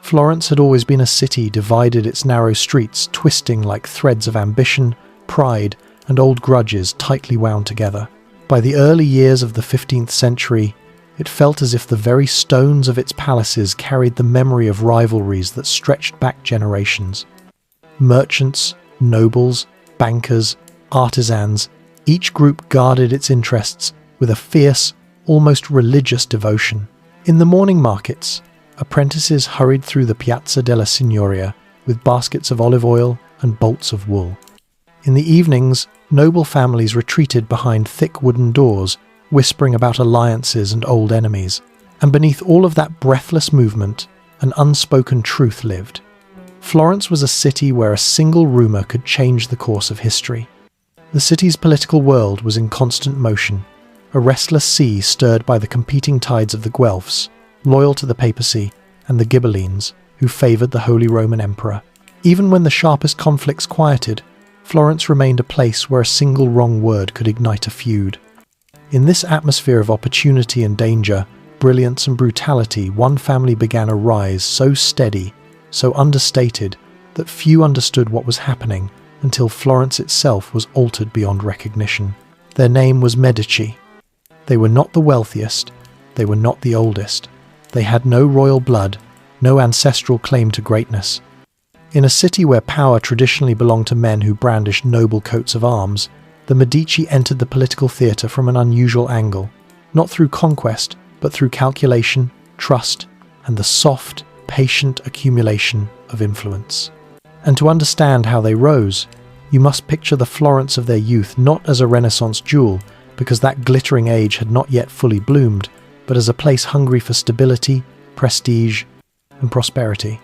Florence had always been a city divided, its narrow streets twisting like threads of ambition, pride, and old grudges tightly wound together. By the early years of the 15th century, it felt as if the very stones of its palaces carried the memory of rivalries that stretched back generations. Merchants, nobles, bankers, artisans, each group guarded its interests with a fierce, almost religious devotion. In the morning markets, apprentices hurried through the Piazza della Signoria with baskets of olive oil and bolts of wool. In the evenings, noble families retreated behind thick wooden doors, whispering about alliances and old enemies. And beneath all of that breathless movement, an unspoken truth lived. Florence was a city where a single rumour could change the course of history. The city's political world was in constant motion, a restless sea stirred by the competing tides of the Guelphs, loyal to the papacy, and the Ghibellines, who favoured the Holy Roman Emperor. Even when the sharpest conflicts quieted, Florence remained a place where a single wrong word could ignite a feud. In this atmosphere of opportunity and danger, brilliance and brutality, one family began a rise so steady, so understated, that few understood what was happening until Florence itself was altered beyond recognition. Their name was Medici. They were not the wealthiest, they were not the oldest. They had no royal blood, no ancestral claim to greatness. In a city where power traditionally belonged to men who brandished noble coats of arms, the Medici entered the political theatre from an unusual angle, not through conquest, but through calculation, trust, and the soft, patient accumulation of influence. And to understand how they rose, you must picture the Florence of their youth not as a Renaissance jewel, because that glittering age had not yet fully bloomed, but as a place hungry for stability, prestige, and prosperity.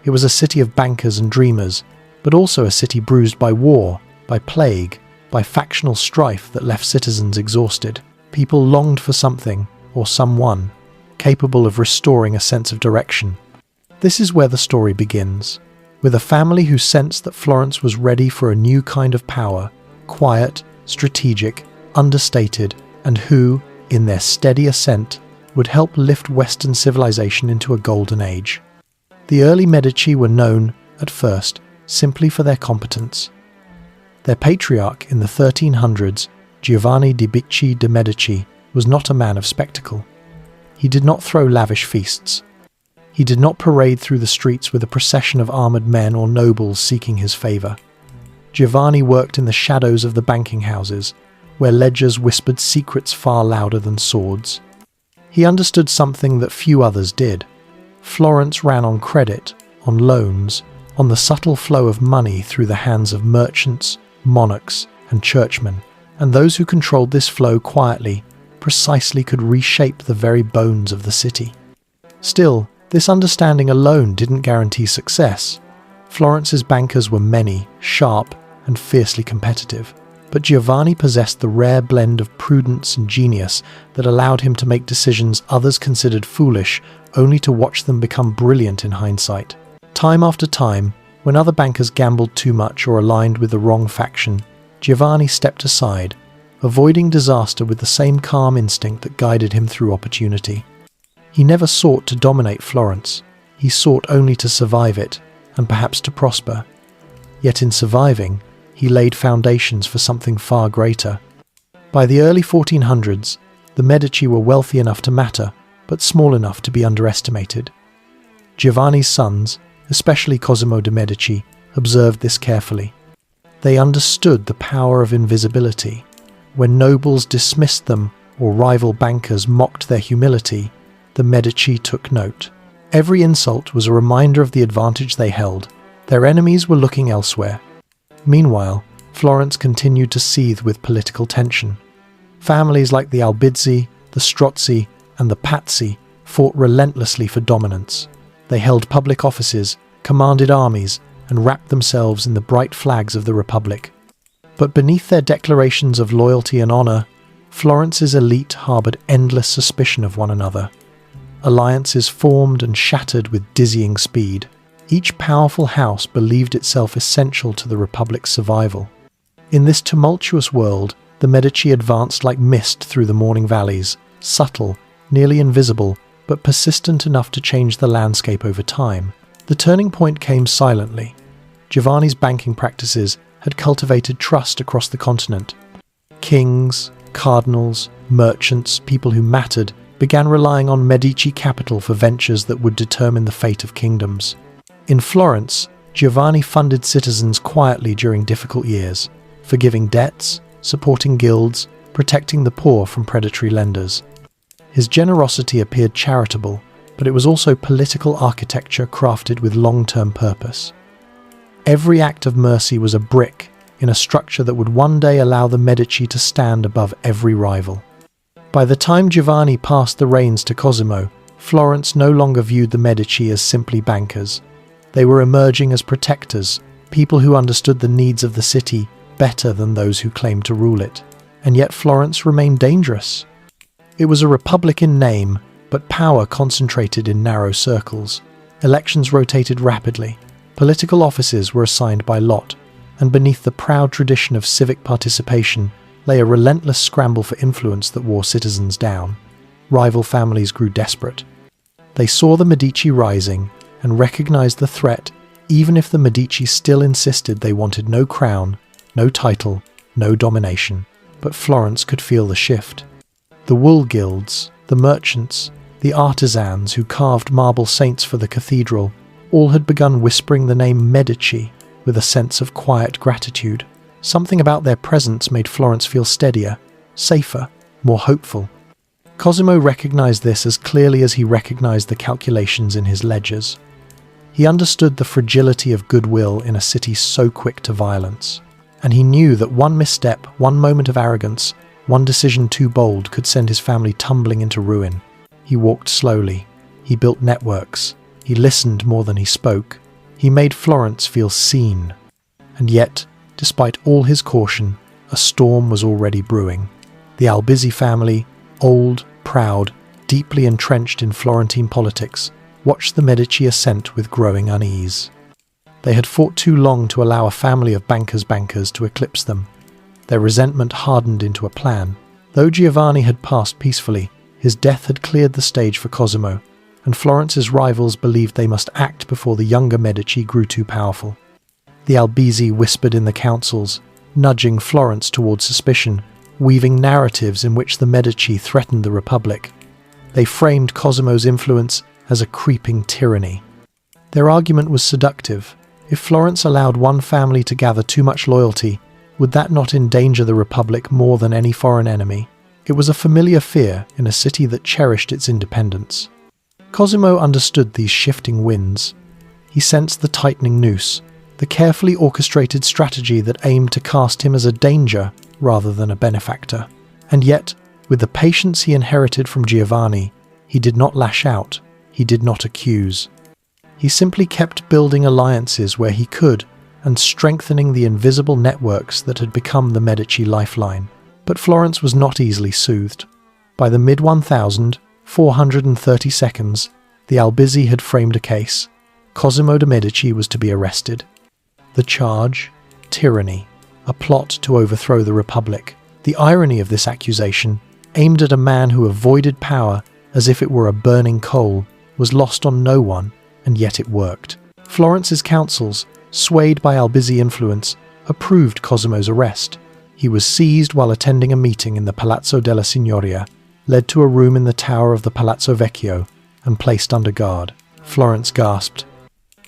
It was a city of bankers and dreamers, but also a city bruised by war, by plague, by factional strife that left citizens exhausted. People longed for something, or someone, capable of restoring a sense of direction. This is where the story begins, with a family who sensed that Florence was ready for a new kind of power, quiet, strategic, understated, and who, in their steady ascent, would help lift Western civilization into a golden age. The early Medici were known, at first, simply for their competence. Their patriarch in the 1300s, Giovanni di Bicci de' Medici, was not a man of spectacle. He did not throw lavish feasts. He did not parade through the streets with a procession of armoured men or nobles seeking his favour. Giovanni worked in the shadows of the banking houses, where ledgers whispered secrets far louder than swords. He understood something that few others did. Florence ran on credit, on loans, on the subtle flow of money through the hands of merchants, monarchs, and churchmen, and those who controlled this flow quietly, precisely could reshape the very bones of the city. Still, this understanding alone didn't guarantee success. Florence's bankers were many, sharp, and fiercely competitive. But Giovanni possessed the rare blend of prudence and genius that allowed him to make decisions others considered foolish, only to watch them become brilliant in hindsight. Time after time, when other bankers gambled too much or aligned with the wrong faction, Giovanni stepped aside, avoiding disaster with the same calm instinct that guided him through opportunity. He never sought to dominate Florence. He sought only to survive it, and perhaps to prosper. Yet in surviving, he laid foundations for something far greater. By the early 1400s, the Medici were wealthy enough to matter, but small enough to be underestimated. Giovanni's sons, especially Cosimo de' Medici, observed this carefully. They understood the power of invisibility. When nobles dismissed them or rival bankers mocked their humility, the Medici took note. Every insult was a reminder of the advantage they held. Their enemies were looking elsewhere. Meanwhile, Florence continued to seethe with political tension. Families like the Albizzi, the Strozzi, and the Pazzi fought relentlessly for dominance. They held public offices, commanded armies, and wrapped themselves in the bright flags of the Republic. But beneath their declarations of loyalty and honour, Florence's elite harboured endless suspicion of one another. Alliances formed and shattered with dizzying speed. Each powerful house believed itself essential to the Republic's survival. In this tumultuous world, the Medici advanced like mist through the morning valleys, subtle, nearly invisible, but persistent enough to change the landscape over time. The turning point came silently. Giovanni's banking practices had cultivated trust across the continent. Kings, cardinals, merchants, people who mattered, began relying on Medici capital for ventures that would determine the fate of kingdoms. In Florence, Giovanni funded citizens quietly during difficult years, forgiving debts, supporting guilds, protecting the poor from predatory lenders. His generosity appeared charitable, but it was also political architecture crafted with long-term purpose. Every act of mercy was a brick in a structure that would one day allow the Medici to stand above every rival. By the time Giovanni passed the reins to Cosimo, Florence no longer viewed the Medici as simply bankers. They were emerging as protectors, people who understood the needs of the city better than those who claimed to rule it. And yet Florence remained dangerous. It was a republic in name, but power concentrated in narrow circles. Elections rotated rapidly. Political offices were assigned by lot, and beneath the proud tradition of civic participation lay a relentless scramble for influence that wore citizens down. Rival families grew desperate. They saw the Medici rising and recognized the threat, even if the Medici still insisted they wanted no crown, no title, no domination. But Florence could feel the shift. The wool guilds, the merchants, the artisans who carved marble saints for the cathedral, all had begun whispering the name Medici with a sense of quiet gratitude. Something about their presence made Florence feel steadier, safer, more hopeful. Cosimo recognized this as clearly as he recognized the calculations in his ledgers. He understood the fragility of goodwill in a city so quick to violence, and he knew that one misstep, one moment of arrogance, one decision too bold could send his family tumbling into ruin. He walked slowly. He built networks. He listened more than he spoke. He made Florence feel seen. And yet, despite all his caution, a storm was already brewing. The Albizzi family, old, proud, deeply entrenched in Florentine politics, watched the Medici ascent with growing unease. They had fought too long to allow a family of bankers to eclipse them. Their resentment hardened into a plan. Though Giovanni had passed peacefully, his death had cleared the stage for Cosimo, and Florence's rivals believed they must act before the younger Medici grew too powerful. The Albizzi whispered in the councils, nudging Florence towards suspicion, weaving narratives in which the Medici threatened the Republic. They framed Cosimo's influence as a creeping tyranny. Their argument was seductive. If Florence allowed one family to gather too much loyalty, would that not endanger the Republic more than any foreign enemy? It was a familiar fear in a city that cherished its independence. Cosimo understood these shifting winds. He sensed the tightening noose, the carefully orchestrated strategy that aimed to cast him as a danger rather than a benefactor. And yet, with the patience he inherited from Giovanni, he did not lash out, he did not accuse. He simply kept building alliances where he could and strengthening the invisible networks that had become the Medici lifeline. But Florence was not easily soothed. By the mid-1432, the Albizzi had framed a case. Cosimo de' Medici was to be arrested. The charge? Tyranny. A plot to overthrow the Republic. The irony of this accusation, aimed at a man who avoided power as if it were a burning coal, was lost on no one, and yet it worked. Florence's councils, swayed by Albizzi influence, approved Cosimo's arrest. He was seized while attending a meeting in the Palazzo della Signoria, led to a room in the tower of the Palazzo Vecchio, and placed under guard. Florence gasped,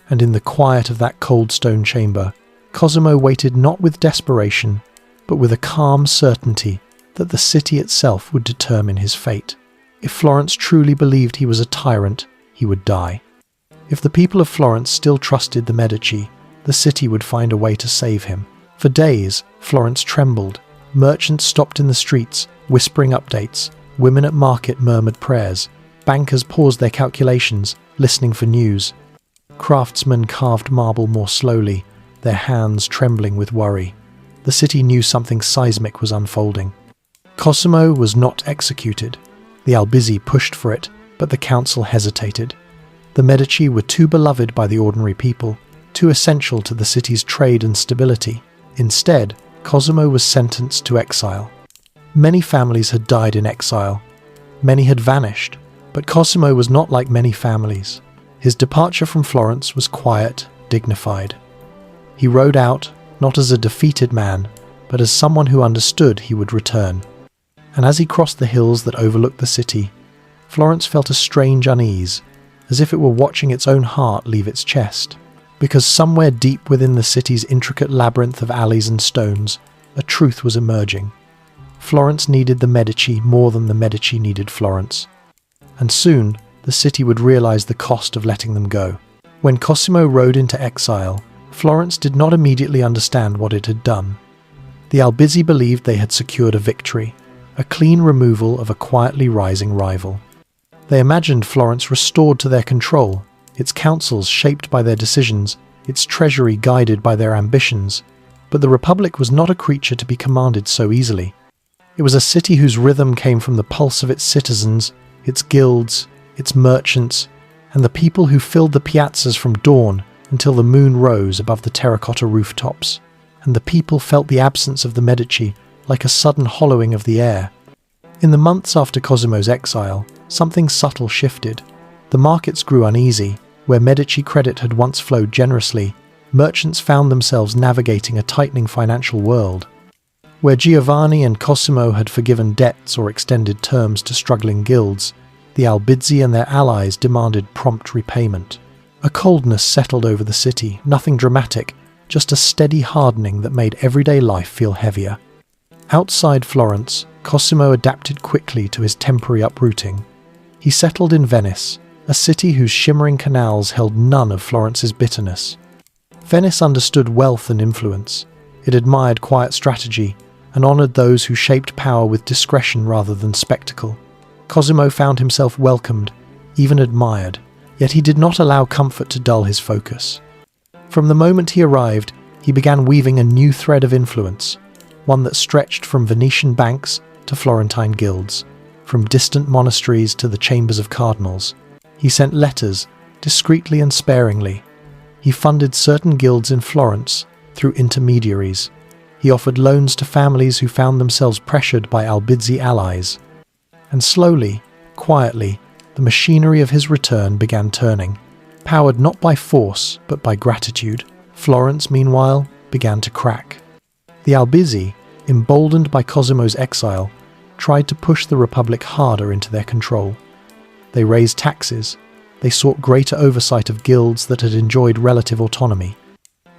and in the quiet of that cold stone chamber, Cosimo waited not with desperation, but with a calm certainty that the city itself would determine his fate. If Florence truly believed he was a tyrant, he would die. If the people of Florence still trusted the Medici, the city would find a way to save him. For days, Florence trembled. Merchants stopped in the streets, whispering updates. Women at market murmured prayers. Bankers paused their calculations, listening for news. Craftsmen carved marble more slowly, their hands trembling with worry. The city knew something seismic was unfolding. Cosimo was not executed. The Albizzi pushed for it, but the council hesitated. The Medici were too beloved by the ordinary people, too essential to the city's trade and stability. Instead, Cosimo was sentenced to exile. Many families had died in exile. Many had vanished, but Cosimo was not like many families. His departure from Florence was quiet, dignified. He rode out, not as a defeated man, but as someone who understood he would return. And as he crossed the hills that overlooked the city, Florence felt a strange unease, as if it were watching its own heart leave its chest. Because somewhere deep within the city's intricate labyrinth of alleys and stones, a truth was emerging. Florence needed the Medici more than the Medici needed Florence. And soon, the city would realize the cost of letting them go. When Cosimo rode into exile, Florence did not immediately understand what it had done. The Albizzi believed they had secured a victory, a clean removal of a quietly rising rival. They imagined Florence restored to their control, its councils shaped by their decisions, its treasury guided by their ambitions. But the Republic was not a creature to be commanded so easily. It was a city whose rhythm came from the pulse of its citizens, its guilds, its merchants, and the people who filled the piazzas from dawn until the moon rose above the terracotta rooftops. And the people felt the absence of the Medici like a sudden hollowing of the air. In the months after Cosimo's exile, something subtle shifted. The markets grew uneasy. Where Medici credit had once flowed generously, merchants found themselves navigating a tightening financial world. Where Giovanni and Cosimo had forgiven debts or extended terms to struggling guilds, the Albizzi and their allies demanded prompt repayment. A coldness settled over the city, nothing dramatic, just a steady hardening that made everyday life feel heavier. Outside Florence, Cosimo adapted quickly to his temporary uprooting. He settled in Venice, a city whose shimmering canals held none of Florence's bitterness. Venice understood wealth and influence. It admired quiet strategy and honoured those who shaped power with discretion rather than spectacle. Cosimo found himself welcomed, even admired, yet he did not allow comfort to dull his focus. From the moment he arrived, he began weaving a new thread of influence, one that stretched from Venetian banks to Florentine guilds, from distant monasteries to the chambers of cardinals. He sent letters, discreetly and sparingly. He funded certain guilds in Florence through intermediaries. He offered loans to families who found themselves pressured by Albizzi allies. And slowly, quietly, the machinery of his return began turning, powered not by force but by gratitude. Florence, meanwhile, began to crack. The Albizzi, emboldened by Cosimo's exile, tried to push the Republic harder into their control. They raised taxes. They sought greater oversight of guilds that had enjoyed relative autonomy.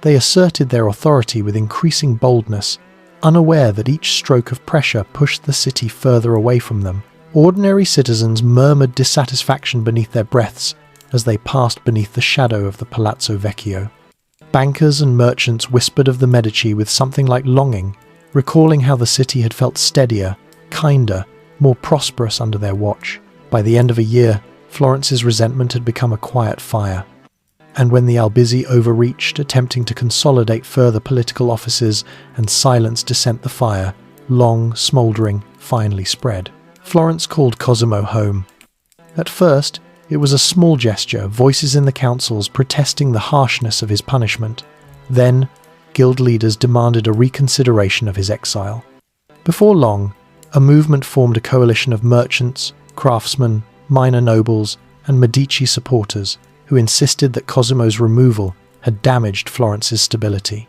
They asserted their authority with increasing boldness, unaware that each stroke of pressure pushed the city further away from them. Ordinary citizens murmured dissatisfaction beneath their breaths as they passed beneath the shadow of the Palazzo Vecchio. Bankers and merchants whispered of the Medici with something like longing, recalling how the city had felt steadier, kinder, more prosperous under their watch. By the end of a year, Florence's resentment had become a quiet fire. And when the Albizzi overreached, attempting to consolidate further political offices and silence dissent, the fire, long, smouldering, finally spread. Florence called Cosimo home. At first, it was a small gesture, voices in the councils protesting the harshness of his punishment. Then, guild leaders demanded a reconsideration of his exile. Before long, a movement formed a coalition of merchants, craftsmen, minor nobles, and Medici supporters who insisted that Cosimo's removal had damaged Florence's stability.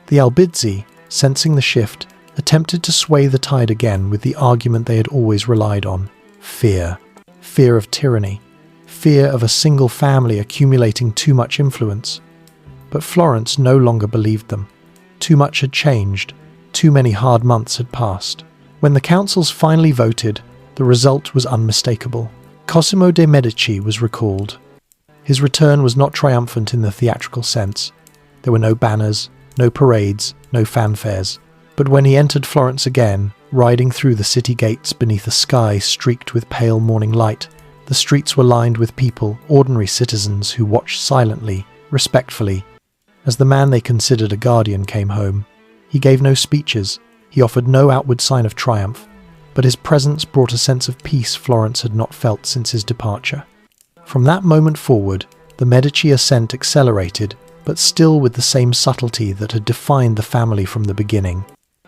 The Albizzi, sensing the shift, attempted to sway the tide again with the argument they had always relied on: fear. Fear of tyranny. Fear of a single family accumulating too much influence. But Florence no longer believed them. Too much had changed. Too many hard months had passed. When the councils finally voted, the result was unmistakable. Cosimo de' Medici was recalled. His return was not triumphant in the theatrical sense. There were no banners, no parades, no fanfares. But when he entered Florence again, riding through the city gates beneath a sky streaked with pale morning light, the streets were lined with people, ordinary citizens who watched silently, respectfully, as the man they considered a guardian came home. He gave no speeches. He offered no outward sign of triumph. But his presence brought a sense of peace Florence had not felt since his departure. From that moment forward, the Medici ascent accelerated, but still with the same subtlety that had defined the family from the beginning.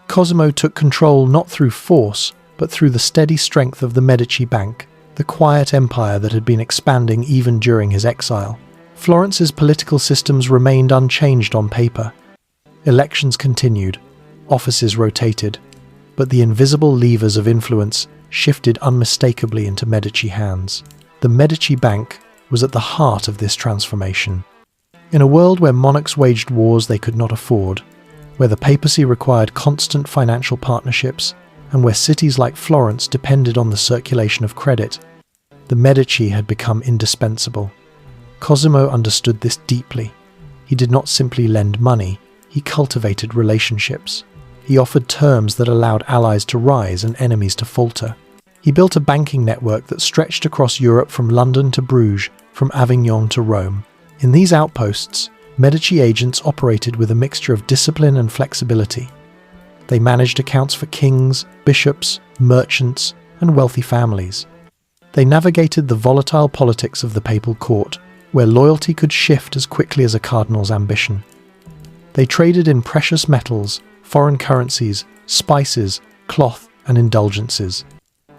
Cosimo took control not through force, but through the steady strength of the Medici Bank, the quiet empire that had been expanding even during his exile. Florence's political systems remained unchanged on paper. Elections continued, offices rotated, but the invisible levers of influence shifted unmistakably into Medici hands. The Medici Bank was at the heart of this transformation. In a world where monarchs waged wars they could not afford, where the papacy required constant financial partnerships, and where cities like Florence depended on the circulation of credit, the Medici had become indispensable. Cosimo understood this deeply. He did not simply lend money, he cultivated relationships. He offered terms that allowed allies to rise and enemies to falter. He built a banking network that stretched across Europe from London to Bruges, from Avignon to Rome. In these outposts, Medici agents operated with a mixture of discipline and flexibility. They managed accounts for kings, bishops, merchants, and wealthy families. They navigated the volatile politics of the papal court, where loyalty could shift as quickly as a cardinal's ambition. They traded in precious metals, foreign currencies, spices, cloth, and indulgences.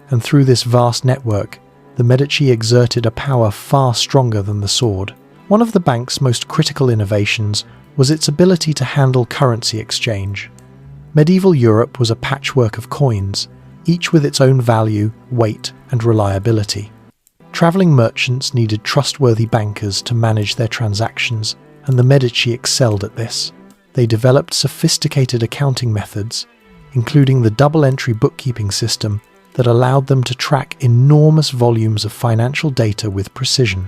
And through this vast network, the Medici exerted a power far stronger than the sword. One of the bank's most critical innovations was its ability to handle currency exchange. Medieval Europe was a patchwork of coins, each with its own value, weight, and reliability. Traveling merchants needed trustworthy bankers to manage their transactions, and the Medici excelled at this. They developed sophisticated accounting methods, including the double-entry bookkeeping system that allowed them to track enormous volumes of financial data with precision.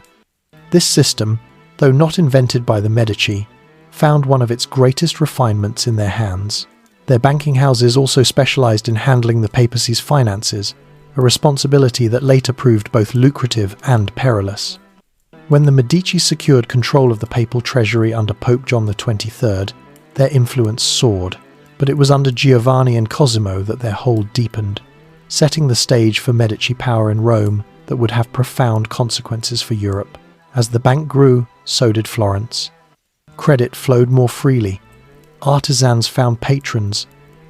This system, though not invented by the Medici, found one of its greatest refinements in their hands. Their banking houses also specialized in handling the papacy's finances, a responsibility that later proved both lucrative and perilous. When the Medici secured control of the papal treasury under Pope John XXIII, their influence soared, but it was under Giovanni and Cosimo that their hold deepened, setting the stage for Medici power in Rome that would have profound consequences for Europe. As the bank grew, so did Florence. Credit flowed more freely. Artisans found patrons.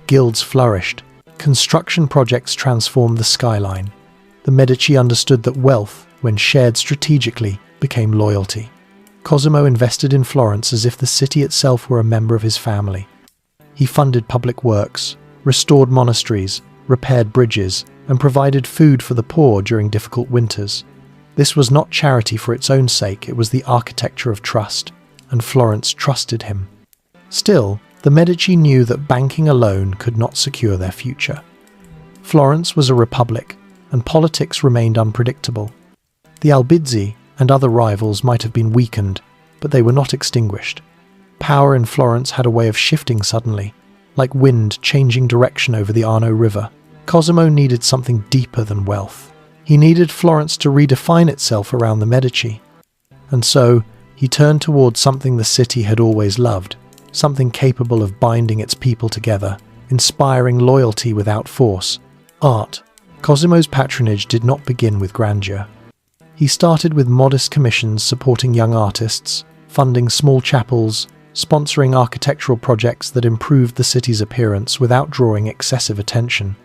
Guilds flourished. Construction projects transformed the skyline. The Medici understood that wealth, when shared strategically, became loyalty. Cosimo invested in Florence as if the city itself were a member of his family. He funded public works, restored monasteries, repaired bridges, and provided food for the poor during difficult winters. This was not charity for its own sake, it was the architecture of trust, and Florence trusted him. Still, the Medici knew that banking alone could not secure their future. Florence was a republic, and politics remained unpredictable. The Albizzi and other rivals might have been weakened, but they were not extinguished. Power in Florence had a way of shifting suddenly, like wind changing direction over the Arno River. Cosimo needed something deeper than wealth. He needed Florence to redefine itself around the Medici. And so, he turned toward something the city had always loved, something capable of binding its people together, inspiring loyalty without force. Art. Cosimo's patronage did not begin with grandeur. He started with modest commissions supporting young artists, funding small chapels, sponsoring architectural projects that improved the city's appearance without drawing excessive attention.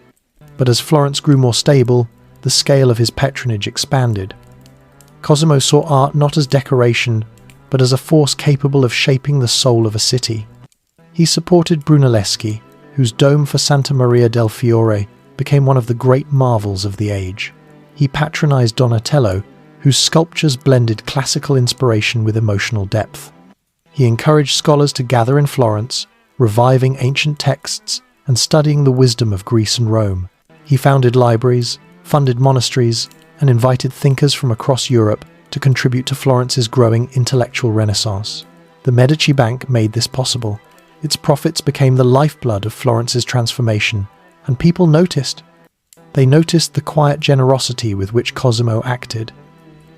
But as Florence grew more stable, the scale of his patronage expanded. Cosimo saw art not as decoration, but as a force capable of shaping the soul of a city. He supported Brunelleschi, whose dome for Santa Maria del Fiore became one of the great marvels of the age. He patronized Donatello, whose sculptures blended classical inspiration with emotional depth. He encouraged scholars to gather in Florence, reviving ancient texts and studying the wisdom of Greece and Rome. He founded libraries, funded monasteries, and invited thinkers from across Europe to contribute to Florence's growing intellectual renaissance. The Medici Bank made this possible. Its profits became the lifeblood of Florence's transformation, and people noticed. They noticed the quiet generosity with which Cosimo acted.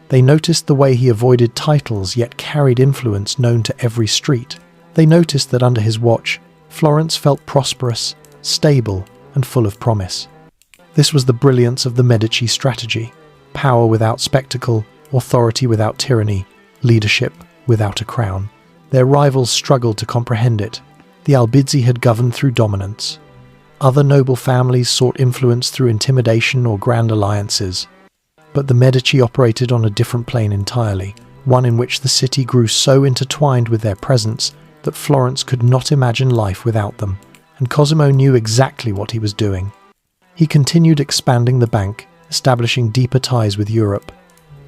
They noticed the way he avoided titles yet carried influence known to every street. They noticed that under his watch, Florence felt prosperous, stable, and full of promise. This was the brilliance of the Medici strategy: power without spectacle, authority without tyranny, leadership without a crown. Their rivals struggled to comprehend it. The Albizzi had governed through dominance. Other noble families sought influence through intimidation or grand alliances. But the Medici operated on a different plane entirely, one in which the city grew so intertwined with their presence that Florence could not imagine life without them, and Cosimo knew exactly what he was doing. He continued expanding the bank, establishing deeper ties with Europe.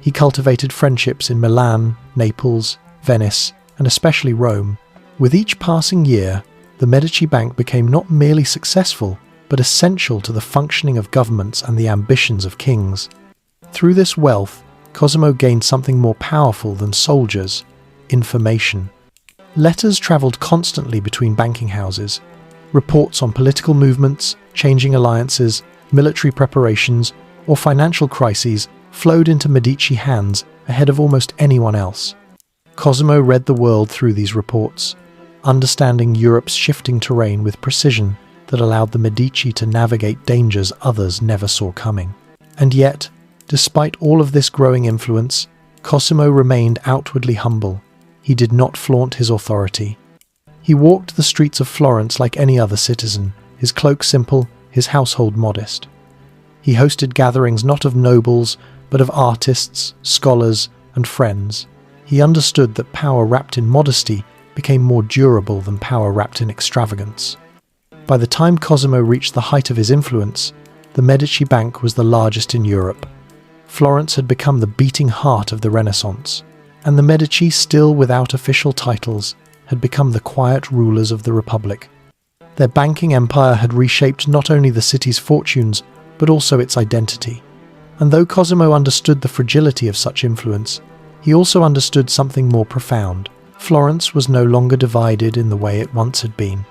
He cultivated friendships in Milan, Naples, Venice, and especially Rome. With each passing year, the Medici Bank became not merely successful, but essential to the functioning of governments and the ambitions of kings. Through this wealth, Cosimo gained something more powerful than soldiers: information. Letters travelled constantly between banking houses. Reports on political movements, changing alliances, military preparations, or financial crises flowed into Medici hands ahead of almost anyone else. Cosimo read the world through these reports, understanding Europe's shifting terrain with precision that allowed the Medici to navigate dangers others never saw coming. And yet, despite all of this growing influence, Cosimo remained outwardly humble. He did not flaunt his authority. He walked the streets of Florence like any other citizen, his cloak simple, his household modest. He hosted gatherings not of nobles, but of artists, scholars, and friends. He understood that power wrapped in modesty became more durable than power wrapped in extravagance. By the time Cosimo reached the height of his influence, the Medici Bank was the largest in Europe. Florence had become the beating heart of the Renaissance, and the Medici, still without official titles, had become the quiet rulers of the Republic. Their banking empire had reshaped not only the city's fortunes, but also its identity. And though Cosimo understood the fragility of such influence, he also understood something more profound. Florence was no longer divided in the way it once had been.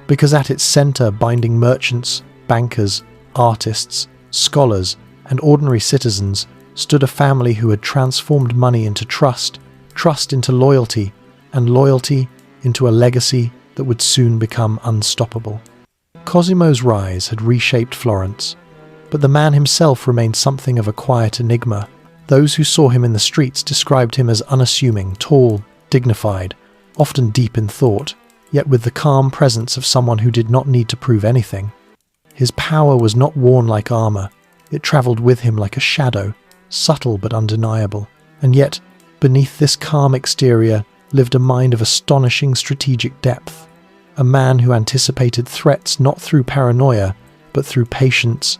Because at its center, binding merchants, bankers, artists, scholars, and ordinary citizens, stood a family who had transformed money into trust, trust into loyalty, and loyalty into a legacy that would soon become unstoppable. Cosimo's rise had reshaped Florence, but the man himself remained something of a quiet enigma. Those who saw him in the streets described him as unassuming, tall, dignified, often deep in thought, yet with the calm presence of someone who did not need to prove anything. His power was not worn like armor, it travelled with him like a shadow, subtle but undeniable. And yet, beneath this calm exterior lived a mind of astonishing strategic depth, a man who anticipated threats not through paranoia, but through patience,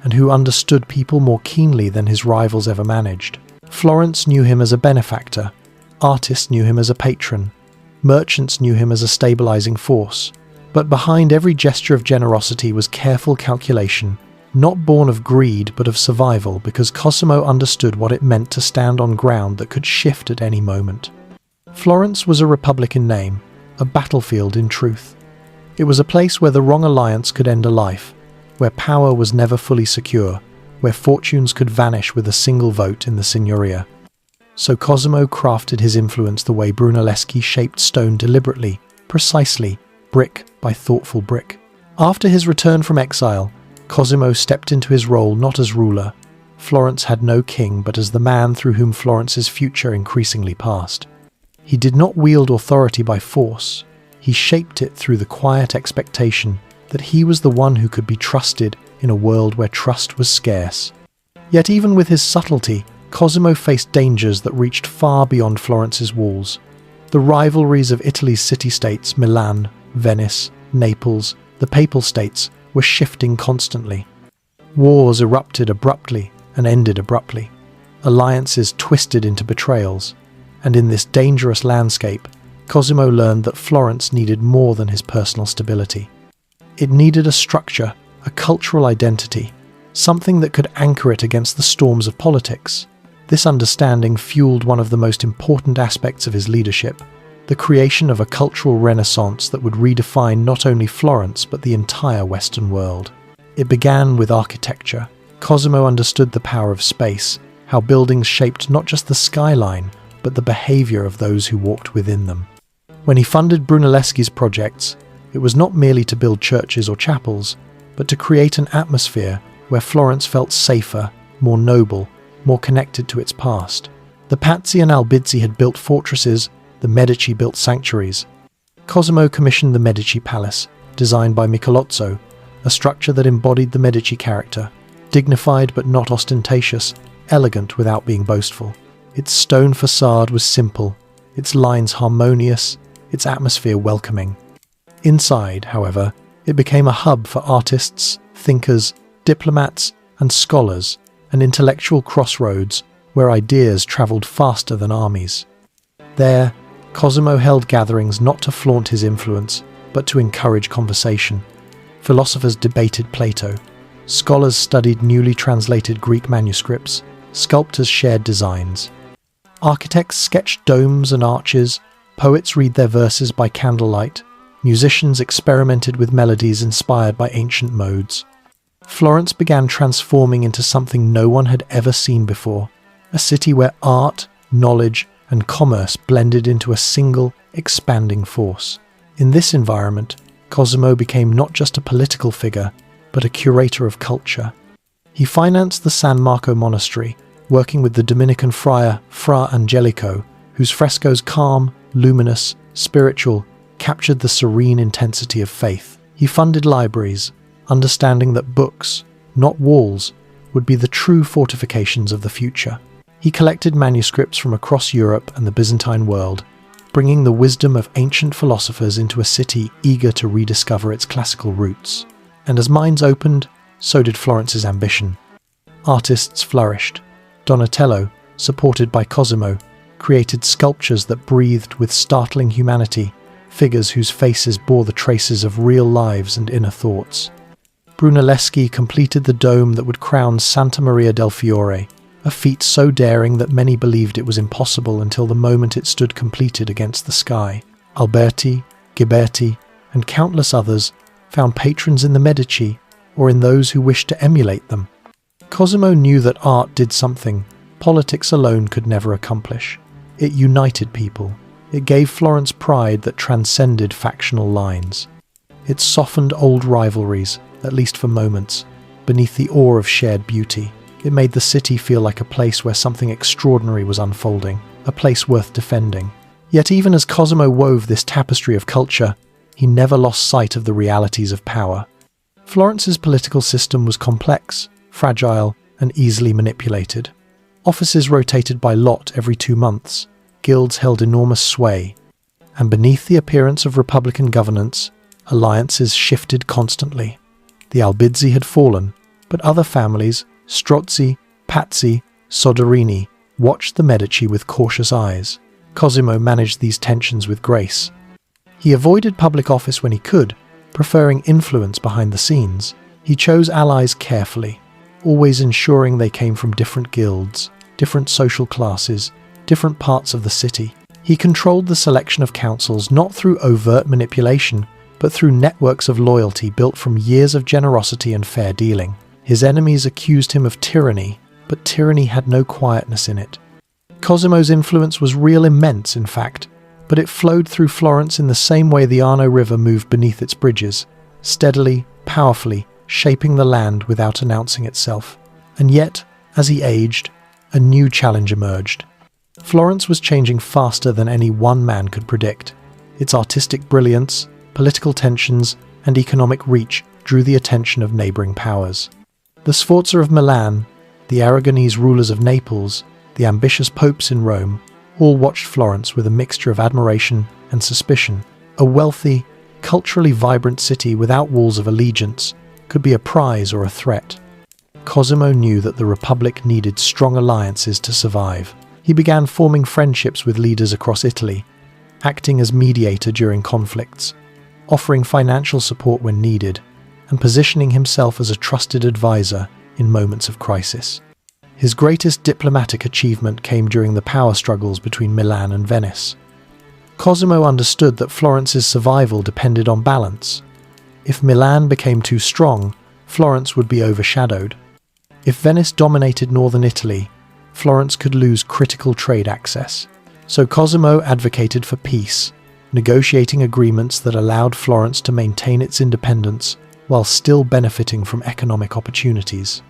and who understood people more keenly than his rivals ever managed. Florence knew him as a benefactor, artists knew him as a patron, merchants knew him as a stabilizing force. But behind every gesture of generosity was careful calculation, not born of greed but of survival, because Cosimo understood what it meant to stand on ground that could shift at any moment. Florence was a republic in name, a battlefield in truth. It was a place where the wrong alliance could end a life, where power was never fully secure, where fortunes could vanish with a single vote in the Signoria. So Cosimo crafted his influence the way Brunelleschi shaped stone deliberately, precisely, brick by thoughtful brick. After his return from exile, Cosimo stepped into his role not as ruler. Florence had no king, but as the man through whom Florence's future increasingly passed. He did not wield authority by force. He shaped it through the quiet expectation that he was the one who could be trusted in a world where trust was scarce. Yet even with his subtlety, Cosimo faced dangers that reached far beyond Florence's walls. The rivalries of Italy's city-states, Milan, Venice, Naples, the Papal States, were shifting constantly. Wars erupted abruptly and ended abruptly. Alliances twisted into betrayals. And in this dangerous landscape, Cosimo learned that Florence needed more than his personal stability. It needed a structure, a cultural identity, something that could anchor it against the storms of politics. This understanding fueled one of the most important aspects of his leadership, the creation of a cultural renaissance that would redefine not only Florence but the entire Western world. It began with architecture. Cosimo understood the power of space, how buildings shaped not just the skyline, but the behavior of those who walked within them. When he funded Brunelleschi's projects, it was not merely to build churches or chapels, but to create an atmosphere where Florence felt safer, more noble, more connected to its past. The Pazzi and Albizzi had built fortresses, the Medici built sanctuaries. Cosimo commissioned the Medici Palace, designed by Michelangelo, a structure that embodied the Medici character, dignified but not ostentatious, elegant without being boastful. Its stone facade was simple, its lines harmonious, its atmosphere welcoming. Inside, however, it became a hub for artists, thinkers, diplomats, and scholars, an intellectual crossroads where ideas travelled faster than armies. There, Cosimo held gatherings not to flaunt his influence, but to encourage conversation. Philosophers debated Plato, scholars studied newly translated Greek manuscripts, sculptors shared designs. Architects sketched domes and arches, poets read their verses by candlelight, musicians experimented with melodies inspired by ancient modes. Florence began transforming into something no one had ever seen before, a city where art, knowledge, and commerce blended into a single, expanding force. In this environment, Cosimo became not just a political figure, but a curator of culture. He financed the San Marco monastery, working with the Dominican friar Fra Angelico, whose frescoes calm, luminous, spiritual, captured the serene intensity of faith. He funded libraries, understanding that books, not walls, would be the true fortifications of the future. He collected manuscripts from across Europe and the Byzantine world, bringing the wisdom of ancient philosophers into a city eager to rediscover its classical roots. And as minds opened, so did Florence's ambition. Artists flourished. Donatello, supported by Cosimo, created sculptures that breathed with startling humanity, figures whose faces bore the traces of real lives and inner thoughts. Brunelleschi completed the dome that would crown Santa Maria del Fiore, a feat so daring that many believed it was impossible until the moment it stood completed against the sky. Alberti, Ghiberti, and countless others found patrons in the Medici or in those who wished to emulate them. Cosimo knew that art did something politics alone could never accomplish. It united people. It gave Florence pride that transcended factional lines. It softened old rivalries, at least for moments, beneath the awe of shared beauty. It made the city feel like a place where something extraordinary was unfolding, a place worth defending. Yet even as Cosimo wove this tapestry of culture, he never lost sight of the realities of power. Florence's political system was complex, fragile, and easily manipulated. Offices rotated by lot every 2 months, guilds held enormous sway, and beneath the appearance of republican governance, alliances shifted constantly. The Albizzi had fallen, but other families, Strozzi, Pazzi, Soderini, watched the Medici with cautious eyes. Cosimo managed these tensions with grace. He avoided public office when he could, preferring influence behind the scenes. He chose allies carefully, always ensuring they came from different guilds, different social classes, different parts of the city. He controlled the selection of councils not through overt manipulation, but through networks of loyalty built from years of generosity and fair dealing. His enemies accused him of tyranny, but tyranny had no quietness in it. Cosimo's influence was real immense, in fact, but it flowed through Florence in the same way the Arno River moved beneath its bridges, steadily, powerfully, shaping the land without announcing itself. And yet, as he aged, a new challenge emerged. Florence was changing faster than any one man could predict. Its artistic brilliance, political tensions, and economic reach drew the attention of neighbouring powers. The Sforza of Milan, the Aragonese rulers of Naples, the ambitious popes in Rome, all watched Florence with a mixture of admiration and suspicion. A wealthy, culturally vibrant city without walls of allegiance could be a prize or a threat. Cosimo knew that the Republic needed strong alliances to survive. He began forming friendships with leaders across Italy, acting as mediator during conflicts, offering financial support when needed, and positioning himself as a trusted advisor in moments of crisis. His greatest diplomatic achievement came during the power struggles between Milan and Venice. Cosimo understood that Florence's survival depended on balance. If Milan became too strong, Florence would be overshadowed. If Venice dominated northern Italy, Florence could lose critical trade access. So Cosimo advocated for peace, negotiating agreements that allowed Florence to maintain its independence while still benefiting from economic opportunities.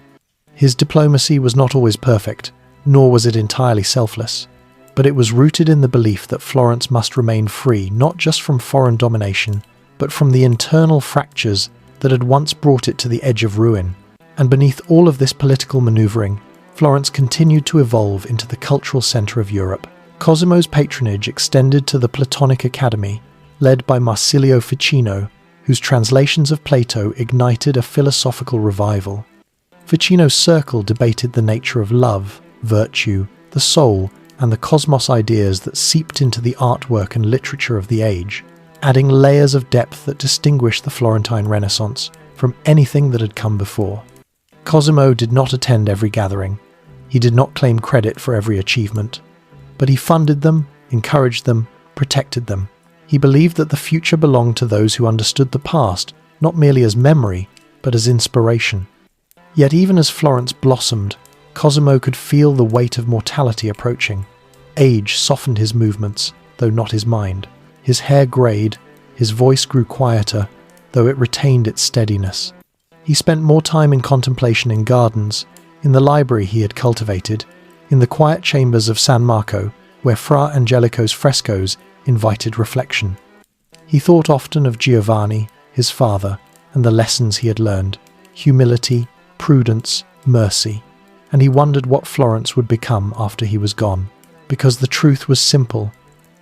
His diplomacy was not always perfect, nor was it entirely selfless, but it was rooted in the belief that Florence must remain free not just from foreign domination, but from the internal fractures that had once brought it to the edge of ruin. And beneath all of this political maneuvering, Florence continued to evolve into the cultural centre of Europe. Cosimo's patronage extended to the Platonic Academy, led by Marsilio Ficino, whose translations of Plato ignited a philosophical revival. Ficino's circle debated the nature of love, virtue, the soul, and the cosmos ideas that seeped into the artwork and literature of the age, adding layers of depth that distinguished the Florentine Renaissance from anything that had come before. Cosimo did not attend every gathering. He did not claim credit for every achievement, but he funded them, encouraged them, protected them. He believed that the future belonged to those who understood the past, not merely as memory, but as inspiration. Yet even as Florence blossomed, Cosimo could feel the weight of mortality approaching. Age softened his movements, though not his mind. His hair greyed, his voice grew quieter, though it retained its steadiness. He spent more time in contemplation in gardens, in the library he had cultivated, in the quiet chambers of San Marco, where Fra Angelico's frescoes invited reflection. He thought often of Giovanni, his father, and the lessons he had learned: humility, prudence, mercy. And he wondered what Florence would become after he was gone. Because the truth was simple,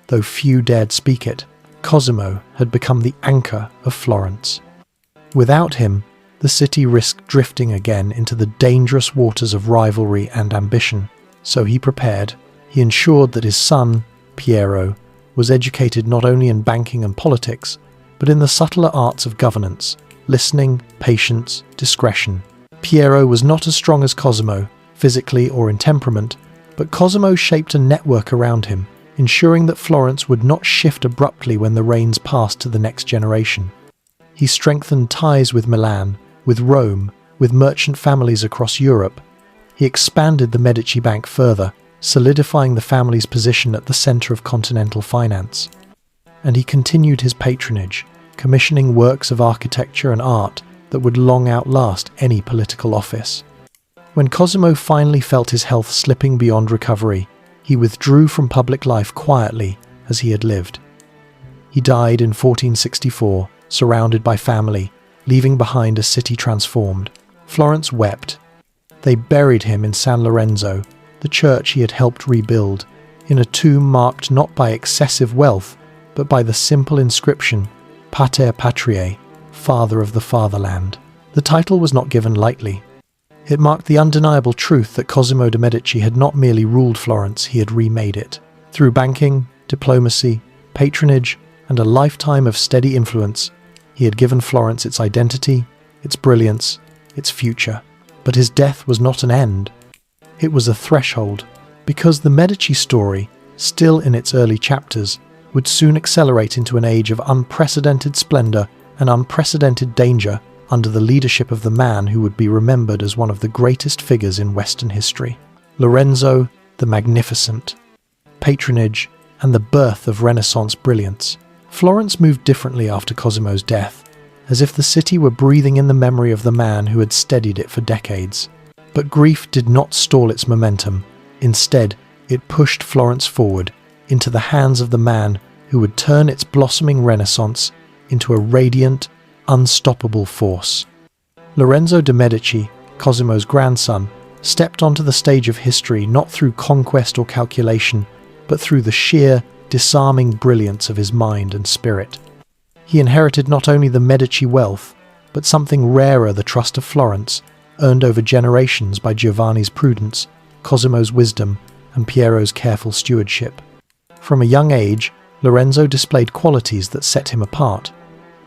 though few dared speak it, Cosimo had become the anchor of Florence. Without him, the city risked drifting again into the dangerous waters of rivalry and ambition. So he prepared. He ensured that his son, Piero, was educated not only in banking and politics, but in the subtler arts of governance: listening, patience, discretion. Piero was not as strong as Cosimo, physically or in temperament, but Cosimo shaped a network around him, ensuring that Florence would not shift abruptly when the reins passed to the next generation. He strengthened ties with Milan, with Rome, with merchant families across Europe. He expanded the Medici Bank further, solidifying the family's position at the centre of continental finance. And he continued his patronage, commissioning works of architecture and art that would long outlast any political office. When Cosimo finally felt his health slipping beyond recovery, he withdrew from public life quietly as he had lived. He died in 1464, surrounded by family, leaving behind a city transformed. Florence wept. They buried him in San Lorenzo, the church he had helped rebuild, in a tomb marked not by excessive wealth, but by the simple inscription, Pater Patriae, Father of the Fatherland. The title was not given lightly. It marked the undeniable truth that Cosimo de' Medici had not merely ruled Florence, he had remade it. Through banking, diplomacy, patronage, and a lifetime of steady influence, he had given Florence its identity, its brilliance, its future. But his death was not an end. It was a threshold, because the Medici story, still in its early chapters, would soon accelerate into an age of unprecedented splendour and unprecedented danger under the leadership of the man who would be remembered as one of the greatest figures in Western history, Lorenzo the Magnificent. Patronage and the birth of Renaissance brilliance. Florence moved differently after Cosimo's death, as if the city were breathing in the memory of the man who had steadied it for decades. But grief did not stall its momentum. Instead, it pushed Florence forward into the hands of the man who would turn its blossoming Renaissance into a radiant, unstoppable force. Lorenzo de' Medici, Cosimo's grandson, stepped onto the stage of history not through conquest or calculation, but through the sheer, disarming brilliance of his mind and spirit. He inherited not only the Medici wealth, but something rarer: the trust of Florence, earned over generations by Giovanni's prudence, Cosimo's wisdom, and Piero's careful stewardship. From a young age, Lorenzo displayed qualities that set him apart.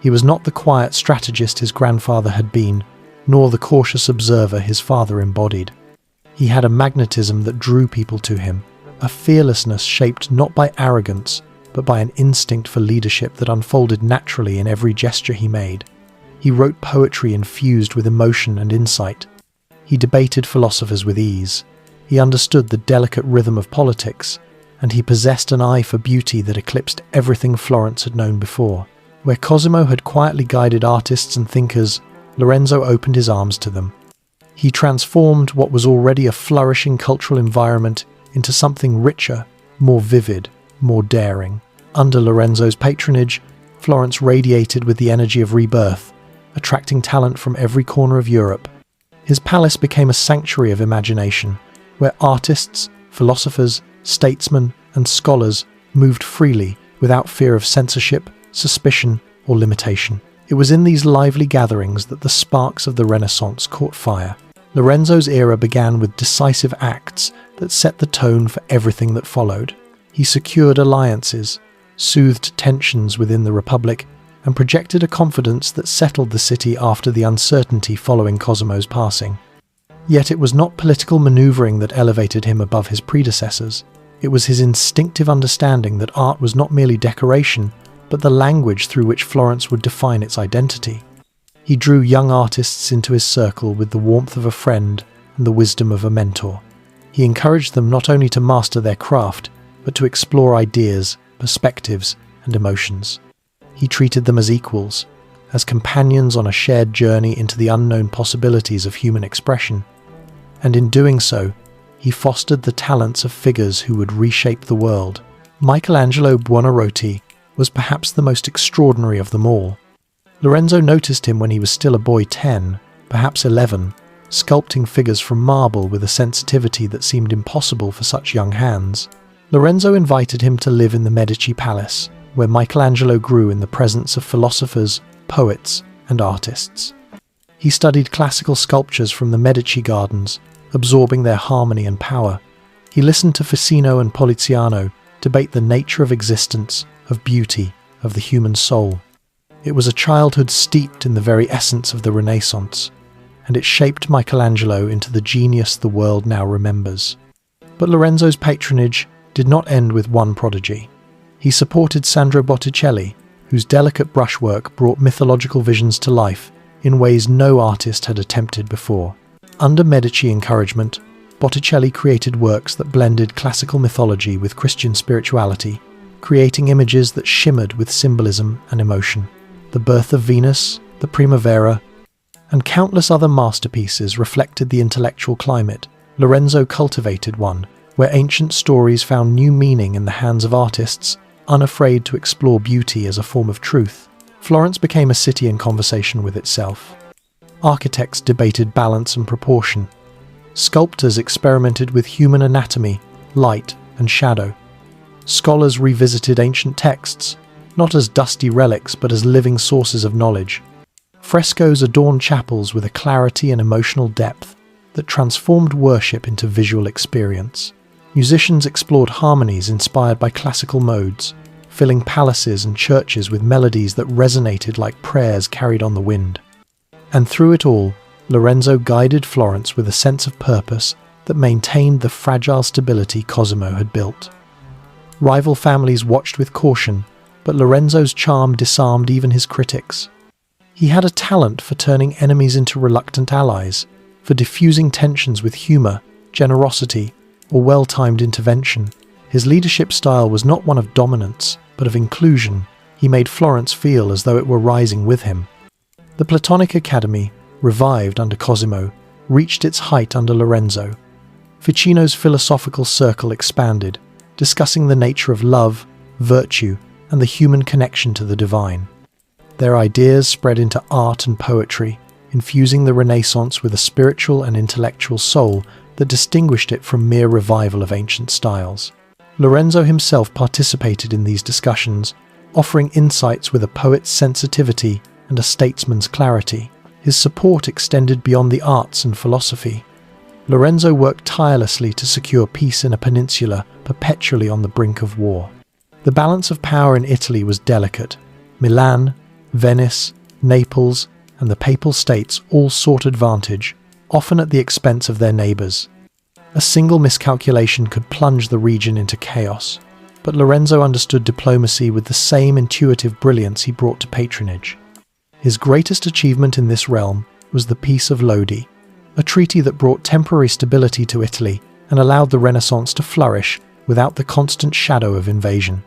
He was not the quiet strategist his grandfather had been, nor the cautious observer his father embodied. He had a magnetism that drew people to him, a fearlessness shaped not by arrogance, but by an instinct for leadership that unfolded naturally in every gesture he made. He wrote poetry infused with emotion and insight. He debated philosophers with ease. He understood the delicate rhythm of politics, and he possessed an eye for beauty that eclipsed everything Florence had known before. Where Cosimo had quietly guided artists and thinkers, Lorenzo opened his arms to them. He transformed what was already a flourishing cultural environment into something richer, more vivid, more daring. Under Lorenzo's patronage, Florence radiated with the energy of rebirth, attracting talent from every corner of Europe. His palace became a sanctuary of imagination, where artists, philosophers, statesmen, and scholars moved freely without fear of censorship, suspicion, or limitation. It was in these lively gatherings that the sparks of the Renaissance caught fire. Lorenzo's era began with decisive acts that set the tone for everything that followed. He secured alliances, soothed tensions within the Republic, and projected a confidence that settled the city after the uncertainty following Cosimo's passing. Yet it was not political maneuvering that elevated him above his predecessors. It was his instinctive understanding that art was not merely decoration, but the language through which Florence would define its identity. He drew young artists into his circle with the warmth of a friend and the wisdom of a mentor. He encouraged them not only to master their craft, but to explore ideas, perspectives, and emotions. He treated them as equals, as companions on a shared journey into the unknown possibilities of human expression. And in doing so, he fostered the talents of figures who would reshape the world. Michelangelo Buonarroti was perhaps the most extraordinary of them all. Lorenzo noticed him when he was still a boy 10, perhaps 11, sculpting figures from marble with a sensitivity that seemed impossible for such young hands. Lorenzo invited him to live in the Medici Palace, where Michelangelo grew in the presence of philosophers, poets, and artists. He studied classical sculptures from the Medici gardens, absorbing their harmony and power. He listened to Ficino and Poliziano debate the nature of existence, of beauty, of the human soul. It was a childhood steeped in the very essence of the Renaissance, and it shaped Michelangelo into the genius the world now remembers. But Lorenzo's patronage did not end with one prodigy. He supported Sandro Botticelli, whose delicate brushwork brought mythological visions to life in ways no artist had attempted before. Under Medici encouragement, Botticelli created works that blended classical mythology with Christian spirituality, creating images that shimmered with symbolism and emotion. The Birth of Venus, the Primavera, and countless other masterpieces reflected the intellectual climate. Lorenzo cultivated one where ancient stories found new meaning in the hands of artists, unafraid to explore beauty as a form of truth. Florence became a city in conversation with itself. Architects debated balance and proportion. Sculptors experimented with human anatomy, light, and shadow. Scholars revisited ancient texts, not as dusty relics but as living sources of knowledge. Frescoes adorned chapels with a clarity and emotional depth that transformed worship into visual experience. Musicians explored harmonies inspired by classical modes, filling palaces and churches with melodies that resonated like prayers carried on the wind. And through it all, Lorenzo guided Florence with a sense of purpose that maintained the fragile stability Cosimo had built. Rival families watched with caution, but Lorenzo's charm disarmed even his critics. He had a talent for turning enemies into reluctant allies, for diffusing tensions with humor, generosity, or well-timed intervention. His leadership style was not one of dominance, but of inclusion. He made Florence feel as though it were rising with him. The Platonic Academy, revived under Cosimo, reached its height under Lorenzo. Ficino's philosophical circle expanded, discussing the nature of love, virtue, and the human connection to the divine. Their ideas spread into art and poetry, infusing the Renaissance with a spiritual and intellectual soul that distinguished it from mere revival of ancient styles. Lorenzo himself participated in these discussions, offering insights with a poet's sensitivity and a statesman's clarity. His support extended beyond the arts and philosophy. Lorenzo worked tirelessly to secure peace in a peninsula perpetually on the brink of war. The balance of power in Italy was delicate. Milan, Venice, Naples, and the Papal States all sought advantage, often at the expense of their neighbours. A single miscalculation could plunge the region into chaos, but Lorenzo understood diplomacy with the same intuitive brilliance he brought to patronage. His greatest achievement in this realm was the Peace of Lodi, a treaty that brought temporary stability to Italy and allowed the Renaissance to flourish without the constant shadow of invasion.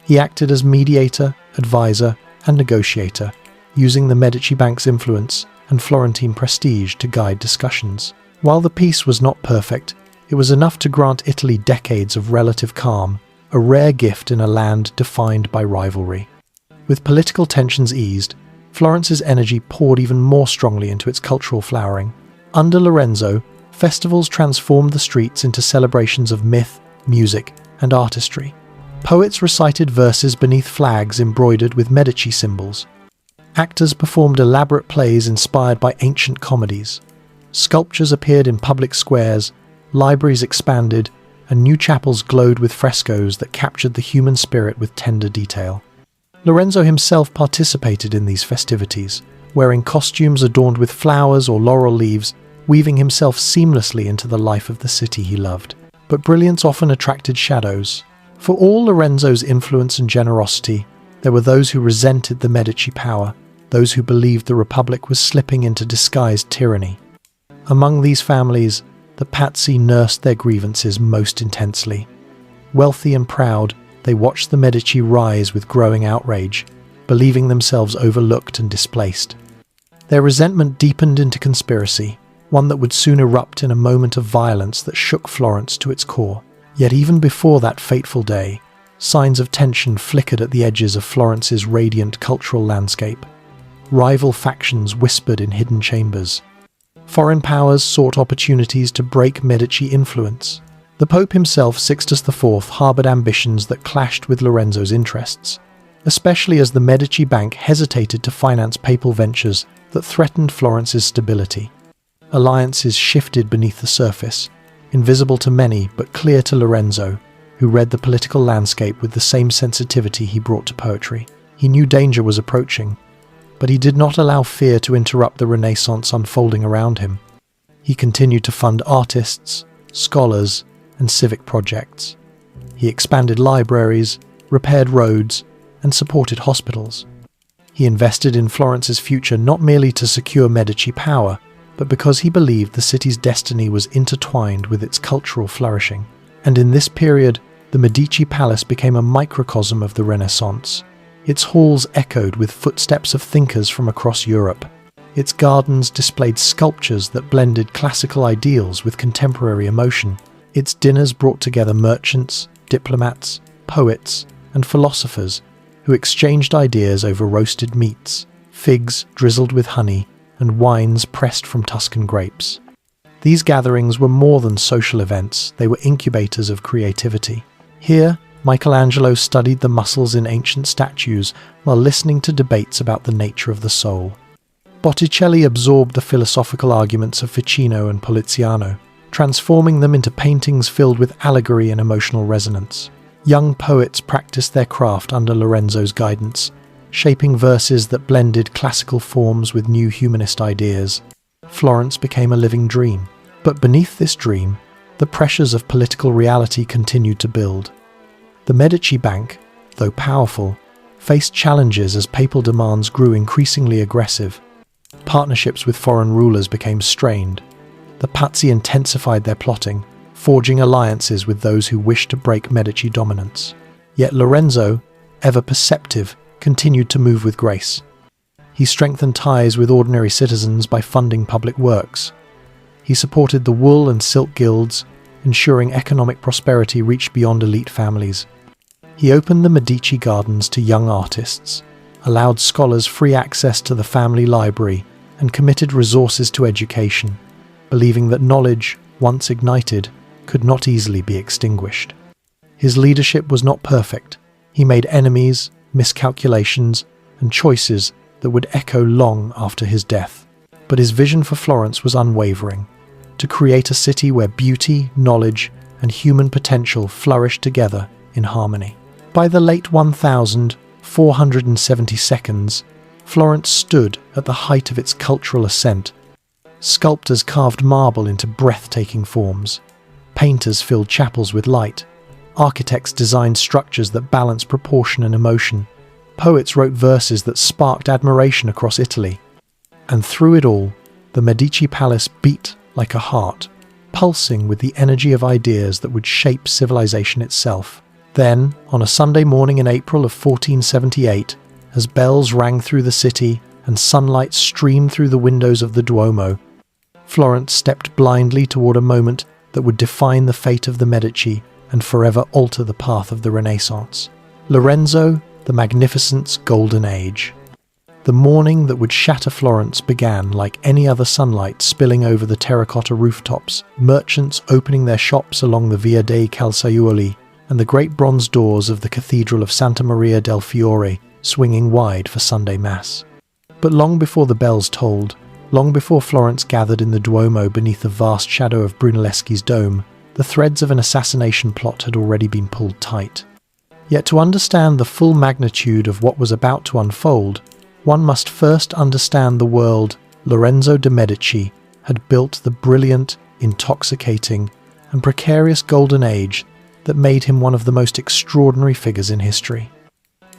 He acted as mediator, advisor, and negotiator, using the Medici Bank's influence and Florentine prestige to guide discussions. While the peace was not perfect, it was enough to grant Italy decades of relative calm, a rare gift in a land defined by rivalry. With political tensions eased, Florence's energy poured even more strongly into its cultural flowering. Under Lorenzo, Festivals transformed the streets into celebrations of myth, music, and artistry. Poets recited verses beneath flags embroidered with Medici symbols. Actors performed elaborate plays inspired by ancient comedies. Sculptures appeared in public squares, libraries expanded, and new chapels glowed with frescoes that captured the human spirit with tender detail. Lorenzo himself participated in these festivities, wearing costumes adorned with flowers or laurel leaves, weaving himself seamlessly into the life of the city he loved. But brilliance often attracted shadows. For all Lorenzo's influence and generosity, there were those who resented the Medici power, those who believed the Republic was slipping into disguised tyranny. Among these families, the Pazzi nursed their grievances most intensely. Wealthy and proud, they watched the Medici rise with growing outrage, believing themselves overlooked and displaced. Their resentment deepened into conspiracy, one that would soon erupt in a moment of violence that shook Florence to its core. Yet even before that fateful day, signs of tension flickered at the edges of Florence's radiant cultural landscape. Rival factions whispered in hidden chambers. Foreign powers sought opportunities to break Medici influence. The Pope himself, Sixtus IV, harbored ambitions that clashed with Lorenzo's interests, especially as the Medici Bank hesitated to finance papal ventures that threatened Florence's stability. Alliances shifted beneath the surface, invisible to many but clear to Lorenzo, who read the political landscape with the same sensitivity he brought to poetry. He knew danger was approaching, but he did not allow fear to interrupt the Renaissance unfolding around him. He continued to fund artists, scholars, and civic projects. He expanded libraries, repaired roads, and supported hospitals. He invested in Florence's future not merely to secure Medici power, but because he believed the city's destiny was intertwined with its cultural flourishing. And in this period, the Medici Palace became a microcosm of the Renaissance. Its halls echoed with footsteps of thinkers from across Europe. Its gardens displayed sculptures that blended classical ideals with contemporary emotion. Its dinners brought together merchants, diplomats, poets, and philosophers who exchanged ideas over roasted meats, figs drizzled with honey, and wines pressed from Tuscan grapes. These gatherings were more than social events, they were incubators of creativity. Here, Michelangelo studied the muscles in ancient statues while listening to debates about the nature of the soul. Botticelli absorbed the philosophical arguments of Ficino and Poliziano, transforming them into paintings filled with allegory and emotional resonance. Young poets practiced their craft under Lorenzo's guidance, shaping verses that blended classical forms with new humanist ideas. Florence became a living dream. But beneath this dream, the pressures of political reality continued to build. The Medici Bank, though powerful, faced challenges as papal demands grew increasingly aggressive. Partnerships with foreign rulers became strained. The Pazzi intensified their plotting, forging alliances with those who wished to break Medici dominance. Yet Lorenzo, ever perceptive, continued to move with grace. He strengthened ties with ordinary citizens by funding public works. He supported the wool and silk guilds, ensuring economic prosperity reached beyond elite families. He opened the Medici Gardens to young artists, allowed scholars free access to the family library, and committed resources to education, believing that knowledge, once ignited, could not easily be extinguished. His leadership was not perfect. He made enemies, miscalculations, and choices that would echo long after his death. But his vision for Florence was unwavering: to create a city where beauty, knowledge, and human potential flourished together in harmony. By the late 1472, Florence stood at the height of its cultural ascent. Sculptors carved marble into breathtaking forms. Painters filled chapels with light. Architects designed structures that balanced proportion and emotion. Poets wrote verses that sparked admiration across Italy. And through it all, the Medici Palace beat like a heart, pulsing with the energy of ideas that would shape civilization itself. Then, on a Sunday morning in April of 1478, as bells rang through the city and sunlight streamed through the windows of the Duomo, Florence stepped blindly toward a moment that would define the fate of the Medici and forever alter the path of the Renaissance. Lorenzo, the Magnificent's golden age. The morning that would shatter Florence began like any other sunlight spilling over the terracotta rooftops, merchants opening their shops along the Via dei Calzaioli, and the great bronze doors of the Cathedral of Santa Maria del Fiore swinging wide for Sunday Mass. But long before the bells tolled, long before Florence gathered in the Duomo beneath the vast shadow of Brunelleschi's dome, the threads of an assassination plot had already been pulled tight. Yet to understand the full magnitude of what was about to unfold, one must first understand the world Lorenzo de' Medici had built, the brilliant, intoxicating, and precarious golden age that made him one of the most extraordinary figures in history.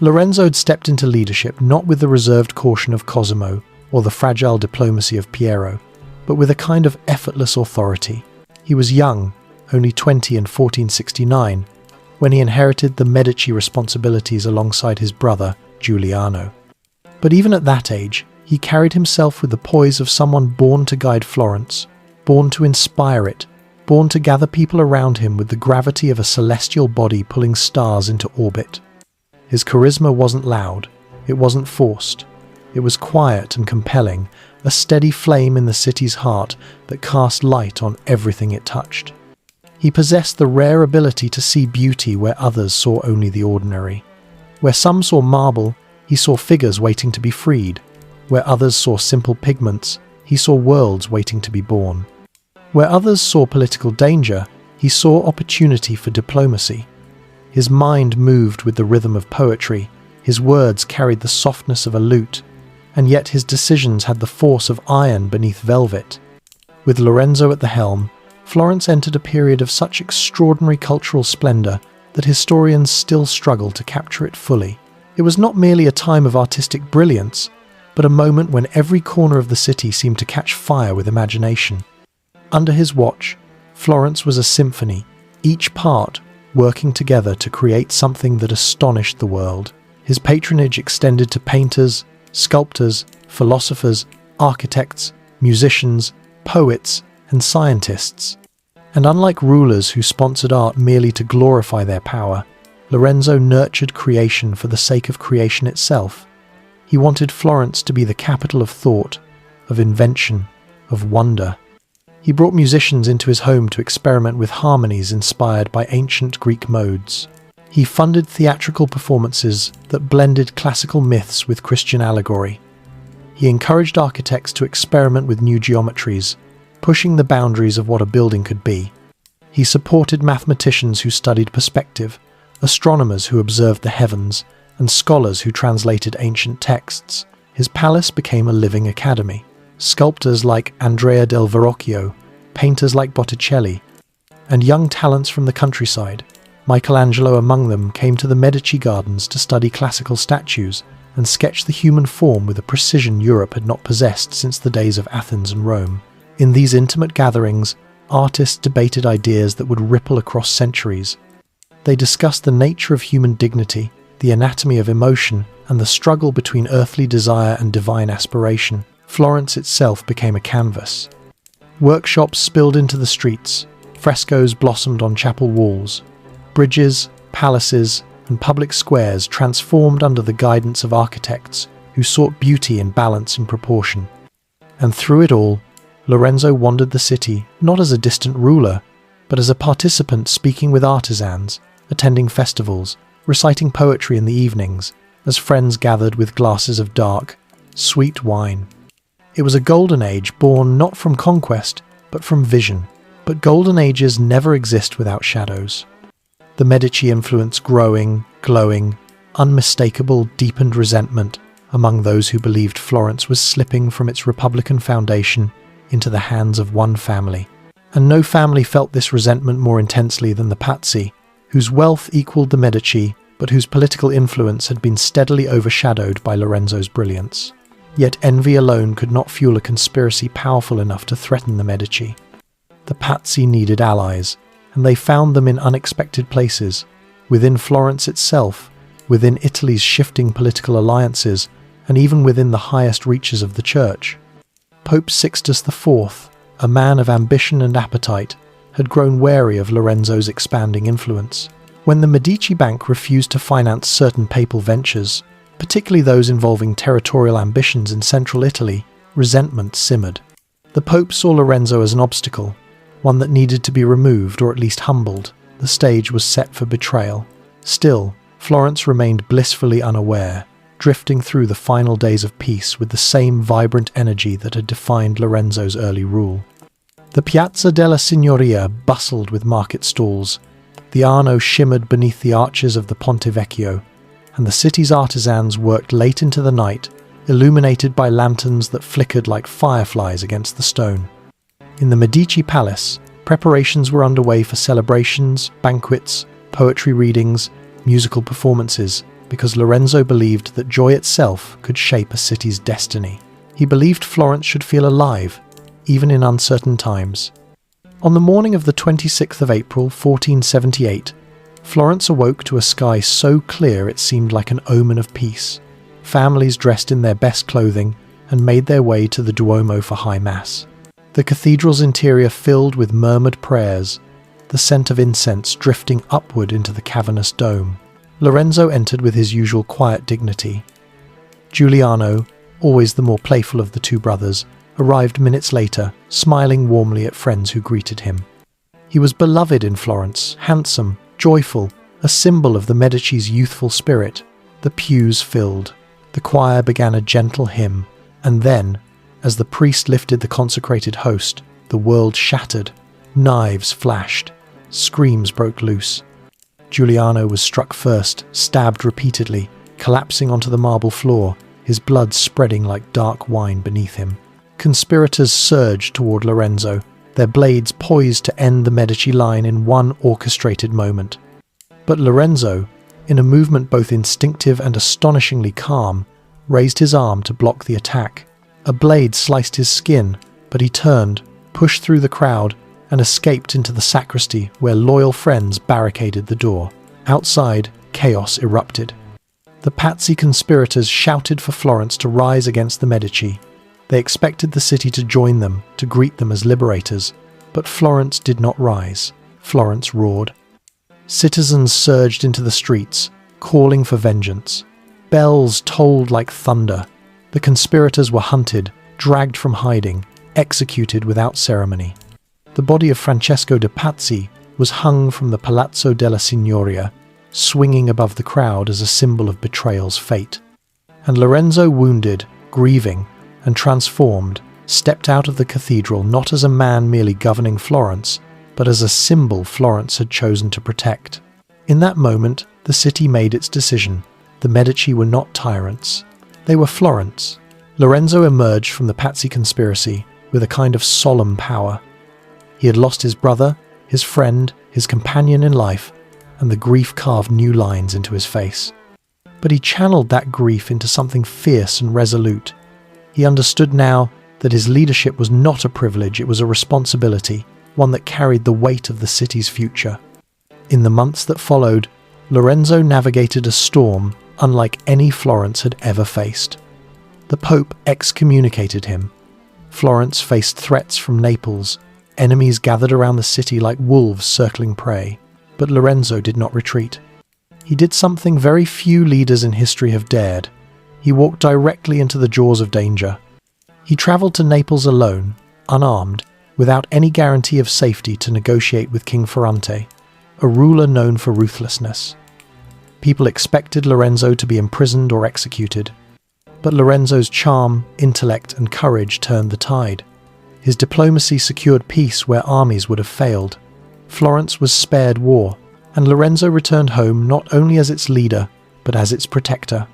Lorenzo had stepped into leadership not with the reserved caution of Cosimo or the fragile diplomacy of Piero, but with a kind of effortless authority. He was young, only 20 in 1469, when he inherited the Medici responsibilities alongside his brother, Giuliano. But even at that age, he carried himself with the poise of someone born to guide Florence, born to inspire it, born to gather people around him with the gravity of a celestial body pulling stars into orbit. His charisma wasn't loud, it wasn't forced. It was quiet and compelling, a steady flame in the city's heart that cast light on everything it touched. He possessed the rare ability to see beauty where others saw only the ordinary. Where some saw marble, he saw figures waiting to be freed. Where others saw simple pigments, he saw worlds waiting to be born. Where others saw political danger, he saw opportunity for diplomacy. His mind moved with the rhythm of poetry, his words carried the softness of a lute, and yet his decisions had the force of iron beneath velvet. With Lorenzo at the helm, Florence entered a period of such extraordinary cultural splendor that historians still struggle to capture it fully. It was not merely a time of artistic brilliance, but a moment when every corner of the city seemed to catch fire with imagination. Under his watch, Florence was a symphony, each part working together to create something that astonished the world. His patronage extended to painters, sculptors, philosophers, architects, musicians, poets, and scientists. And unlike rulers who sponsored art merely to glorify their power, Lorenzo nurtured creation for the sake of creation itself. He wanted Florence to be the capital of thought, of invention, of wonder. He brought musicians into his home to experiment with harmonies inspired by ancient Greek modes. He funded theatrical performances that blended classical myths with Christian allegory. He encouraged architects to experiment with new geometries, pushing the boundaries of what a building could be. He supported mathematicians who studied perspective, astronomers who observed the heavens, and scholars who translated ancient texts. His palace became a living academy. Sculptors like Andrea del Verrocchio, painters like Botticelli, and young talents from the countryside, Michelangelo among them, came to the Medici gardens to study classical statues and sketch the human form with a precision Europe had not possessed since the days of Athens and Rome. In these intimate gatherings, artists debated ideas that would ripple across centuries. They discussed the nature of human dignity, the anatomy of emotion, and the struggle between earthly desire and divine aspiration. Florence itself became a canvas. Workshops spilled into the streets, frescoes blossomed on chapel walls. Bridges, palaces, and public squares transformed under the guidance of architects who sought beauty in balance and proportion. And through it all, Lorenzo wandered the city not as a distant ruler, but as a participant speaking with artisans, attending festivals, reciting poetry in the evenings, as friends gathered with glasses of dark, sweet wine. It was a golden age born not from conquest, but from vision. But golden ages never exist without shadows. The Medici influence growing, glowing, unmistakable, deepened resentment among those who believed Florence was slipping from its republican foundation into the hands of one family. And no family felt this resentment more intensely than the Pazzi, whose wealth equaled the Medici, but whose political influence had been steadily overshadowed by Lorenzo's brilliance. Yet envy alone could not fuel a conspiracy powerful enough to threaten the Medici. The Pazzi needed allies, and they found them in unexpected places, within Florence itself, within Italy's shifting political alliances, and even within the highest reaches of the Church. Pope Sixtus IV, a man of ambition and appetite, had grown wary of Lorenzo's expanding influence. When the Medici Bank refused to finance certain papal ventures, particularly those involving territorial ambitions in central Italy. Resentment simmered. The Pope saw Lorenzo as an obstacle, one that needed to be removed or at least humbled. The stage was set for betrayal. Still, Florence remained blissfully unaware, drifting through the final days of peace with the same vibrant energy that had defined Lorenzo's early rule. The Piazza della Signoria bustled with market stalls. The Arno shimmered beneath the arches of the Ponte Vecchio, and the city's artisans worked late into the night, illuminated by lanterns that flickered like fireflies against the stone. In the Medici Palace, preparations were underway for celebrations, banquets, poetry readings, musical performances, because Lorenzo believed that joy itself could shape a city's destiny. He believed Florence should feel alive, even in uncertain times. On the morning of the 26th of April, 1478, Florence awoke to a sky so clear it seemed like an omen of peace. Families dressed in their best clothing and made their way to the Duomo for High Mass. The cathedral's interior filled with murmured prayers, the scent of incense drifting upward into the cavernous dome. Lorenzo entered with his usual quiet dignity. Giuliano, always the more playful of the two brothers, arrived minutes later, smiling warmly at friends who greeted him. He was beloved in Florence, handsome, joyful, a symbol of the Medici's youthful spirit. The pews filled. The choir began a gentle hymn, and then, as the priest lifted the consecrated host, the world shattered. Knives flashed. Screams broke loose. Giuliano was struck first, stabbed repeatedly, collapsing onto the marble floor, his blood spreading like dark wine beneath him. Conspirators surged toward Lorenzo, their blades poised to end the Medici line in one orchestrated moment. But Lorenzo, in a movement both instinctive and astonishingly calm, raised his arm to block the attack. A blade sliced his skin, but he turned, pushed through the crowd, and escaped into the sacristy where loyal friends barricaded the door. Outside, chaos erupted. The Pazzi conspirators shouted for Florence to rise against the Medici. They expected the city to join them, to greet them as liberators. But Florence did not rise. Florence roared. Citizens surged into the streets, calling for vengeance. Bells tolled like thunder. The conspirators were hunted, dragged from hiding, executed without ceremony. The body of Francesco de Pazzi was hung from the Palazzo della Signoria, swinging above the crowd as a symbol of betrayal's fate. And Lorenzo, wounded, grieving, and transformed, stepped out of the cathedral not as a man merely governing Florence, but as a symbol Florence had chosen to protect. In that moment, the city made its decision. The Medici were not tyrants. They were Florence. Lorenzo emerged from the Pazzi conspiracy with a kind of solemn power. He had lost his brother, his friend, his companion in life, and the grief carved new lines into his face. But he channeled that grief into something fierce and resolute. He understood now that his leadership was not a privilege, it was a responsibility, one that carried the weight of the city's future. In the months that followed, Lorenzo navigated a storm unlike any Florence had ever faced. The Pope excommunicated him. Florence faced threats from Naples. Enemies gathered around the city like wolves circling prey. But Lorenzo did not retreat. He did something very few leaders in history have dared. He walked directly into the jaws of danger. He travelled to Naples alone, unarmed, without any guarantee of safety to negotiate with King Ferrante, a ruler known for ruthlessness. People expected Lorenzo to be imprisoned or executed. But Lorenzo's charm, intellect, and courage turned the tide. His diplomacy secured peace where armies would have failed. Florence was spared war, and Lorenzo returned home not only as its leader, but as its protector.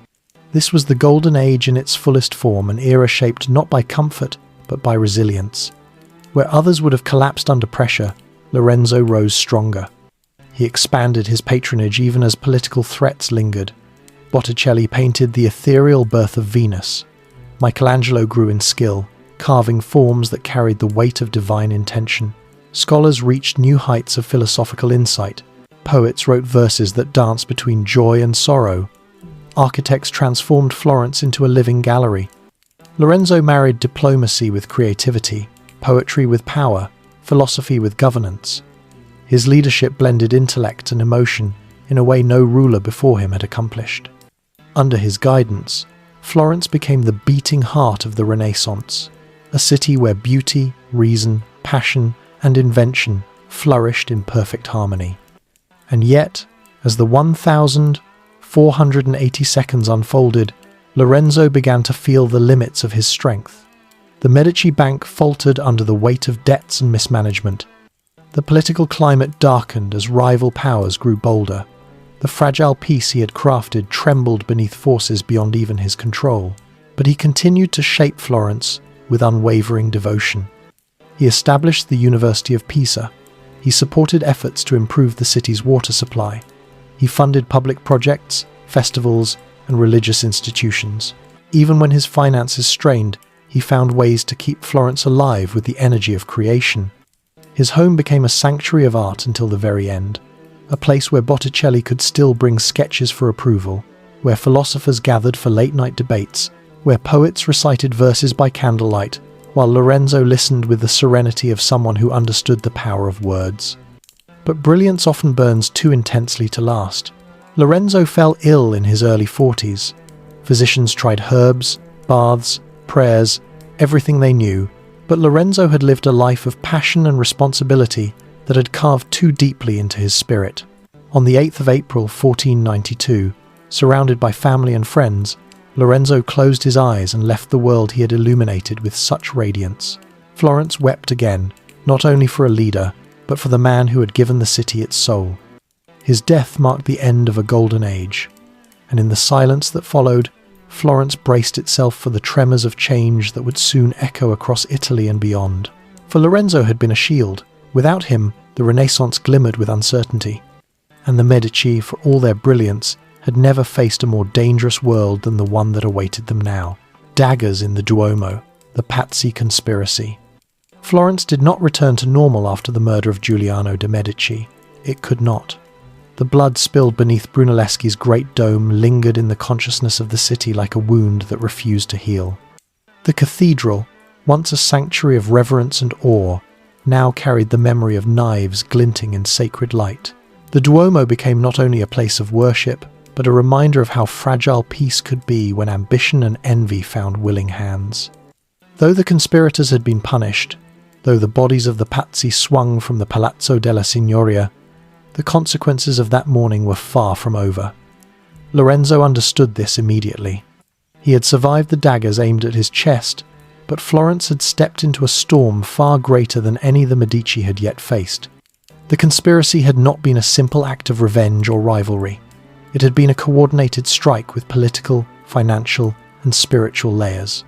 This was the Golden Age in its fullest form, an era shaped not by comfort, but by resilience. Where others would have collapsed under pressure, Lorenzo rose stronger. He expanded his patronage even as political threats lingered. Botticelli painted the ethereal birth of Venus. Michelangelo grew in skill, carving forms that carried the weight of divine intention. Scholars reached new heights of philosophical insight. Poets wrote verses that danced between joy and sorrow. Architects transformed Florence into a living gallery. Lorenzo married diplomacy with creativity, poetry with power, philosophy with governance. His leadership blended intellect and emotion in a way no ruler before him had accomplished. Under his guidance, Florence became the beating heart of the Renaissance, a city where beauty, reason, passion, and invention flourished in perfect harmony. And yet, as the 1,480 seconds unfolded, Lorenzo began to feel the limits of his strength. The Medici Bank faltered under the weight of debts and mismanagement. The political climate darkened as rival powers grew bolder. The fragile peace he had crafted trembled beneath forces beyond even his control. But he continued to shape Florence with unwavering devotion. He established the University of Pisa. He supported efforts to improve the city's water supply. He funded public projects, festivals, and religious institutions. Even when his finances strained, he found ways to keep Florence alive with the energy of creation. His home became a sanctuary of art until the very end, a place where Botticelli could still bring sketches for approval, where philosophers gathered for late-night debates, where poets recited verses by candlelight, while Lorenzo listened with the serenity of someone who understood the power of words. But brilliance often burns too intensely to last. Lorenzo fell ill in his early 40s. Physicians tried herbs, baths, prayers, everything they knew, but Lorenzo had lived a life of passion and responsibility that had carved too deeply into his spirit. On the 8th of April 1492, surrounded by family and friends, Lorenzo closed his eyes and left the world he had illuminated with such radiance. Florence wept again, not only for a leader, but for the man who had given the city its soul. His death marked the end of a golden age, and in the silence that followed, Florence braced itself for the tremors of change that would soon echo across Italy and beyond. For Lorenzo had been a shield. Without him, the Renaissance glimmered with uncertainty, and the Medici, for all their brilliance, had never faced a more dangerous world than the one that awaited them now. Daggers in the Duomo, the Pazzi conspiracy. Florence did not return to normal after the murder of Giuliano de' Medici. It could not. The blood spilled beneath Brunelleschi's great dome lingered in the consciousness of the city like a wound that refused to heal. The cathedral, once a sanctuary of reverence and awe, now carried the memory of knives glinting in sacred light. The Duomo became not only a place of worship, but a reminder of how fragile peace could be when ambition and envy found willing hands. Though the conspirators had been punished, though the bodies of the Pazzi swung from the Palazzo della Signoria, the consequences of that morning were far from over. Lorenzo understood this immediately. He had survived the daggers aimed at his chest, but Florence had stepped into a storm far greater than any the Medici had yet faced. The conspiracy had not been a simple act of revenge or rivalry. It had been a coordinated strike with political, financial, and spiritual layers.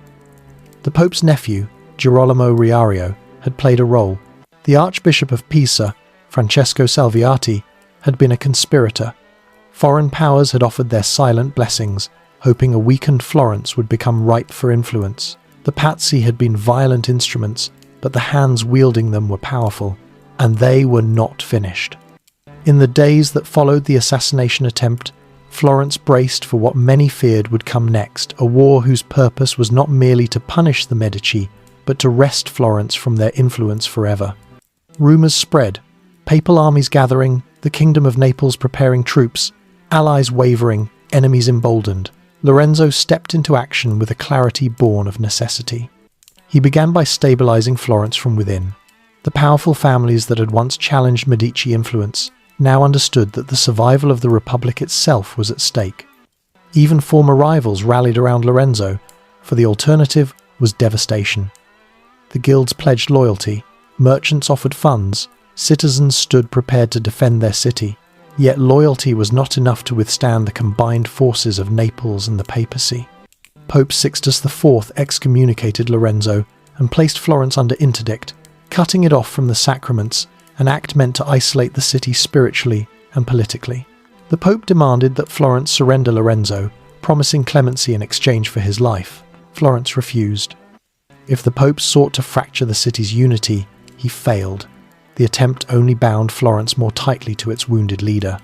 The Pope's nephew, Girolamo Riario, had played a role. The Archbishop of Pisa, Francesco Salviati, had been a conspirator. Foreign powers had offered their silent blessings, hoping a weakened Florence would become ripe for influence. The Pazzi had been violent instruments, but the hands wielding them were powerful, and they were not finished. In the days that followed the assassination attempt, Florence braced for what many feared would come next, a war whose purpose was not merely to punish the Medici, but to wrest Florence from their influence forever. Rumours spread, papal armies gathering, the Kingdom of Naples preparing troops, allies wavering, enemies emboldened. Lorenzo stepped into action with a clarity born of necessity. He began by stabilizing Florence from within. The powerful families that had once challenged Medici influence now understood that the survival of the Republic itself was at stake. Even former rivals rallied around Lorenzo, for the alternative was devastation. The guilds pledged loyalty, merchants offered funds, citizens stood prepared to defend their city. Yet loyalty was not enough to withstand the combined forces of Naples and the papacy. Pope Sixtus IV excommunicated Lorenzo and placed Florence under interdict, cutting it off from the sacraments, an act meant to isolate the city spiritually and politically. The Pope demanded that Florence surrender Lorenzo, promising clemency in exchange for his life. Florence refused. If the Pope sought to fracture the city's unity, he failed. The attempt only bound Florence more tightly to its wounded leader.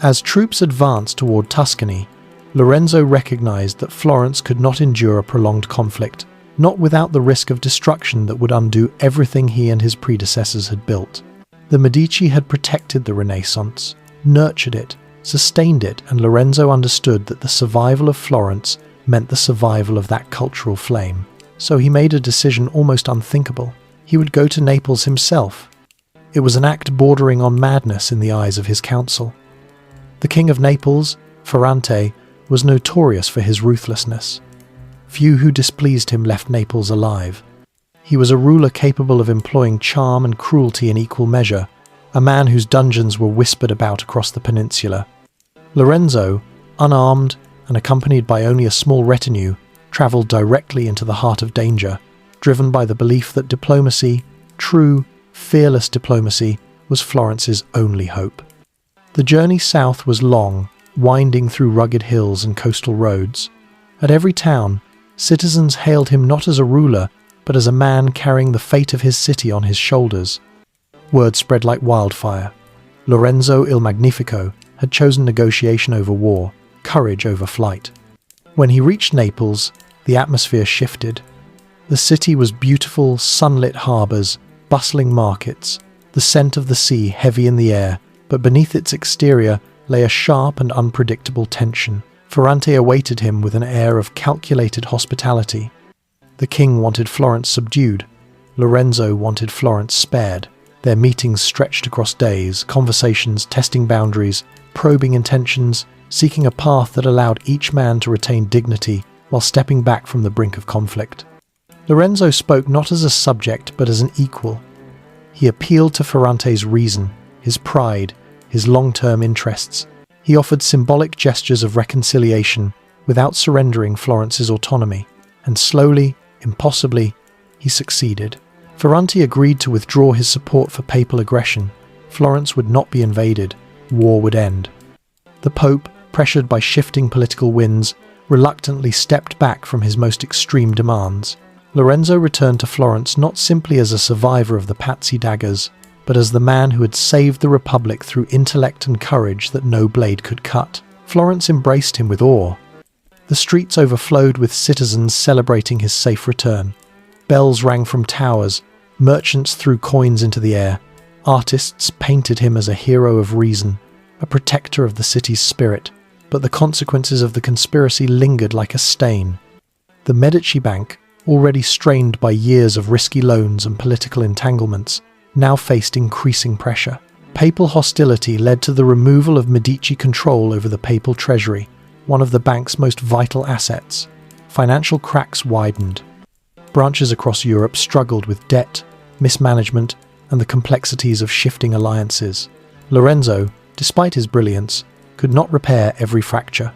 As troops advanced toward Tuscany, Lorenzo recognized that Florence could not endure a prolonged conflict, not without the risk of destruction that would undo everything he and his predecessors had built. The Medici had protected the Renaissance, nurtured it, sustained it, and Lorenzo understood that the survival of Florence meant the survival of that cultural flame. So he made a decision almost unthinkable. He would go to Naples himself. It was an act bordering on madness in the eyes of his council. The King of Naples, Ferrante, was notorious for his ruthlessness. Few who displeased him left Naples alive. He was a ruler capable of employing charm and cruelty in equal measure, a man whose dungeons were whispered about across the peninsula. Lorenzo, unarmed and accompanied by only a small retinue, travelled directly into the heart of danger, driven by the belief that diplomacy, true, fearless diplomacy, was Florence's only hope. The journey south was long, winding through rugged hills and coastal roads. At every town, citizens hailed him not as a ruler, but as a man carrying the fate of his city on his shoulders. Word spread like wildfire. Lorenzo il Magnifico had chosen negotiation over war, courage over flight. When he reached Naples, the atmosphere shifted. The city was beautiful, sunlit harbours, bustling markets, the scent of the sea heavy in the air, but beneath its exterior lay a sharp and unpredictable tension. Ferrante awaited him with an air of calculated hospitality. The king wanted Florence subdued. Lorenzo wanted Florence spared. Their meetings stretched across days, conversations testing boundaries, probing intentions, seeking a path that allowed each man to retain dignity while stepping back from the brink of conflict. Lorenzo spoke not as a subject but as an equal. He appealed to Ferrante's reason, his pride, his long-term interests. He offered symbolic gestures of reconciliation without surrendering Florence's autonomy, and slowly, impossibly, he succeeded. Ferrante agreed to withdraw his support for papal aggression. Florence would not be invaded. War would end. The Pope, pressured by shifting political winds, reluctantly stepped back from his most extreme demands. Lorenzo returned to Florence not simply as a survivor of the Pazzi daggers, but as the man who had saved the Republic through intellect and courage that no blade could cut. Florence embraced him with awe. The streets overflowed with citizens celebrating his safe return. Bells rang from towers, merchants threw coins into the air, artists painted him as a hero of reason, a protector of the city's spirit, but the consequences of the conspiracy lingered like a stain. The Medici Bank, already strained by years of risky loans and political entanglements, now faced increasing pressure. Papal hostility led to the removal of Medici control over the papal treasury, one of the bank's most vital assets. Financial cracks widened. Branches across Europe struggled with debt, mismanagement, and the complexities of shifting alliances. Lorenzo, despite his brilliance, could not repair every fracture.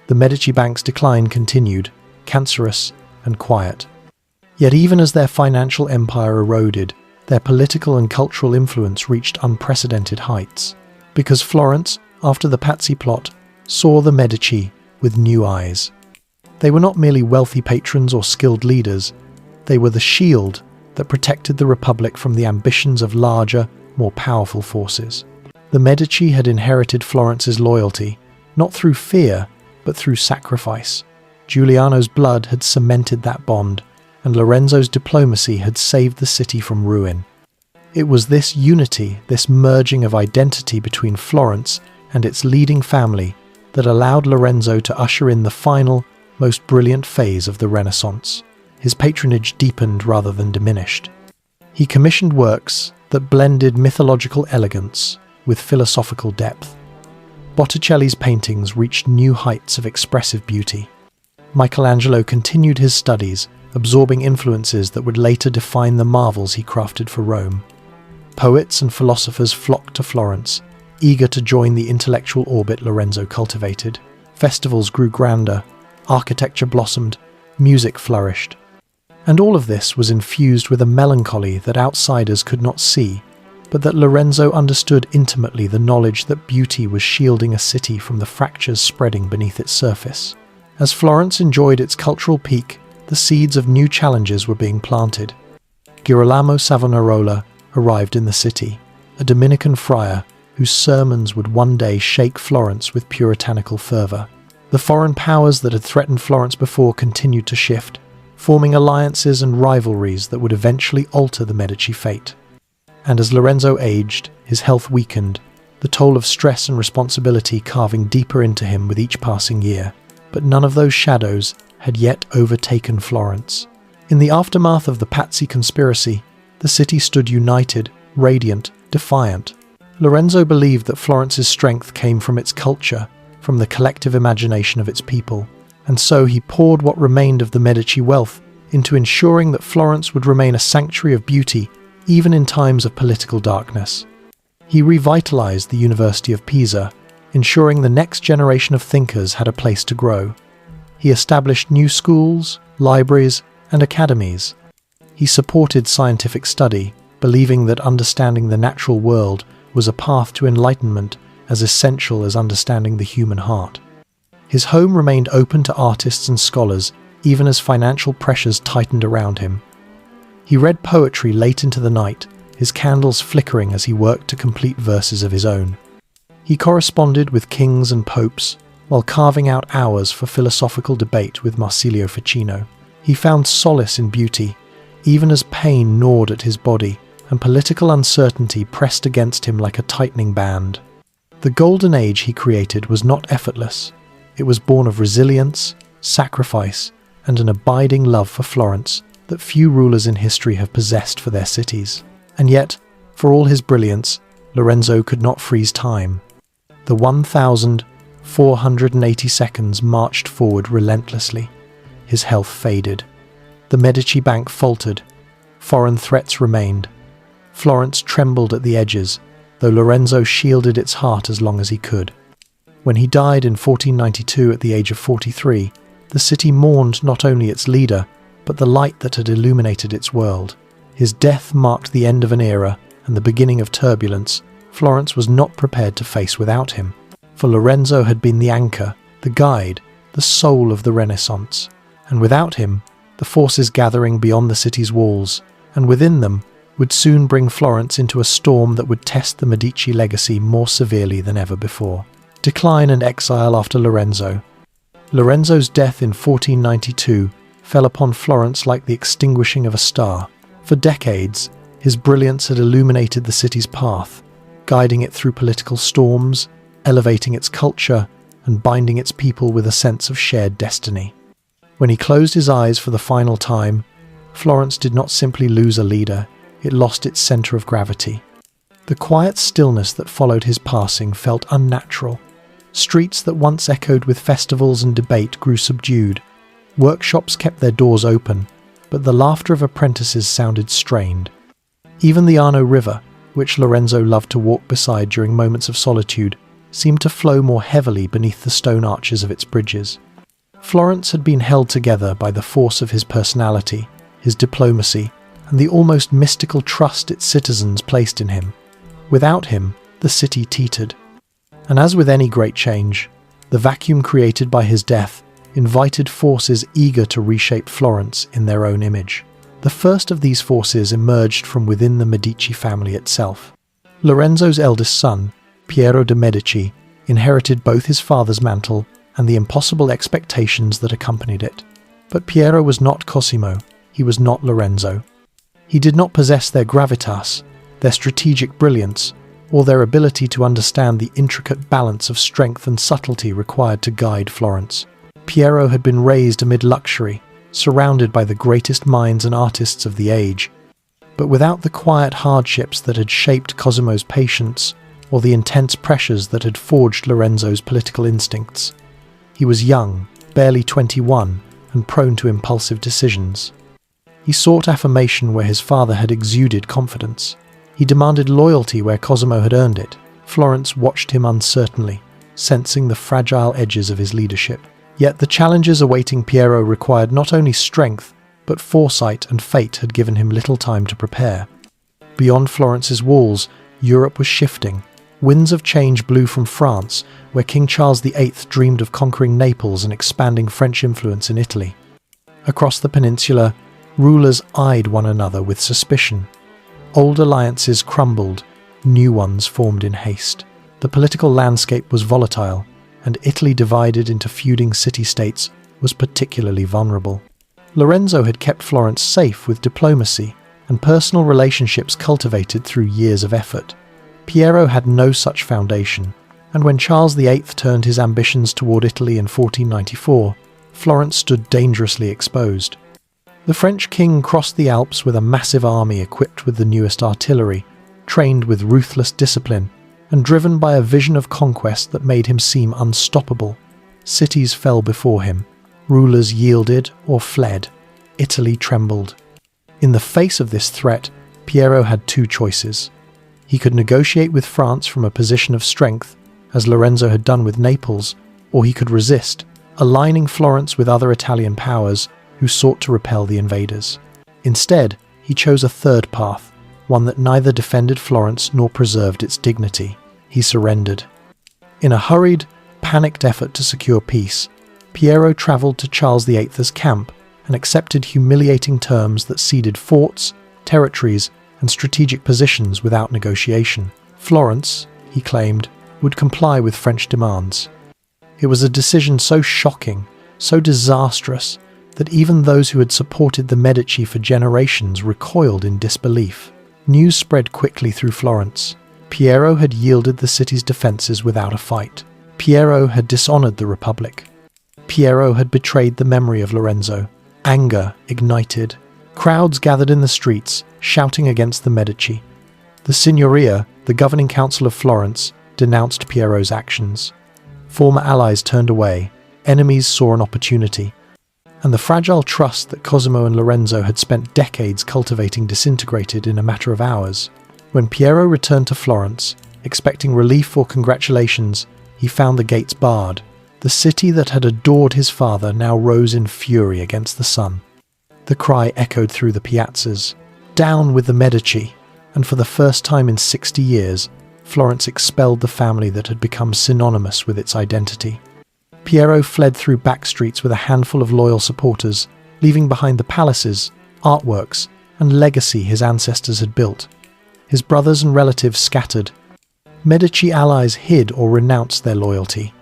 The Medici Bank's decline continued, cancerous and quiet. Yet even as their financial empire eroded, their political and cultural influence reached unprecedented heights. Because Florence, after the Pazzi plot, saw the Medici with new eyes. They were not merely wealthy patrons or skilled leaders, they were the shield that protected the Republic from the ambitions of larger, more powerful forces. The Medici had inherited Florence's loyalty, not through fear, but through sacrifice. Giuliano's blood had cemented that bond, and Lorenzo's diplomacy had saved the city from ruin. It was this unity, this merging of identity between Florence and its leading family that allowed Lorenzo to usher in the final, most brilliant phase of the Renaissance. His patronage deepened rather than diminished. He commissioned works that blended mythological elegance with philosophical depth. Botticelli's paintings reached new heights of expressive beauty. Michelangelo continued his studies, absorbing influences that would later define the marvels he crafted for Rome. Poets and philosophers flocked to Florence, eager to join the intellectual orbit Lorenzo cultivated. Festivals grew grander, architecture blossomed, music flourished. And all of this was infused with a melancholy that outsiders could not see, but that Lorenzo understood intimately, the knowledge that beauty was shielding a city from the fractures spreading beneath its surface. As Florence enjoyed its cultural peak, the seeds of new challenges were being planted. Girolamo Savonarola arrived in the city, a Dominican friar whose sermons would one day shake Florence with puritanical fervour. The foreign powers that had threatened Florence before continued to shift, forming alliances and rivalries that would eventually alter the Medici fate. And as Lorenzo aged, his health weakened, the toll of stress and responsibility carving deeper into him with each passing year. But none of those shadows had yet overtaken Florence. In the aftermath of the Pazzi conspiracy, the city stood united, radiant, defiant. Lorenzo believed that Florence's strength came from its culture, from the collective imagination of its people, and so he poured what remained of the Medici wealth into ensuring that Florence would remain a sanctuary of beauty even in times of political darkness. He revitalized the University of Pisa, ensuring the next generation of thinkers had a place to grow. He established new schools, libraries, and academies. He supported scientific study, believing that understanding the natural world was a path to enlightenment as essential as understanding the human heart. His home remained open to artists and scholars, even as financial pressures tightened around him. He read poetry late into the night, his candles flickering as he worked to complete verses of his own. He corresponded with kings and popes, while carving out hours for philosophical debate with Marsilio Ficino. He found solace in beauty, even as pain gnawed at his body and political uncertainty pressed against him like a tightening band. The golden age he created was not effortless. It was born of resilience, sacrifice, and an abiding love for Florence that few rulers in history have possessed for their cities. And yet, for all his brilliance, Lorenzo could not freeze time. The 1,480 seconds marched forward relentlessly. His health faded. The Medici Bank faltered. Foreign threats remained. Florence trembled at the edges, though Lorenzo shielded its heart as long as he could. When he died in 1492 at the age of 43, the city mourned not only its leader, but the light that had illuminated its world. His death marked the end of an era and the beginning of turbulence Florence was not prepared to face without him. For Lorenzo had been the anchor, the guide, the soul of the Renaissance, and without him, the forces gathering beyond the city's walls, and within them, would soon bring Florence into a storm that would test the Medici legacy more severely than ever before. Decline and exile after Lorenzo. Lorenzo's death in 1492 fell upon Florence like the extinguishing of a star. For decades, his brilliance had illuminated the city's path, guiding it through political storms, elevating its culture, and binding its people with a sense of shared destiny. When he closed his eyes for the final time, Florence did not simply lose a leader, it lost its center of gravity. The quiet stillness that followed his passing felt unnatural. Streets that once echoed with festivals and debate grew subdued. Workshops kept their doors open, but the laughter of apprentices sounded strained. Even the Arno River, which Lorenzo loved to walk beside during moments of solitude, seemed to flow more heavily beneath the stone arches of its bridges. Florence had been held together by the force of his personality, his diplomacy, and the almost mystical trust its citizens placed in him. Without him, the city teetered. And as with any great change, the vacuum created by his death invited forces eager to reshape Florence in their own image. The first of these forces emerged from within the Medici family itself. Lorenzo's eldest son, Piero de' Medici, inherited both his father's mantle and the impossible expectations that accompanied it. But Piero was not Cosimo, he was not Lorenzo. He did not possess their gravitas, their strategic brilliance, or their ability to understand the intricate balance of strength and subtlety required to guide Florence. Piero had been raised amid luxury, surrounded by the greatest minds and artists of the age, but without the quiet hardships that had shaped Cosimo's patience or the intense pressures that had forged Lorenzo's political instincts. He was young, barely 21, and prone to impulsive decisions. He sought affirmation where his father had exuded confidence. He demanded loyalty where Cosimo had earned it. Florence watched him uncertainly, sensing the fragile edges of his leadership. Yet the challenges awaiting Piero required not only strength, but foresight, and fate had given him little time to prepare. Beyond Florence's walls, Europe was shifting. Winds of change blew from France, where King Charles VIII dreamed of conquering Naples and expanding French influence in Italy. Across the peninsula, rulers eyed one another with suspicion. Old alliances crumbled, new ones formed in haste. The political landscape was volatile, and Italy, divided into feuding city-states, was particularly vulnerable. Lorenzo had kept Florence safe with diplomacy and personal relationships cultivated through years of effort. Piero had no such foundation, and when Charles VIII turned his ambitions toward Italy in 1494, Florence stood dangerously exposed. The French king crossed the Alps with a massive army equipped with the newest artillery, trained with ruthless discipline, and driven by a vision of conquest that made him seem unstoppable. Cities fell before him. Rulers yielded or fled. Italy trembled. In the face of this threat, Piero had two choices. He could negotiate with France from a position of strength, as Lorenzo had done with Naples, or he could resist, aligning Florence with other Italian powers who sought to repel the invaders. Instead, he chose a third path, one that neither defended Florence nor preserved its dignity. He surrendered. In a hurried, panicked effort to secure peace, Piero travelled to Charles VIII's camp and accepted humiliating terms that ceded forts, territories, and strategic positions without negotiation. Florence, he claimed, would comply with French demands. It was a decision so shocking, so disastrous, that even those who had supported the Medici for generations recoiled in disbelief. News spread quickly through Florence. Piero had yielded the city's defences without a fight. Piero had dishonoured the Republic. Piero had betrayed the memory of Lorenzo. Anger ignited. Crowds gathered in the streets, shouting against the Medici. The Signoria, the governing council of Florence, denounced Piero's actions. Former allies turned away. Enemies saw an opportunity. And the fragile trust that Cosimo and Lorenzo had spent decades cultivating disintegrated in a matter of hours. When Piero returned to Florence, expecting relief or congratulations, he found the gates barred. The city that had adored his father now rose in fury against the sun. The cry echoed through the piazzas, "Down with the Medici!" And for the first time in 60 years, Florence expelled the family that had become synonymous with its identity. Piero fled through back streets with a handful of loyal supporters, leaving behind the palaces, artworks, and legacy his ancestors had built. His brothers and relatives scattered. Medici allies hid or renounced their loyalty.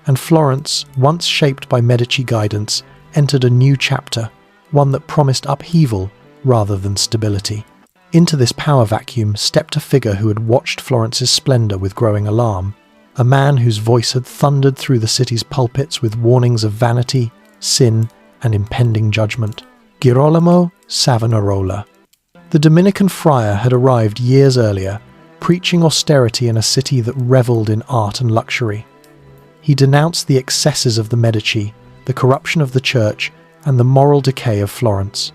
And Florence, once shaped by Medici guidance, entered a new chapter, one that promised upheaval rather than stability. Into this power vacuum stepped a figure who had watched Florence's splendour with growing alarm, a man whose voice had thundered through the city's pulpits with warnings of vanity, sin, and impending judgment. Girolamo Savonarola. The Dominican friar had arrived years earlier, preaching austerity in a city that revelled in art and luxury. He denounced the excesses of the Medici, the corruption of the church, and the moral decay of Florence.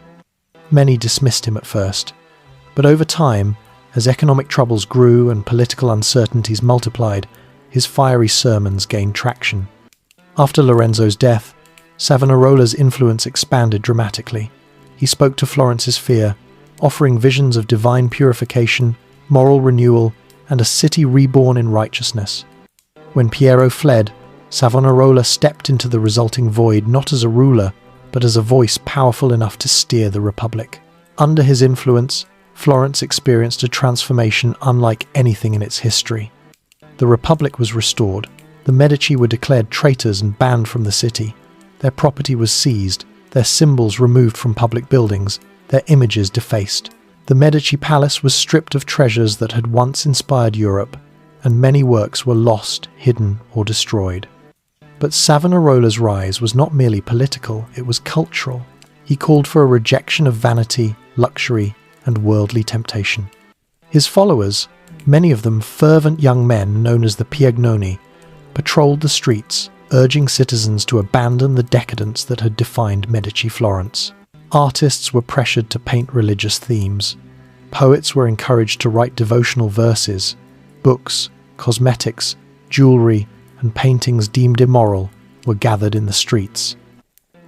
Many dismissed him at first, but over time, as economic troubles grew and political uncertainties multiplied, his fiery sermons gained traction. After Lorenzo's death, Savonarola's influence expanded dramatically. He spoke to Florence's fear, offering visions of divine purification, moral renewal, and a city reborn in righteousness. When Piero fled, Savonarola stepped into the resulting void not as a ruler, but as a voice powerful enough to steer the Republic. Under his influence, Florence experienced a transformation unlike anything in its history. The Republic was restored. The Medici were declared traitors and banned from the city. Their property was seized, their symbols removed from public buildings, their images defaced. The Medici palace was stripped of treasures that had once inspired Europe, and many works were lost, hidden, or destroyed. But Savonarola's rise was not merely political, it was cultural. He called for a rejection of vanity, luxury, and worldly temptation. His followers, many of them fervent young men known as the Piagnoni, patrolled the streets, urging citizens to abandon the decadence that had defined Medici Florence. Artists were pressured to paint religious themes. Poets were encouraged to write devotional verses. Books, cosmetics, jewellery, and paintings deemed immoral were gathered in the streets.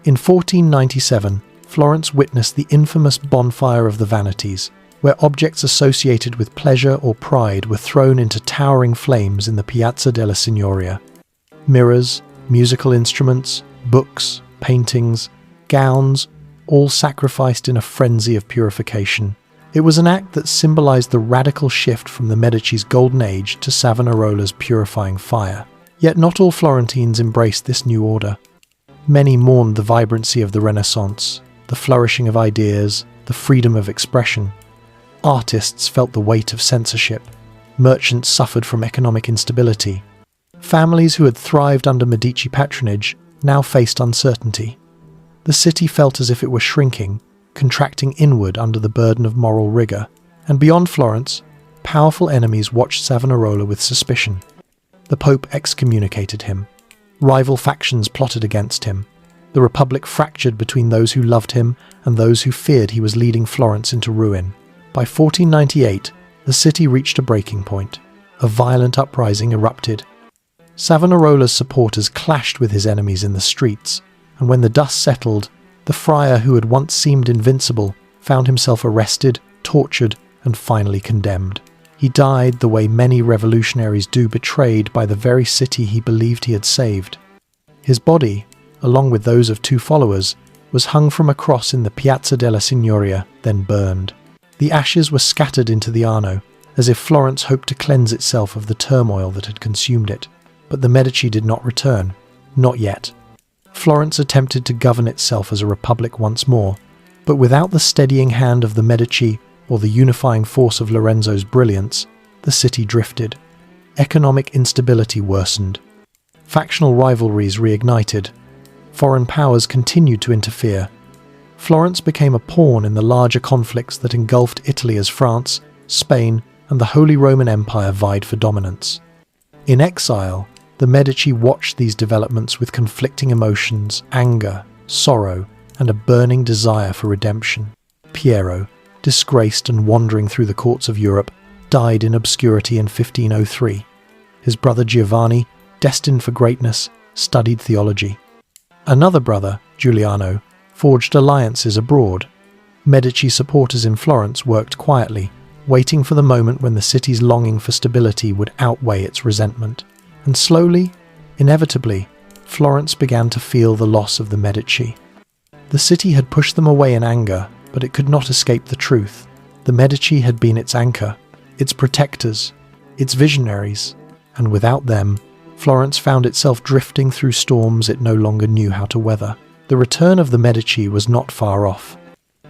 In 1497, Florence witnessed the infamous bonfire of the vanities, where objects associated with pleasure or pride were thrown into towering flames in the Piazza della Signoria. Mirrors, musical instruments, books, paintings, gowns, all sacrificed in a frenzy of purification. It was an act that symbolized the radical shift from the Medici's golden age to Savonarola's purifying fire. Yet not all Florentines embraced this new order. Many mourned the vibrancy of the Renaissance, the flourishing of ideas, the freedom of expression. Artists felt the weight of censorship. Merchants suffered from economic instability. Families who had thrived under Medici patronage now faced uncertainty. The city felt as if it were shrinking, contracting inward under the burden of moral rigor. And beyond Florence, powerful enemies watched Savonarola with suspicion. The Pope excommunicated him. Rival factions plotted against him. The Republic fractured between those who loved him and those who feared he was leading Florence into ruin. By 1498, the city reached a breaking point. A violent uprising erupted. Savonarola's supporters clashed with his enemies in the streets, and when the dust settled, the friar who had once seemed invincible found himself arrested, tortured, and finally condemned. He died the way many revolutionaries do, betrayed by the very city he believed he had saved. His body, along with those of two followers, was hung from a cross in the Piazza della Signoria, then burned. The ashes were scattered into the Arno, as if Florence hoped to cleanse itself of the turmoil that had consumed it. But the Medici did not return. Not yet. Florence attempted to govern itself as a republic once more, but without the steadying hand of the Medici or the unifying force of Lorenzo's brilliance, the city drifted. Economic instability worsened. Factional rivalries reignited. Foreign powers continued to interfere. Florence became a pawn in the larger conflicts that engulfed Italy as France, Spain, and the Holy Roman Empire vied for dominance. In exile, the Medici watched these developments with conflicting emotions, anger, sorrow, and a burning desire for redemption. Piero, disgraced and wandering through the courts of Europe, died in obscurity in 1503. His brother Giovanni, destined for greatness, studied theology. Another brother, Giuliano, forged alliances abroad. Medici supporters in Florence worked quietly, waiting for the moment when the city's longing for stability would outweigh its resentment. And slowly, inevitably, Florence began to feel the loss of the Medici. The city had pushed them away in anger, but it could not escape the truth. The Medici had been its anchor, its protectors, its visionaries, and without them, Florence found itself drifting through storms it no longer knew how to weather. The return of the Medici was not far off.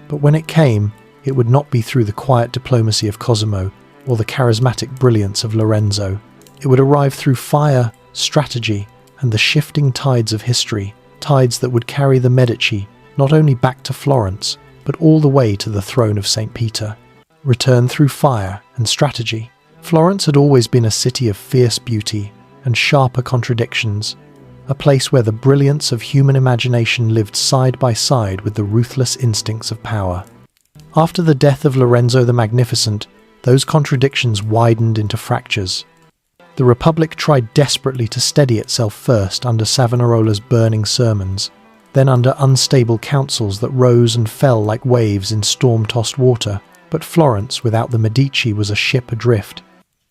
But when it came, it would not be through the quiet diplomacy of Cosimo or the charismatic brilliance of Lorenzo. It would arrive through fire, strategy, and the shifting tides of history, tides that would carry the Medici not only back to Florence, but all the way to the throne of St. Peter. Return through fire and strategy. Florence had always been a city of fierce beauty and sharper contradictions, a place where the brilliance of human imagination lived side by side with the ruthless instincts of power. After the death of Lorenzo the Magnificent, those contradictions widened into fractures. The Republic tried desperately to steady itself first under Savonarola's burning sermons, then under unstable councils that rose and fell like waves in storm-tossed water. But Florence, without the Medici, was a ship adrift.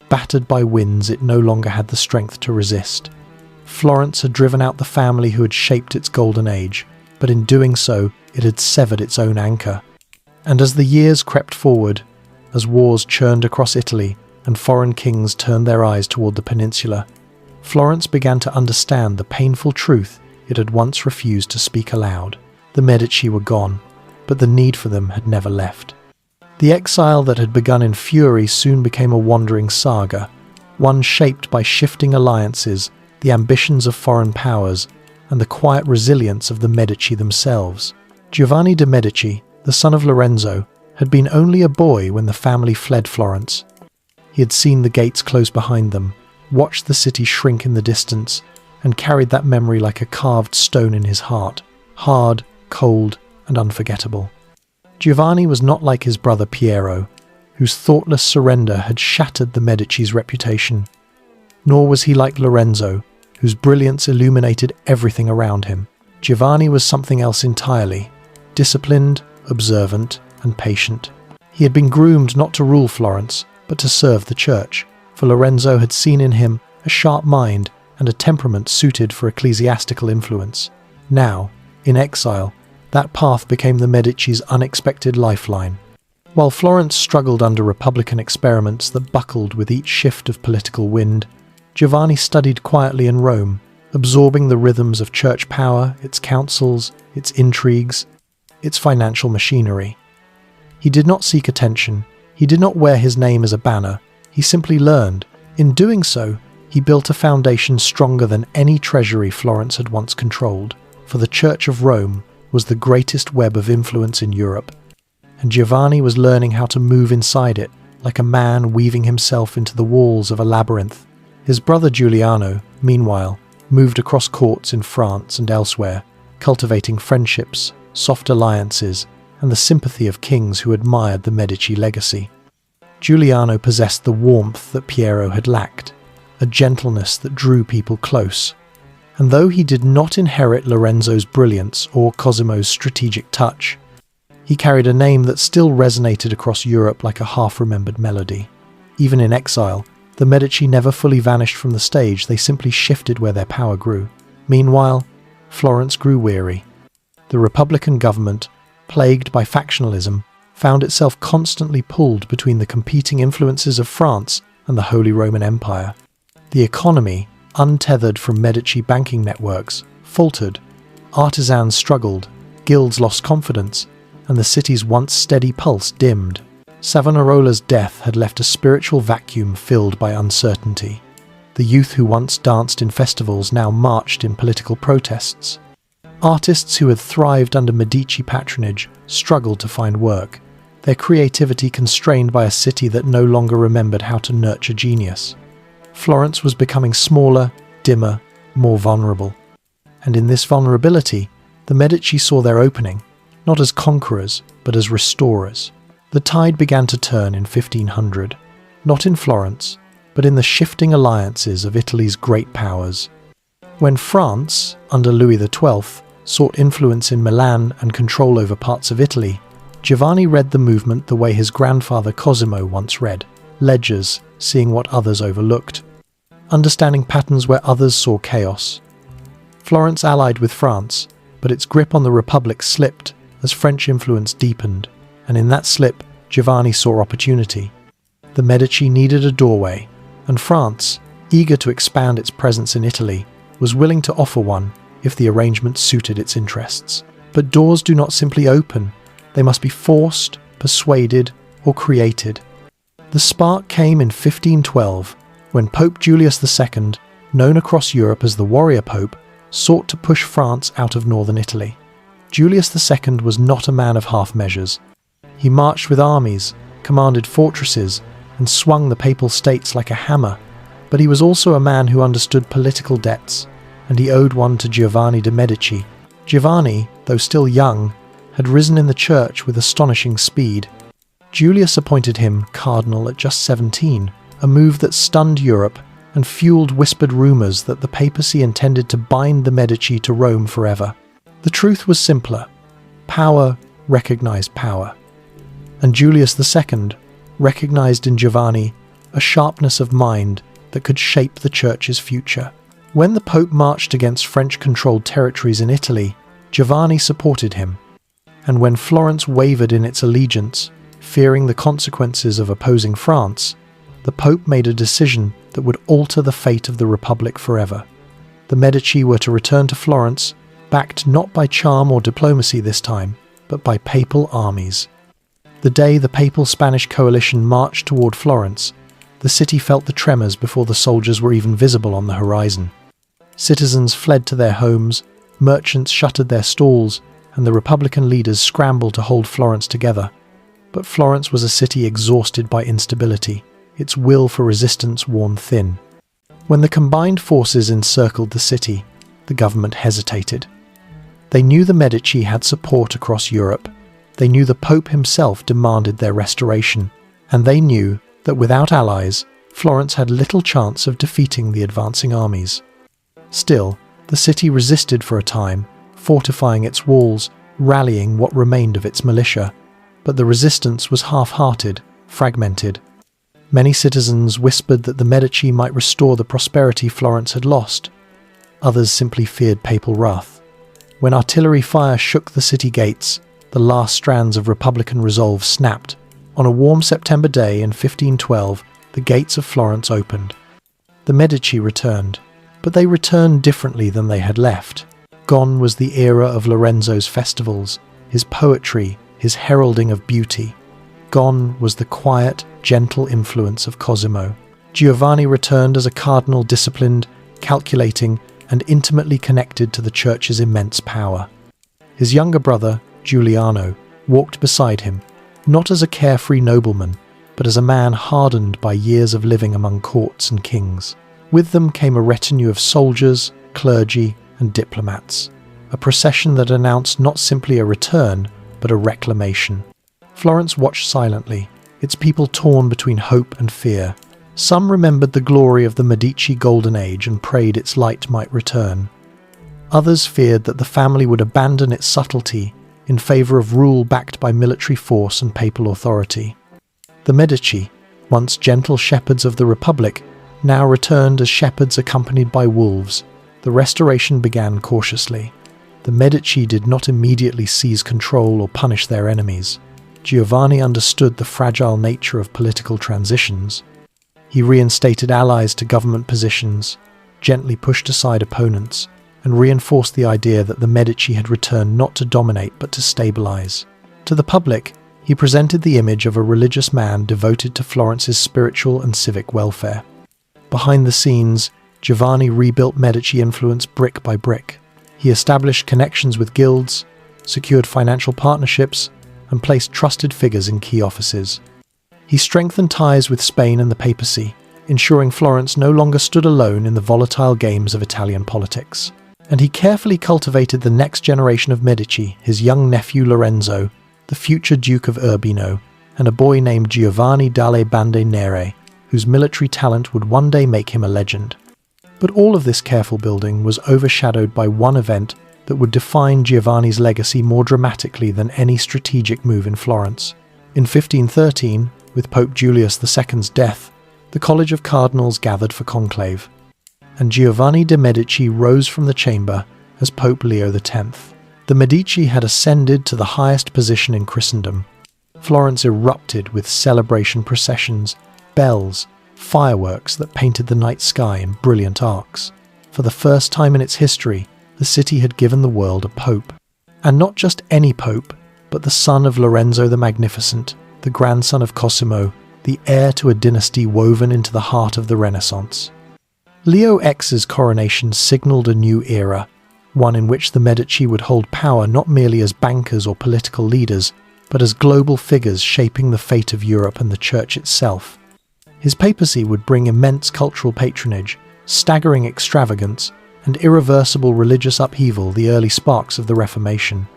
Battered by winds, it no longer had the strength to resist. Florence had driven out the family who had shaped its golden age, but in doing so, it had severed its own anchor. And as the years crept forward, as wars churned across Italy and foreign kings turned their eyes toward the peninsula, Florence began to understand the painful truth it had once refused to speak aloud. The Medici were gone, but the need for them had never left. The exile that had begun in fury soon became a wandering saga, one shaped by shifting alliances, the ambitions of foreign powers, and the quiet resilience of the Medici themselves. Giovanni de' Medici, the son of Lorenzo, had been only a boy when the family fled Florence. He had seen the gates close behind them, watched the city shrink in the distance, and carried that memory like a carved stone in his heart, hard, cold, and unforgettable. Giovanni was not like his brother Piero, whose thoughtless surrender had shattered the Medici's reputation. Nor was he like Lorenzo, whose brilliance illuminated everything around him. Giovanni was something else entirely, disciplined, observant, and patient. He had been groomed not to rule Florence, but to serve the church, for Lorenzo had seen in him a sharp mind and a temperament suited for ecclesiastical influence. Now, in exile, that path became the Medici's unexpected lifeline. While Florence struggled under republican experiments that buckled with each shift of political wind, Giovanni studied quietly in Rome, absorbing the rhythms of church power, its councils, its intrigues, its financial machinery. He did not seek attention, he did not wear his name as a banner, He simply learned. In doing so, he built a foundation stronger than any treasury Florence had once controlled, for the Church of Rome was the greatest web of influence in Europe, and Giovanni was learning how to move inside it, like a man weaving himself into the walls of a labyrinth. His brother Giuliano, meanwhile, moved across courts in France and elsewhere, cultivating friendships, soft alliances, and the sympathy of kings who admired the Medici legacy. Giuliano possessed the warmth that Piero had lacked, a gentleness that drew people close. And though he did not inherit Lorenzo's brilliance or Cosimo's strategic touch, he carried a name that still resonated across Europe like a half-remembered melody. Even in exile, the Medici never fully vanished from the stage, they simply shifted where their power grew. Meanwhile, Florence grew weary. The Republican government, plagued by factionalism, found itself constantly pulled between the competing influences of France and the Holy Roman Empire. The economy, untethered from Medici banking networks, faltered, artisans struggled, guilds lost confidence, and the city's once steady pulse dimmed. Savonarola's death had left a spiritual vacuum filled by uncertainty. The youth who once danced in festivals now marched in political protests. Artists who had thrived under Medici patronage struggled to find work, their creativity constrained by a city that no longer remembered how to nurture genius. Florence was becoming smaller, dimmer, more vulnerable. And in this vulnerability, the Medici saw their opening, not as conquerors, but as restorers. The tide began to turn in 1500, not in Florence, but in the shifting alliances of Italy's great powers. When France, under Louis XII, sought influence in Milan and control over parts of Italy, Giovanni read the movement the way his grandfather Cosimo once read, ledgers, seeing what others overlooked, understanding patterns where others saw chaos. Florence allied with France, but its grip on the Republic slipped as French influence deepened, and in that slip, Giovanni saw opportunity. The Medici needed a doorway, and France, eager to expand its presence in Italy, was willing to offer one if the arrangement suited its interests. But doors do not simply open, they must be forced, persuaded, or created. The spark came in 1512, when Pope Julius II, known across Europe as the Warrior Pope, sought to push France out of northern Italy. Julius II was not a man of half measures. He marched with armies, commanded fortresses, and swung the papal states like a hammer, but he was also a man who understood political debts, and he owed one to Giovanni de' Medici. Giovanni, though still young, had risen in the church with astonishing speed. Julius appointed him cardinal at just 17, a move that stunned Europe and fueled whispered rumours that the papacy intended to bind the Medici to Rome forever. The truth was simpler. Power recognized power. And Julius II recognized in Giovanni a sharpness of mind that could shape the church's future. When the Pope marched against French-controlled territories in Italy, Giovanni supported him. And when Florence wavered in its allegiance, fearing the consequences of opposing France, the Pope made a decision that would alter the fate of the Republic forever. The Medici were to return to Florence, backed not by charm or diplomacy this time, but by papal armies. The day the papal Spanish coalition marched toward Florence, the city felt the tremors before the soldiers were even visible on the horizon. Citizens fled to their homes, merchants shuttered their stalls, and the Republican leaders scrambled to hold Florence together. But Florence was a city exhausted by instability, its will for resistance worn thin. When the combined forces encircled the city, the government hesitated. They knew the Medici had support across Europe. They knew the Pope himself demanded their restoration, and they knew that without allies, Florence had little chance of defeating the advancing armies. Still, the city resisted for a time, fortifying its walls, rallying what remained of its militia. But the resistance was half-hearted, fragmented. Many citizens whispered that the Medici might restore the prosperity Florence had lost. Others simply feared papal wrath. When artillery fire shook the city gates, the last strands of Republican resolve snapped. On a warm September day in 1512, the gates of Florence opened. The Medici returned, but they returned differently than they had left. Gone was the era of Lorenzo's festivals, his poetry, his heralding of beauty. Gone was the quiet, gentle influence of Cosimo. Giovanni returned as a cardinal disciplined, calculating, and intimately connected to the church's immense power. His younger brother, Giuliano, walked beside him, not as a carefree nobleman, but as a man hardened by years of living among courts and kings. With them came a retinue of soldiers, clergy, and diplomats, a procession that announced not simply a return, but a reclamation. Florence watched silently, its people torn between hope and fear. Some remembered the glory of the Medici Golden Age and prayed its light might return. Others feared that the family would abandon its subtlety in favour of rule backed by military force and papal authority. The Medici, once gentle shepherds of the Republic, now returned as shepherds accompanied by wolves. The restoration began cautiously. The Medici did not immediately seize control or punish their enemies. Giovanni understood the fragile nature of political transitions. He reinstated allies to government positions, gently pushed aside opponents, and reinforced the idea that the Medici had returned not to dominate but to stabilize. To the public, he presented the image of a religious man devoted to Florence's spiritual and civic welfare. Behind the scenes, Giovanni rebuilt Medici influence brick by brick. He established connections with guilds, secured financial partnerships, and placed trusted figures in key offices. He strengthened ties with Spain and the papacy, ensuring Florence no longer stood alone in the volatile games of Italian politics. And he carefully cultivated the next generation of Medici, his young nephew Lorenzo, the future Duke of Urbino, and a boy named Giovanni dalle Bande Nere, whose military talent would one day make him a legend. But all of this careful building was overshadowed by one event that would define Giovanni's legacy more dramatically than any strategic move in Florence. In 1513, with Pope Julius II's death, the College of Cardinals gathered for conclave, and Giovanni de' Medici rose from the chamber as Pope Leo X. The Medici had ascended to the highest position in Christendom. Florence erupted with celebration processions, bells, fireworks that painted the night sky in brilliant arcs. For the first time in its history, the city had given the world a pope. And not just any pope, but the son of Lorenzo the Magnificent, the grandson of Cosimo, the heir to a dynasty woven into the heart of the Renaissance. Leo X's coronation signalled a new era, one in which the Medici would hold power not merely as bankers or political leaders, but as global figures shaping the fate of Europe and the Church itself. His papacy would bring immense cultural patronage, staggering extravagance, and irreversible religious upheaval, the early sparks of the Reformation.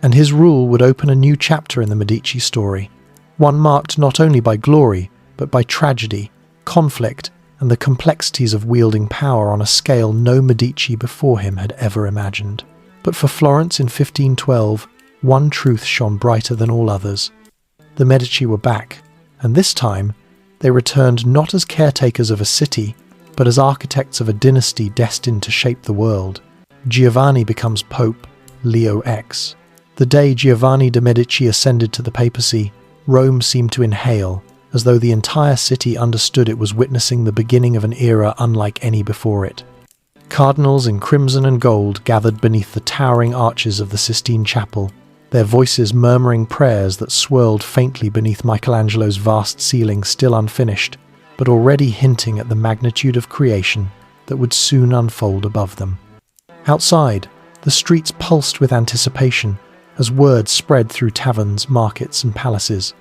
And his rule would open a new chapter in the Medici story, one marked not only by glory, but by tragedy, conflict, and the complexities of wielding power on a scale no Medici before him had ever imagined. But for Florence in 1512, one truth shone brighter than all others. The Medici were back, and this time, they returned not as caretakers of a city, but as architects of a dynasty destined to shape the world. Giovanni becomes Pope Leo X. The day Giovanni de' Medici ascended to the papacy, Rome seemed to inhale, as though the entire city understood it was witnessing the beginning of an era unlike any before it. Cardinals in crimson and gold gathered beneath the towering arches of the Sistine Chapel, their voices murmuring prayers that swirled faintly beneath Michelangelo's vast ceiling still unfinished, but already hinting at the magnitude of creation that would soon unfold above them. Outside, the streets pulsed with anticipation as word spread through taverns, markets, and palaces.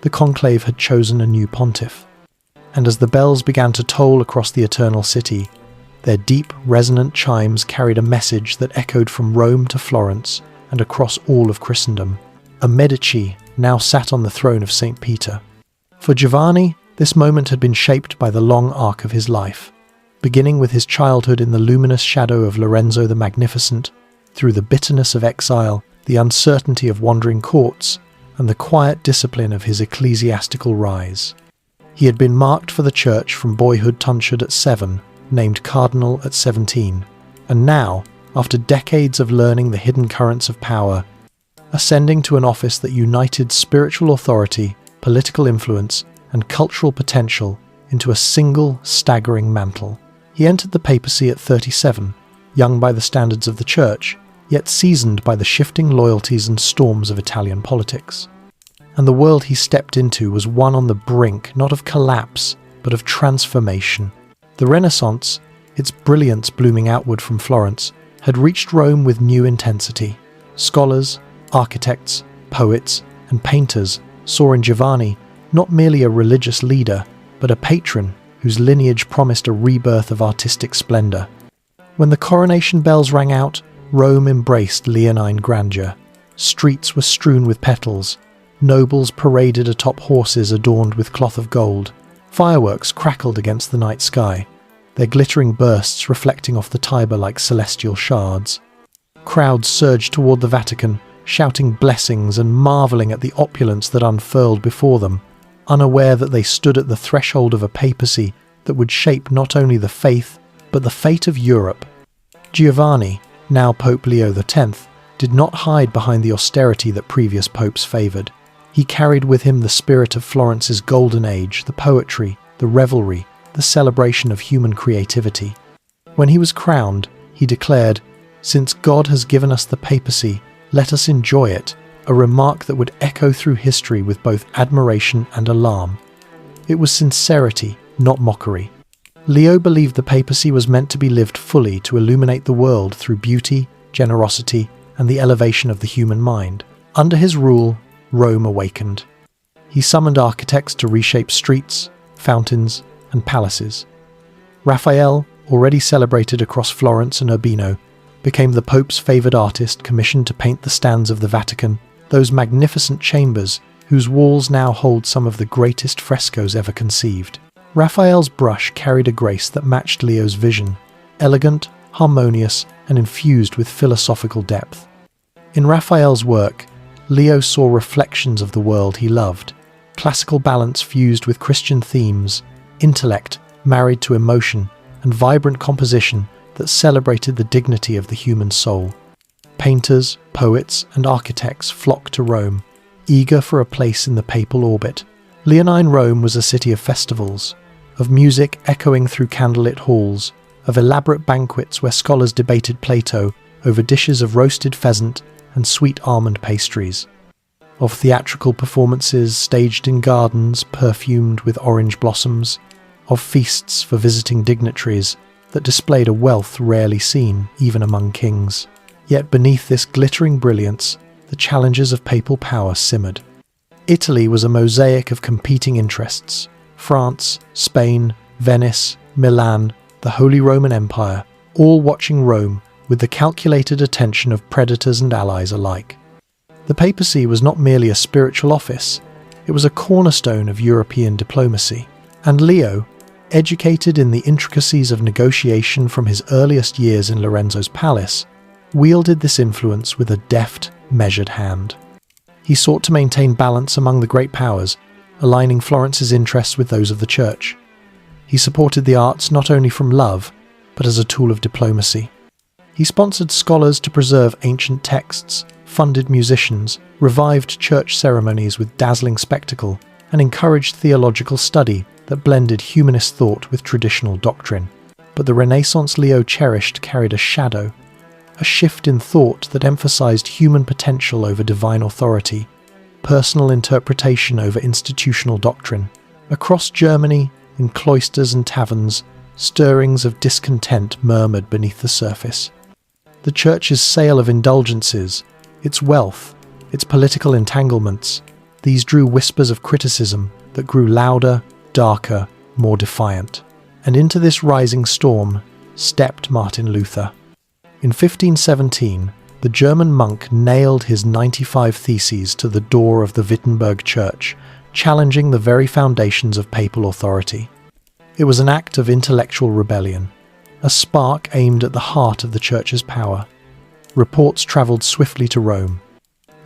The conclave had chosen a new pontiff. And as the bells began to toll across the eternal city, their deep, resonant chimes carried a message that echoed from Rome to Florence and across all of Christendom. A Medici now sat on the throne of St. Peter. For Giovanni, this moment had been shaped by the long arc of his life, beginning with his childhood in the luminous shadow of Lorenzo the Magnificent, through the bitterness of exile, the uncertainty of wandering courts, and the quiet discipline of his ecclesiastical rise. He had been marked for the church from boyhood tonsured at 7, named cardinal at 17, and now, after decades of learning the hidden currents of power, ascending to an office that united spiritual authority, political influence, and cultural potential into a single, staggering mantle. He entered the papacy at 37, young by the standards of the church, yet seasoned by the shifting loyalties and storms of Italian politics. and the world he stepped into was one on the brink not of collapse, but of transformation. The Renaissance, its brilliance blooming outward from Florence, had reached Rome with new intensity. Scholars, architects, poets, and painters saw in Giovanni not merely a religious leader, but a patron whose lineage promised a rebirth of artistic splendor. When the coronation bells rang out, Rome embraced leonine grandeur. Streets were strewn with petals. Nobles paraded atop horses adorned with cloth of gold. Fireworks crackled against the night sky, their glittering bursts reflecting off the Tiber like celestial shards. Crowds surged toward the Vatican, shouting blessings and marveling at the opulence that unfurled before them, unaware that they stood at the threshold of a papacy that would shape not only the faith, but the fate of Europe. Giovanni, now Pope Leo X, did not hide behind the austerity that previous popes favoured. He carried with him the spirit of Florence's golden age, the poetry, the revelry, the celebration of human creativity. When he was crowned, he declared, "Since God has given us the papacy, let us enjoy it," a remark that would echo through history with both admiration and alarm. It was sincerity, not mockery. Leo believed the papacy was meant to be lived fully to illuminate the world through beauty, generosity, and the elevation of the human mind. Under his rule, Rome awakened. He summoned architects to reshape streets, fountains, and palaces. Raphael, already celebrated across Florence and Urbino, became the Pope's favoured artist commissioned to paint the stands of the Vatican, those magnificent chambers whose walls now hold some of the greatest frescoes ever conceived. Raphael's brush carried a grace that matched Leo's vision, elegant, harmonious, and infused with philosophical depth. In Raphael's work, Leo saw reflections of the world he loved, classical balance fused with Christian themes, intellect married to emotion, and vibrant composition that celebrated the dignity of the human soul. Painters, poets, and architects flocked to Rome, eager for a place in the papal orbit. Leonine Rome was a city of festivals, of music echoing through candlelit halls, of elaborate banquets where scholars debated Plato over dishes of roasted pheasant and sweet almond pastries, of theatrical performances staged in gardens perfumed with orange blossoms, of feasts for visiting dignitaries that displayed a wealth rarely seen even among kings. Yet beneath this glittering brilliance, the challenges of papal power simmered. Italy was a mosaic of competing interests. France, Spain, Venice, Milan, the Holy Roman Empire, all watching Rome with the calculated attention of predators and allies alike. The papacy was not merely a spiritual office, it was a cornerstone of European diplomacy. And Leo, educated in the intricacies of negotiation from his earliest years in Lorenzo's palace, wielded this influence with a deft, measured hand. He sought to maintain balance among the great powers, aligning Florence's interests with those of the Church. He supported the arts not only from love, but as a tool of diplomacy. He sponsored scholars to preserve ancient texts, funded musicians, revived church ceremonies with dazzling spectacle, and encouraged theological study that blended humanist thought with traditional doctrine. But the Renaissance Leo cherished carried a shadow, a shift in thought that emphasized human potential over divine authority, personal interpretation over institutional doctrine. Across Germany, in cloisters and taverns, stirrings of discontent murmured beneath the surface. The Church's sale of indulgences, its wealth, its political entanglements, these drew whispers of criticism that grew louder, darker, more defiant. And into this rising storm stepped Martin Luther. In 1517, the German monk nailed his 95 Theses to the door of the Wittenberg Church, challenging the very foundations of papal authority. It was an act of intellectual rebellion, a spark aimed at the heart of the Church's power. Reports travelled swiftly to Rome.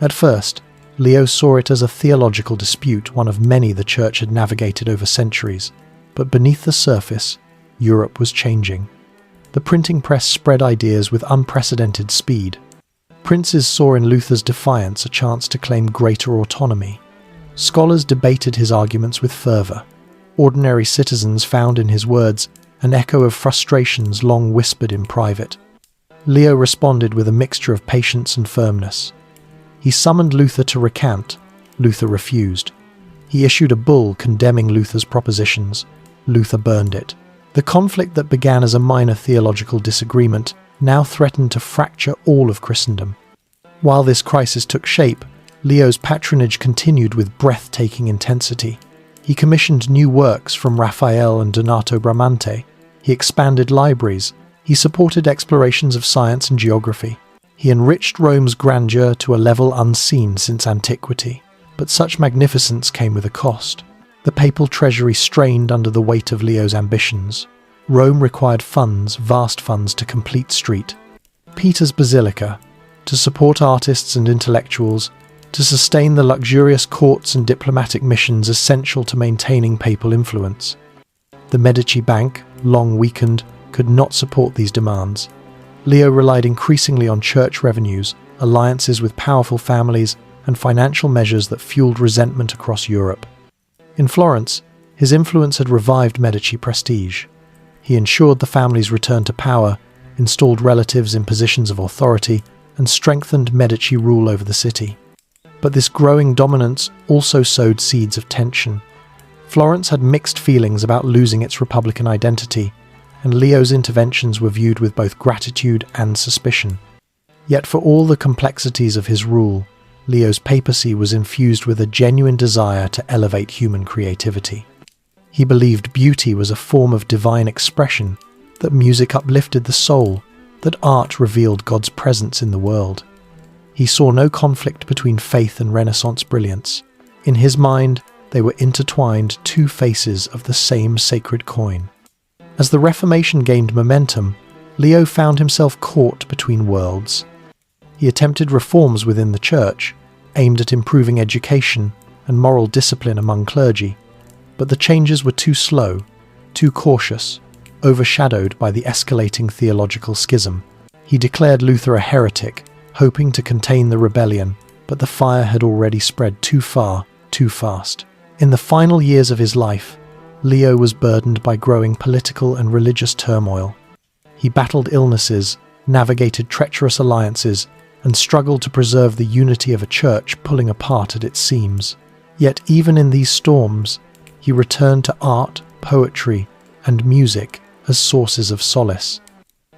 At first, Leo saw it as a theological dispute, one of many the Church had navigated over centuries. But beneath the surface, Europe was changing. The printing press spread ideas with unprecedented speed. Princes saw in Luther's defiance a chance to claim greater autonomy. Scholars debated his arguments with fervour. Ordinary citizens found in his words an echo of frustrations long whispered in private. Leo responded with a mixture of patience and firmness. He summoned Luther to recant, Luther refused. He issued a bull condemning Luther's propositions. Luther burned it. The conflict that began as a minor theological disagreement now threatened to fracture all of Christendom. While this crisis took shape, Leo's patronage continued with breathtaking intensity. He commissioned new works from Raphael and Donato Bramante. He expanded libraries. He supported explorations of science and geography. He enriched Rome's grandeur to a level unseen since antiquity. But such magnificence came with a cost. The papal treasury strained under the weight of Leo's ambitions. Rome required funds, vast funds, to complete Street. Peter's Basilica, to support artists and intellectuals, to sustain the luxurious courts and diplomatic missions essential to maintaining papal influence. The Medici Bank, long weakened, could not support these demands. Leo relied increasingly on church revenues, alliances with powerful families, and financial measures that fueled resentment across Europe. In Florence, his influence had revived Medici prestige. He ensured the family's return to power, installed relatives in positions of authority, and strengthened Medici rule over the city. But this growing dominance also sowed seeds of tension. Florence had mixed feelings about losing its republican identity, and Leo's interventions were viewed with both gratitude and suspicion. Yet for all the complexities of his rule, Leo's papacy was infused with a genuine desire to elevate human creativity. He believed beauty was a form of divine expression, that music uplifted the soul, that art revealed God's presence in the world. He saw no conflict between faith and Renaissance brilliance. In his mind, they were intertwined, two faces of the same sacred coin. As the Reformation gained momentum, Leo found himself caught between worlds. He attempted reforms within the church, aimed at improving education and moral discipline among clergy, but the changes were too slow, too cautious, overshadowed by the escalating theological schism. He declared Luther a heretic, hoping to contain the rebellion, but the fire had already spread too far, too fast. In the final years of his life, Leo was burdened by growing political and religious turmoil. He battled illnesses, navigated treacherous alliances, and struggled to preserve the unity of a church pulling apart at its seams. Yet even in these storms, he returned to art, poetry, and music as sources of solace.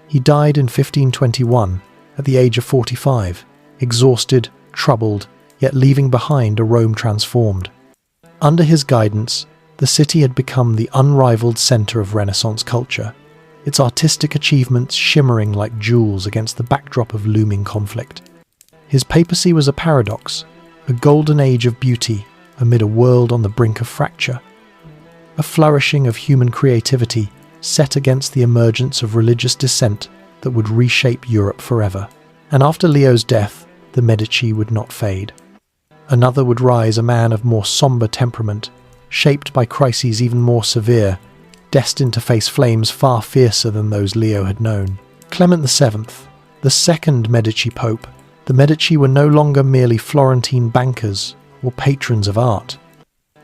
He died in 1521, at the age of 45, exhausted, troubled, yet leaving behind a Rome transformed. Under his guidance, the city had become the unrivaled centre of Renaissance culture, its artistic achievements shimmering like jewels against the backdrop of looming conflict. His papacy was a paradox, a golden age of beauty amid a world on the brink of fracture, a flourishing of human creativity set against the emergence of religious dissent that would reshape Europe forever. And after Leo's death, the Medici would not fade. Another would rise, a man of more sombre temperament, shaped by crises even more severe, destined to face flames far fiercer than those Leo had known. Clement VII, the second Medici Pope. The Medici were no longer merely Florentine bankers or patrons of art.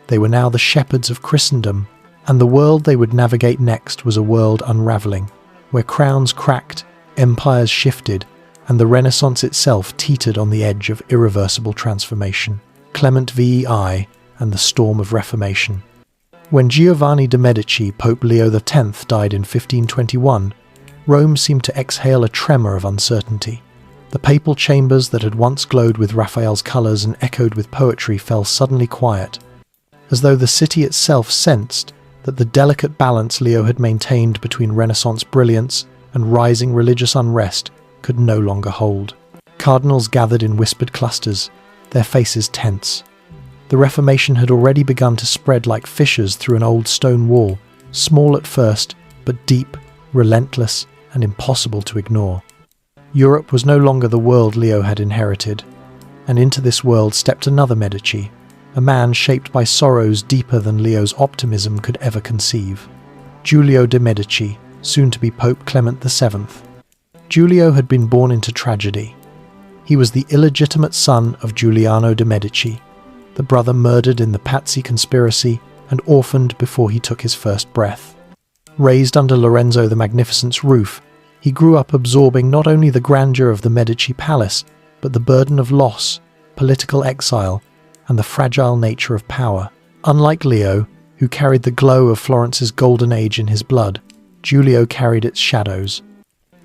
They were now the shepherds of Christendom, and the world they would navigate next was a world unravelling, where crowns cracked, empires shifted, and the Renaissance itself teetered on the edge of irreversible transformation. Clement VII and the storm of reformation. When Giovanni de' Medici, Pope Leo X, died in 1521, Rome seemed to exhale a tremor of uncertainty. The papal chambers that had once glowed with Raphael's colours and echoed with poetry fell suddenly quiet, as though the city itself sensed that the delicate balance Leo had maintained between Renaissance brilliance and rising religious unrest could no longer hold. Cardinals gathered in whispered clusters, their faces tense. The Reformation had already begun to spread like fissures through an old stone wall, small at first, but deep, relentless, and impossible to ignore. Europe was no longer the world Leo had inherited, and into this world stepped another Medici, a man shaped by sorrows deeper than Leo's optimism could ever conceive. Giulio de' Medici, soon to be Pope Clement VII. Giulio had been born into tragedy. He was the illegitimate son of Giuliano de' Medici, the brother murdered in the Pazzi conspiracy and orphaned before he took his first breath. Raised under Lorenzo the Magnificent's roof, he grew up absorbing not only the grandeur of the Medici palace, but the burden of loss, political exile, and the fragile nature of power. Unlike Leo, who carried the glow of Florence's golden age in his blood, Giulio carried its shadows.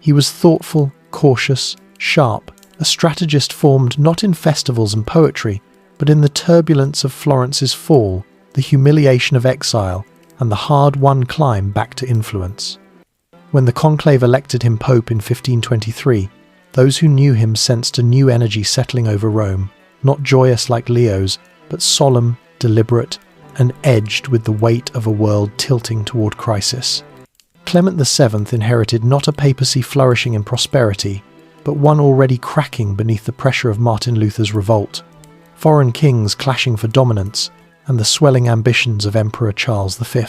He was thoughtful, cautious, sharp, a strategist formed not in festivals and poetry, but in the turbulence of Florence's fall, the humiliation of exile, and the hard-won climb back to influence. When the conclave elected him pope in 1523, those who knew him sensed a new energy settling over Rome, not joyous like Leo's, but solemn, deliberate, and edged with the weight of a world tilting toward crisis. Clement VII inherited not a papacy flourishing in prosperity, but one already cracking beneath the pressure of Martin Luther's revolt, foreign kings clashing for dominance, and the swelling ambitions of Emperor Charles V.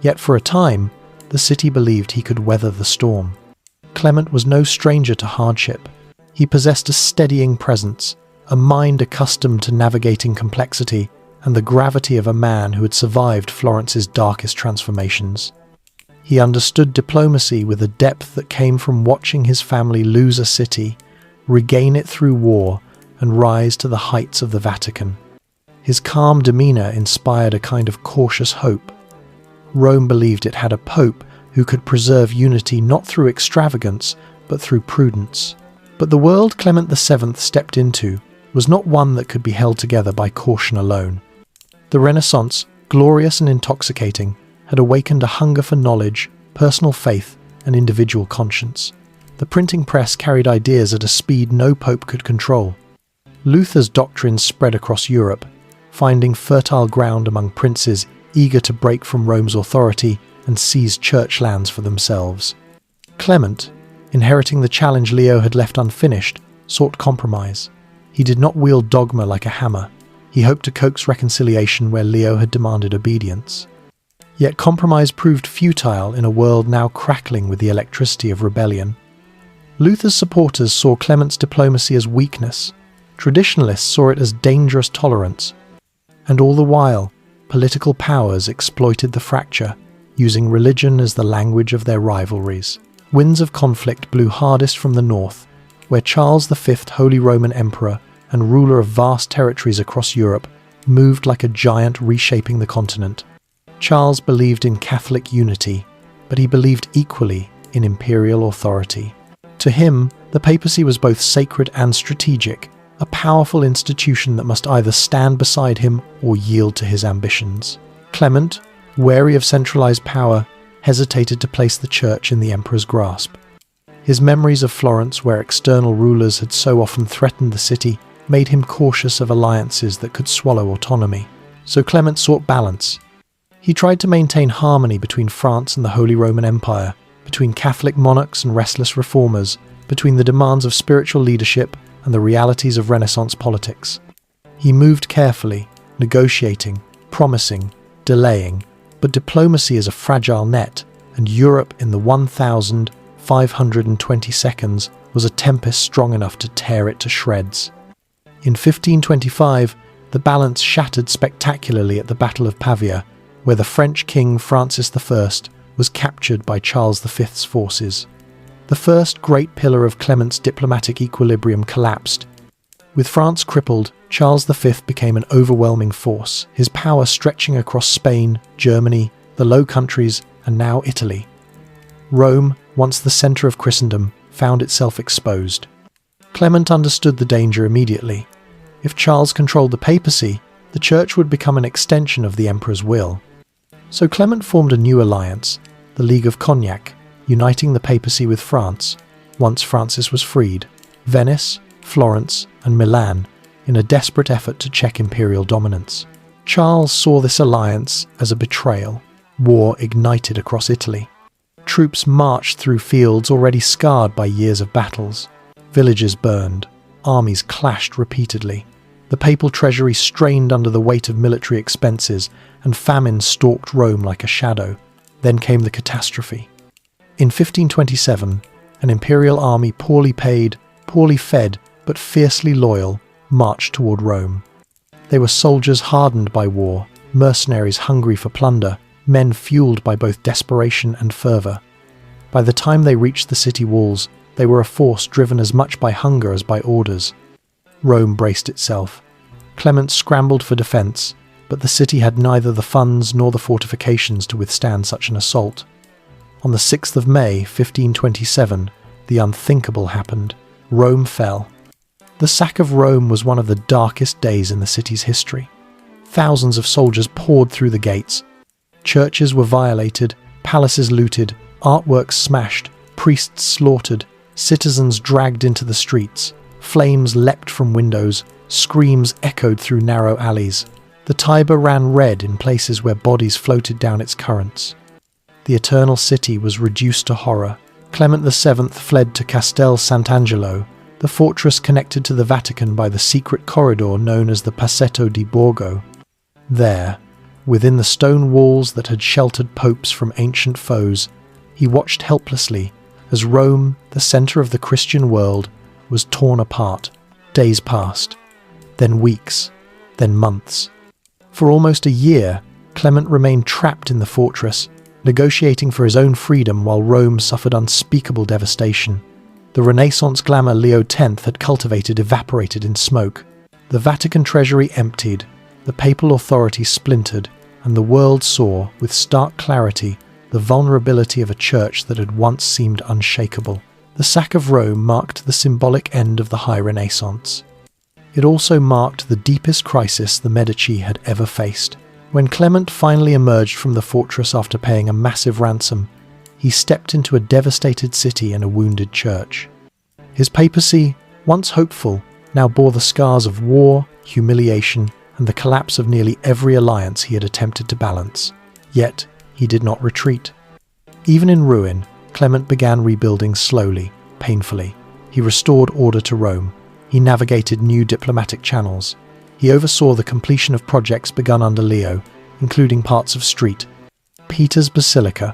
Yet for a time, the city believed he could weather the storm. Clement was no stranger to hardship. He possessed a steadying presence, a mind accustomed to navigating complexity, and the gravity of a man who had survived Florence's darkest transformations. He understood diplomacy with a depth that came from watching his family lose a city, regain it through war, and rise to the heights of the Vatican. His calm demeanor inspired a kind of cautious hope. Rome believed it had a pope who could preserve unity not through extravagance, but through prudence. But the world Clement VII stepped into was not one that could be held together by caution alone. The Renaissance, glorious and intoxicating, had awakened a hunger for knowledge, personal faith, and individual conscience. The printing press carried ideas at a speed no pope could control. Luther's doctrines spread across Europe, finding fertile ground among princes eager to break from Rome's authority and seize church lands for themselves. Clement, inheriting the challenge Leo had left unfinished, sought compromise. He did not wield dogma like a hammer. He hoped to coax reconciliation where Leo had demanded obedience. Yet compromise proved futile in a world now crackling with the electricity of rebellion. Luther's supporters saw Clement's diplomacy as weakness. Traditionalists saw it as dangerous tolerance. And all the while, political powers exploited the fracture, using religion as the language of their rivalries. Winds of conflict blew hardest from the north, where Charles V, Holy Roman Emperor and ruler of vast territories across Europe, moved like a giant reshaping the continent. Charles believed in Catholic unity, but he believed equally in imperial authority. To him, the papacy was both sacred and strategic, a powerful institution that must either stand beside him or yield to his ambitions. Clement, wary of centralized power, hesitated to place the church in the emperor's grasp. His memories of Florence, where external rulers had so often threatened the city, made him cautious of alliances that could swallow autonomy. So Clement sought balance. He tried to maintain harmony between France and the Holy Roman Empire, between Catholic monarchs and restless reformers, between the demands of spiritual leadership and the realities of Renaissance politics. He moved carefully, negotiating, promising, delaying, but diplomacy is a fragile net, and Europe in the 1,520 seconds was a tempest strong enough to tear it to shreds. In 1525, the balance shattered spectacularly at the Battle of Pavia, where the French king Francis I was captured by Charles V's forces. The first great pillar of Clement's diplomatic equilibrium collapsed. With France crippled, Charles V became an overwhelming force, his power stretching across Spain, Germany, the Low Countries, and now Italy. Rome, once the centre of Christendom, found itself exposed. Clement understood the danger immediately. If Charles controlled the papacy, the church would become an extension of the emperor's will. So Clement formed a new alliance, the League of Cognac, uniting the papacy with France, once Francis was freed, Venice, Florence, and Milan, in a desperate effort to check imperial dominance. Charles saw this alliance as a betrayal. War ignited across Italy. Troops marched through fields already scarred by years of battles. Villages burned. Armies clashed repeatedly. The papal treasury strained under the weight of military expenses, and famine stalked Rome like a shadow. Then came the catastrophe. In 1527, an imperial army poorly paid, poorly fed, but fiercely loyal, marched toward Rome. They were soldiers hardened by war, mercenaries hungry for plunder, men fueled by both desperation and fervour. By the time they reached the city walls, they were a force driven as much by hunger as by orders. Rome braced itself. Clement scrambled for defence, but the city had neither the funds nor the fortifications to withstand such an assault. On the 6th of May, 1527, the unthinkable happened. Rome fell. The sack of Rome was one of the darkest days in the city's history. Thousands of soldiers poured through the gates. Churches were violated, palaces looted, artworks smashed, priests slaughtered, citizens dragged into the streets. Flames leapt from windows, screams echoed through narrow alleys. The Tiber ran red in places where bodies floated down its currents. The eternal city was reduced to horror. Clement VII fled to Castel Sant'Angelo, the fortress connected to the Vatican by the secret corridor known as the Passetto di Borgo. There, within the stone walls that had sheltered popes from ancient foes, he watched helplessly as Rome, the centre of the Christian world, was torn apart. Days passed, then weeks, then months. For almost a year, Clement remained trapped in the fortress, negotiating for his own freedom while Rome suffered unspeakable devastation. The Renaissance glamour Leo X had cultivated evaporated in smoke. The Vatican treasury emptied, the papal authority splintered, and the world saw, with stark clarity, the vulnerability of a church that had once seemed unshakable. The sack of Rome marked the symbolic end of the High Renaissance. It also marked the deepest crisis the Medici had ever faced. When Clement finally emerged from the fortress after paying a massive ransom, he stepped into a devastated city and a wounded church. His papacy, once hopeful, now bore the scars of war, humiliation, and the collapse of nearly every alliance he had attempted to balance. Yet, he did not retreat. Even in ruin, Clement began rebuilding slowly, painfully. He restored order to Rome. He navigated new diplomatic channels. He oversaw the completion of projects begun under Leo, including parts of St. Peter's Basilica.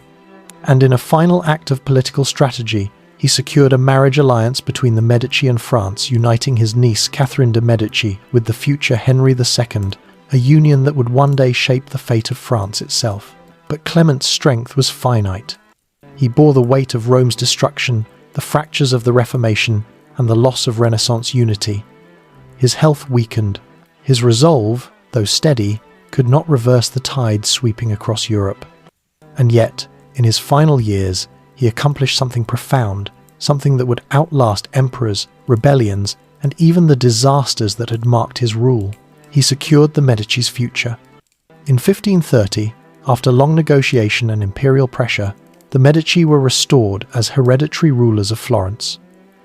And in a final act of political strategy, he secured a marriage alliance between the Medici and France, uniting his niece Catherine de' Medici with the future Henry II, a union that would one day shape the fate of France itself. But Clement's strength was finite. He bore the weight of Rome's destruction, the fractures of the Reformation, and the loss of Renaissance unity. His health weakened. His resolve, though steady, could not reverse the tide sweeping across Europe. And yet, in his final years, he accomplished something profound, something that would outlast emperors, rebellions, and even the disasters that had marked his rule. He secured the Medici's future. In 1530, after long negotiation and imperial pressure, the Medici were restored as hereditary rulers of Florence,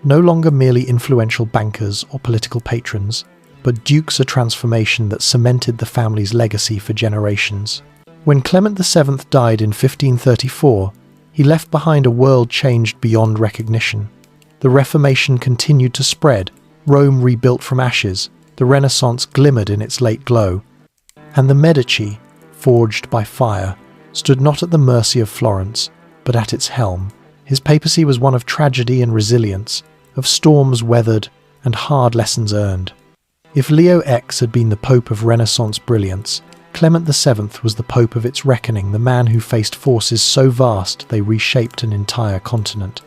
no longer merely influential bankers or political patrons, but dukes, a transformation that cemented the family's legacy for generations. When Clement VII died in 1534, he left behind a world changed beyond recognition. The Reformation continued to spread, Rome rebuilt from ashes, the Renaissance glimmered in its late glow, and the Medici, forged by fire, stood not at the mercy of Florence, but at its helm. His papacy was one of tragedy and resilience, of storms weathered and hard lessons earned. If Leo X had been the Pope of Renaissance brilliance, Clement VII was the Pope of its reckoning, the man who faced forces so vast they reshaped an entire continent.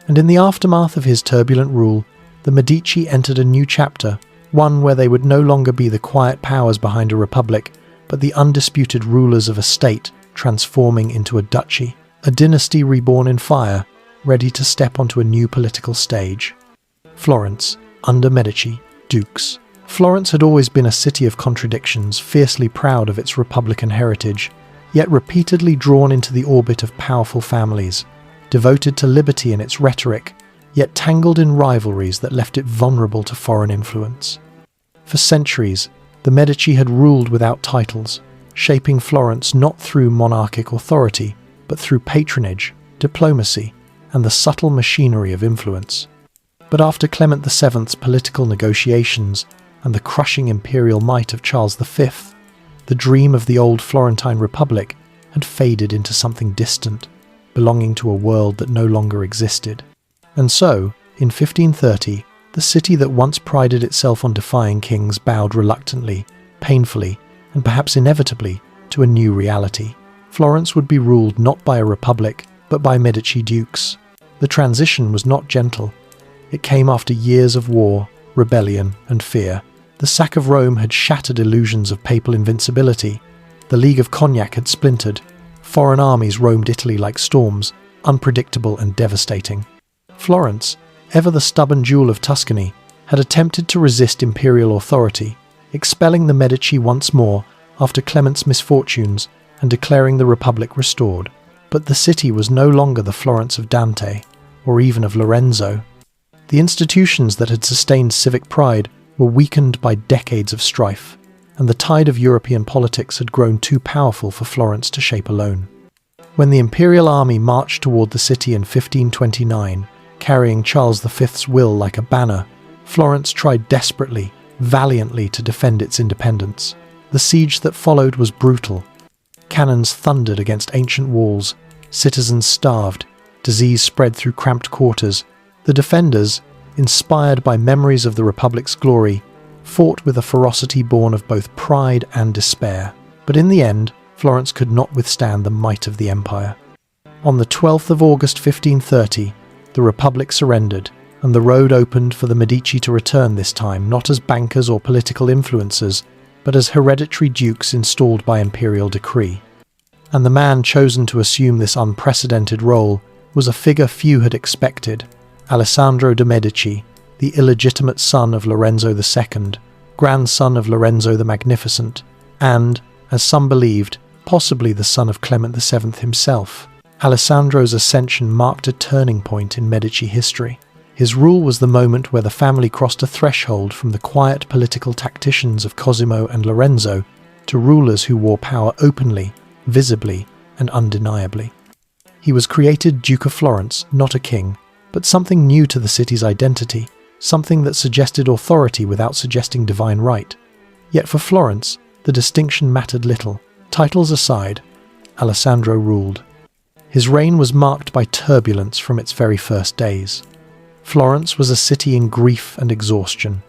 And in the aftermath of his turbulent rule, the Medici entered a new chapter, one where they would no longer be the quiet powers behind a republic, but the undisputed rulers of a state transforming into a duchy, a dynasty reborn in fire, ready to step onto a new political stage. Florence, under Medici, dukes. Florence had always been a city of contradictions, fiercely proud of its republican heritage, yet repeatedly drawn into the orbit of powerful families, devoted to liberty in its rhetoric, yet tangled in rivalries that left it vulnerable to foreign influence. For centuries, the Medici had ruled without titles, shaping Florence not through monarchic authority, but through patronage, diplomacy, and the subtle machinery of influence. But after Clement VII's political negotiations and the crushing imperial might of Charles V, the dream of the old Florentine Republic had faded into something distant, belonging to a world that no longer existed. And so, in 1530, the city that once prided itself on defying kings bowed reluctantly, painfully, and perhaps inevitably, to a new reality. Florence would be ruled not by a republic, but by Medici dukes. The transition was not gentle. It came after years of war, rebellion, and fear, The sack of Rome had shattered illusions of papal invincibility. The League of Cognac had splintered. Foreign armies roamed Italy like storms, unpredictable and devastating. Florence, ever the stubborn jewel of Tuscany, had attempted to resist imperial authority, expelling the Medici once more after Clement's misfortunes and declaring the Republic restored. But the city was no longer the Florence of Dante, or even of Lorenzo. The institutions that had sustained civic pride were weakened by decades of strife, and the tide of European politics had grown too powerful for Florence to shape alone. When the imperial army marched toward the city in 1529, carrying Charles V's will like a banner, Florence tried desperately, valiantly to defend its independence. The siege that followed was brutal. Cannons thundered against ancient walls, citizens starved, disease spread through cramped quarters. The defenders, inspired by memories of the Republic's glory, fought with a ferocity born of both pride and despair. But in the end, Florence could not withstand the might of the empire. On the 12th of August 1530, the Republic surrendered, and the road opened for the Medici to return, this time not as bankers or political influencers, but as hereditary dukes installed by imperial decree. And the man chosen to assume this unprecedented role was a figure few had expected: Alessandro de' Medici, the illegitimate son of Lorenzo II, grandson of Lorenzo the Magnificent, and, as some believed, possibly the son of Clement VII himself. Alessandro's ascension marked a turning point in Medici history. His rule was the moment where the family crossed a threshold from the quiet political tacticians of Cosimo and Lorenzo to rulers who wore power openly, visibly, and undeniably. He was created Duke of Florence, not a king, but something new to the city's identity, something that suggested authority without suggesting divine right. Yet for Florence, the distinction mattered little. Titles aside, Alessandro ruled. His reign was marked by turbulence from its very first days. Florence was a city in grief and exhaustion.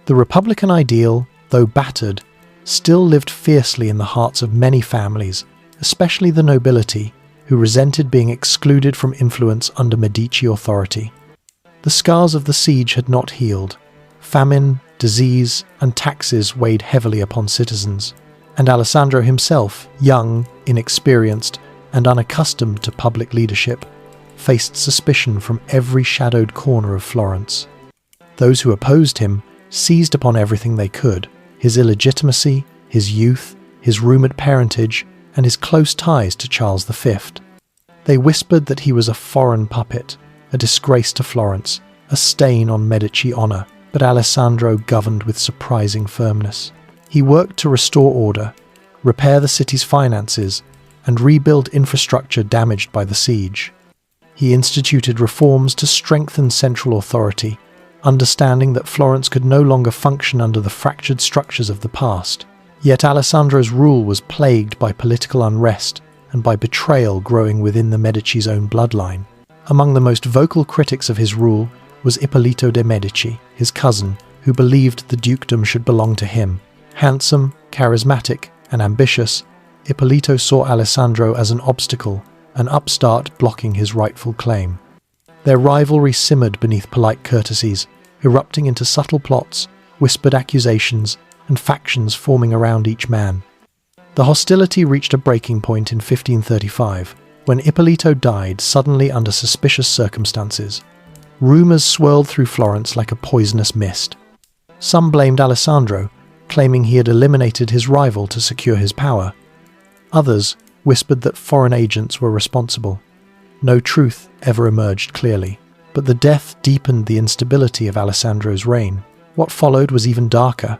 The Republican ideal, though battered, still lived fiercely in the hearts of many families, especially the nobility, who resented being excluded from influence under Medici authority. The scars of the siege had not healed. Famine, disease, and taxes weighed heavily upon citizens, and Alessandro himself, young, inexperienced, and unaccustomed to public leadership, faced suspicion from every shadowed corner of Florence. Those who opposed him seized upon everything they could: his illegitimacy, his youth, his rumoured parentage, and his close ties to Charles V. They whispered that he was a foreign puppet, a disgrace to Florence, a stain on Medici honour, but Alessandro governed with surprising firmness. He worked to restore order, repair the city's finances, and rebuild infrastructure damaged by the siege. He instituted reforms to strengthen central authority, understanding that Florence could no longer function under the fractured structures of the past. Yet Alessandro's rule was plagued by political unrest and by betrayal growing within the Medici's own bloodline. Among the most vocal critics of his rule was Ippolito de' Medici, his cousin, who believed the dukedom should belong to him. Handsome, charismatic, and ambitious, Ippolito saw Alessandro as an obstacle, an upstart blocking his rightful claim. Their rivalry simmered beneath polite courtesies, erupting into subtle plots, whispered accusations, and factions forming around each man. The hostility reached a breaking point in 1535, when Ippolito died suddenly under suspicious circumstances. Rumours swirled through Florence like a poisonous mist. Some blamed Alessandro, claiming he had eliminated his rival to secure his power. Others whispered that foreign agents were responsible. No truth ever emerged clearly, but the death deepened the instability of Alessandro's reign. What followed was even darker.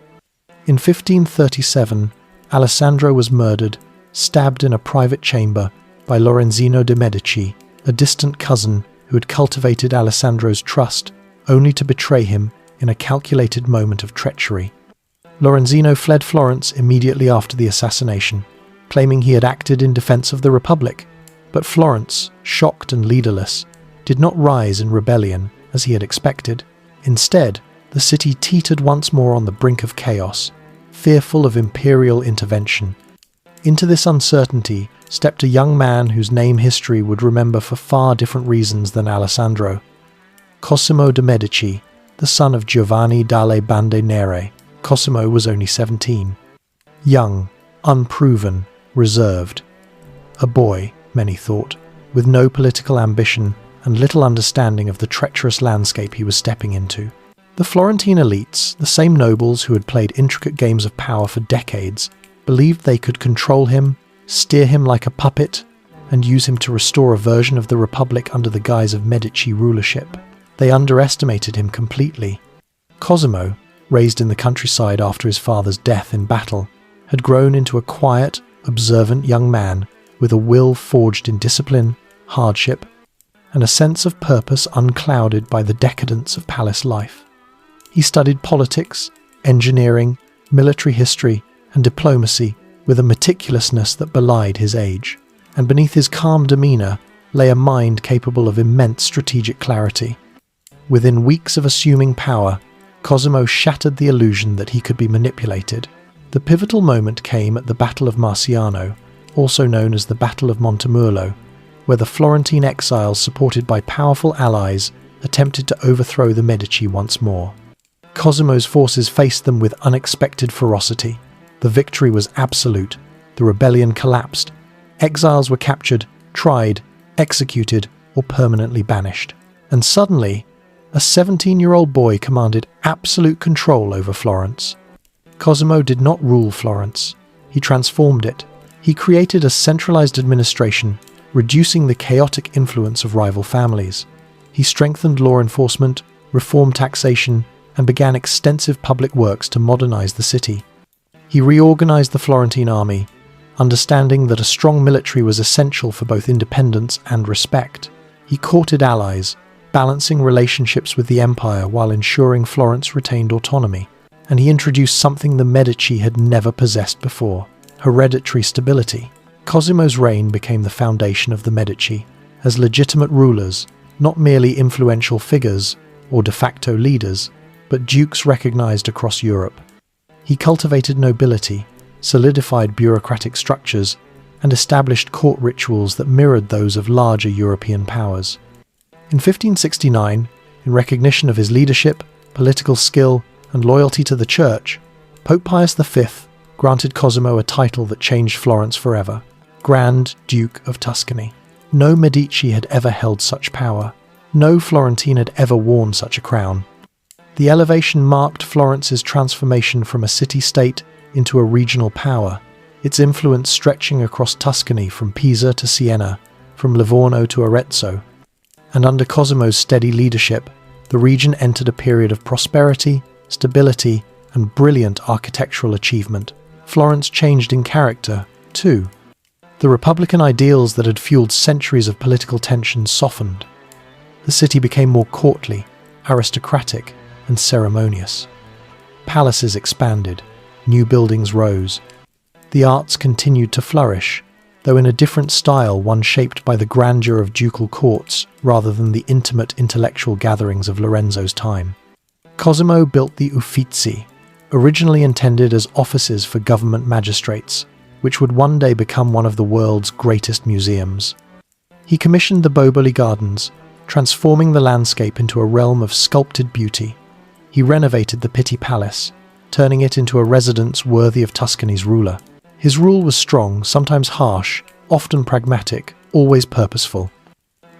In 1537, Alessandro was murdered, stabbed in a private chamber by Lorenzino de' Medici, a distant cousin who had cultivated Alessandro's trust, only to betray him in a calculated moment of treachery. Lorenzino fled Florence immediately after the assassination, claiming he had acted in defense of the Republic, but Florence, shocked and leaderless, did not rise in rebellion as he had expected. Instead, the city teetered once more on the brink of chaos, fearful of imperial intervention. Into this uncertainty stepped a young man whose name history would remember for far different reasons than Alessandro: Cosimo de' Medici, the son of Giovanni dalle Bande Nere, Cosimo was only 17. Young, unproven, reserved. A boy, many thought, with no political ambition and little understanding of the treacherous landscape he was stepping into. The Florentine elites, the same nobles who had played intricate games of power for decades, believed they could control him, steer him like a puppet, and use him to restore a version of the Republic under the guise of Medici rulership. They underestimated him completely. Cosimo, raised in the countryside after his father's death in battle, had grown into a quiet, observant young man with a will forged in discipline, hardship, and a sense of purpose unclouded by the decadence of palace life. He studied politics, engineering, military history, and diplomacy with a meticulousness that belied his age, and beneath his calm demeanour lay a mind capable of immense strategic clarity. Within weeks of assuming power, Cosimo shattered the illusion that he could be manipulated. The pivotal moment came at the Battle of Marciano, also known as the Battle of Montemurlo, where the Florentine exiles, supported by powerful allies, attempted to overthrow the Medici once more. Cosimo's forces faced them with unexpected ferocity. The victory was absolute. The rebellion collapsed. Exiles were captured, tried, executed, or permanently banished. And suddenly, a 17-year-old boy commanded absolute control over Florence. Cosimo did not rule Florence. He transformed it. He created a centralized administration, reducing the chaotic influence of rival families. He strengthened law enforcement, reformed taxation, and began extensive public works to modernize the city. He reorganized the Florentine army, understanding that a strong military was essential for both independence and respect. He courted allies, balancing relationships with the empire while ensuring Florence retained autonomy. And he introduced something the Medici had never possessed before: hereditary stability. Cosimo's reign became the foundation of the Medici, as legitimate rulers, not merely influential figures or de facto leaders, but dukes recognized across Europe. He cultivated nobility, solidified bureaucratic structures, and established court rituals that mirrored those of larger European powers. In 1569, in recognition of his leadership, political skill, and loyalty to the Church, Pope Pius V granted Cosimo a title that changed Florence forever: Grand Duke of Tuscany. No Medici had ever held such power. No Florentine had ever worn such a crown. The elevation marked Florence's transformation from a city-state into a regional power, its influence stretching across Tuscany from Pisa to Siena, from Livorno to Arezzo. And under Cosimo's steady leadership, the region entered a period of prosperity, stability, and brilliant architectural achievement. Florence changed in character, too. The republican ideals that had fueled centuries of political tension softened. The city became more courtly, aristocratic, and ceremonious. Palaces expanded, new buildings rose. The arts continued to flourish, though in a different style, one shaped by the grandeur of ducal courts rather than the intimate intellectual gatherings of Lorenzo's time. Cosimo built the Uffizi, originally intended as offices for government magistrates, which would one day become one of the world's greatest museums. He commissioned the Boboli Gardens, transforming the landscape into a realm of sculpted beauty. He renovated the Pitti Palace, turning it into a residence worthy of Tuscany's ruler. His rule was strong, sometimes harsh, often pragmatic, always purposeful.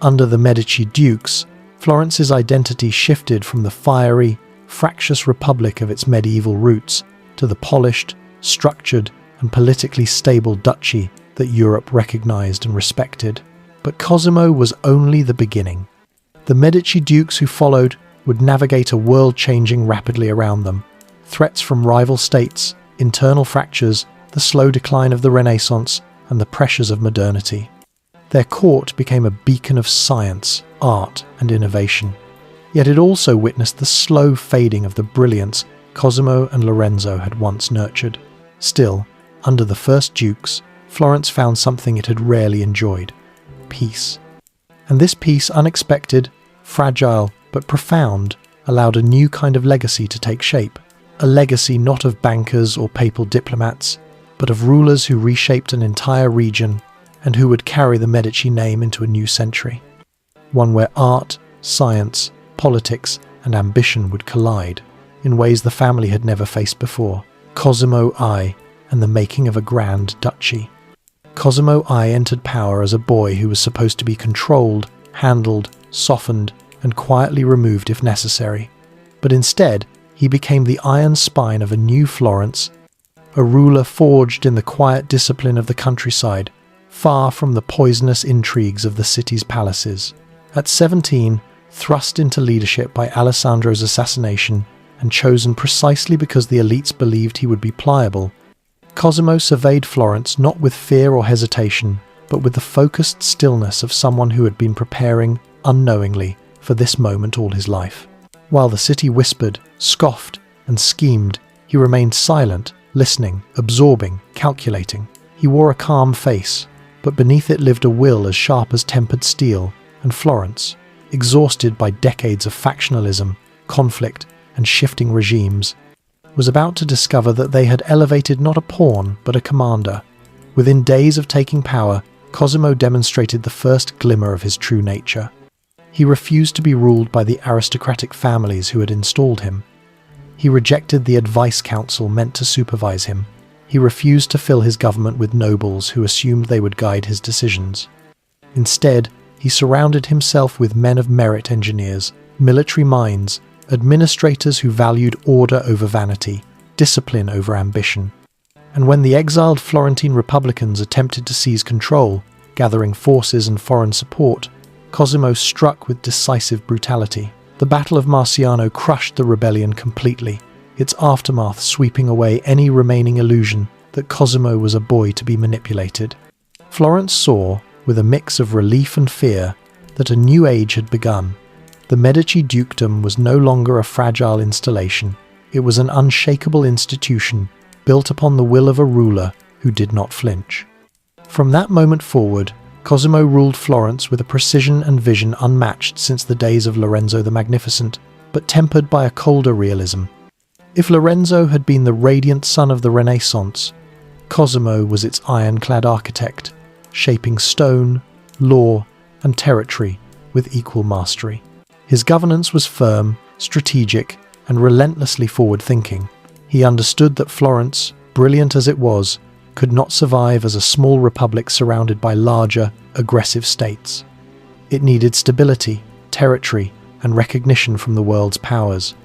Under the Medici dukes, Florence's identity shifted from the fiery, fractious republic of its medieval roots to the polished, structured, and politically stable duchy that Europe recognized and respected. But Cosimo was only the beginning. The Medici dukes who followed would navigate a world changing rapidly around them. Threats from rival states, internal fractures, the slow decline of the Renaissance, and the pressures of modernity. Their court became a beacon of science, art, and innovation. Yet it also witnessed the slow fading of the brilliance Cosimo and Lorenzo had once nurtured. Still, under the first dukes, Florence found something it had rarely enjoyed: peace. And this peace, unexpected, fragile, but profound, allowed a new kind of legacy to take shape. A legacy not of bankers or papal diplomats, but of rulers who reshaped an entire region and who would carry the Medici name into a new century. One where art, science, politics, and ambition would collide. in ways the family had never faced before. Cosimo I and the making of a grand duchy. Cosimo I entered power as a boy who was supposed to be controlled, handled, softened, and quietly removed if necessary. But instead, he became the iron spine of a new Florence, a ruler forged in the quiet discipline of the countryside, far from the poisonous intrigues of the city's palaces. At 17, thrust into leadership by Alessandro's assassination, and chosen precisely because the elites believed he would be pliable, Cosimo surveyed Florence not with fear or hesitation, but with the focused stillness of someone who had been preparing, unknowingly, for this moment all his life. While the city whispered, scoffed, and schemed, he remained silent, listening, absorbing, calculating. He wore a calm face, but beneath it lived a will as sharp as tempered steel, and Florence, exhausted by decades of factionalism, conflict, and shifting regimes, was about to discover that they had elevated not a pawn, but a commander. Within days of taking power, Cosimo demonstrated the first glimmer of his true nature. He refused to be ruled by the aristocratic families who had installed him. He rejected the advice council meant to supervise him. He refused to fill his government with nobles who assumed they would guide his decisions. Instead, he surrounded himself with men of merit, engineers, military minds, administrators who valued order over vanity, discipline over ambition. And when the exiled Florentine republicans attempted to seize control, gathering forces and foreign support, Cosimo struck with decisive brutality. The Battle of Marciano crushed the rebellion completely, its aftermath sweeping away any remaining illusion that Cosimo was a boy to be manipulated. Florence saw, with a mix of relief and fear, that a new age had begun. The Medici dukedom was no longer a fragile installation. It was an unshakable institution, built upon the will of a ruler who did not flinch. From that moment forward, Cosimo ruled Florence with a precision and vision unmatched since the days of Lorenzo the Magnificent, but tempered by a colder realism. If Lorenzo had been the radiant son of the Renaissance, Cosimo was its ironclad architect, shaping stone, law, and territory with equal mastery. His governance was firm, strategic, and relentlessly forward-thinking. He understood that Florence, brilliant as it was, could not survive as a small republic surrounded by larger, aggressive states. It needed stability, territory, and recognition from the world's powers.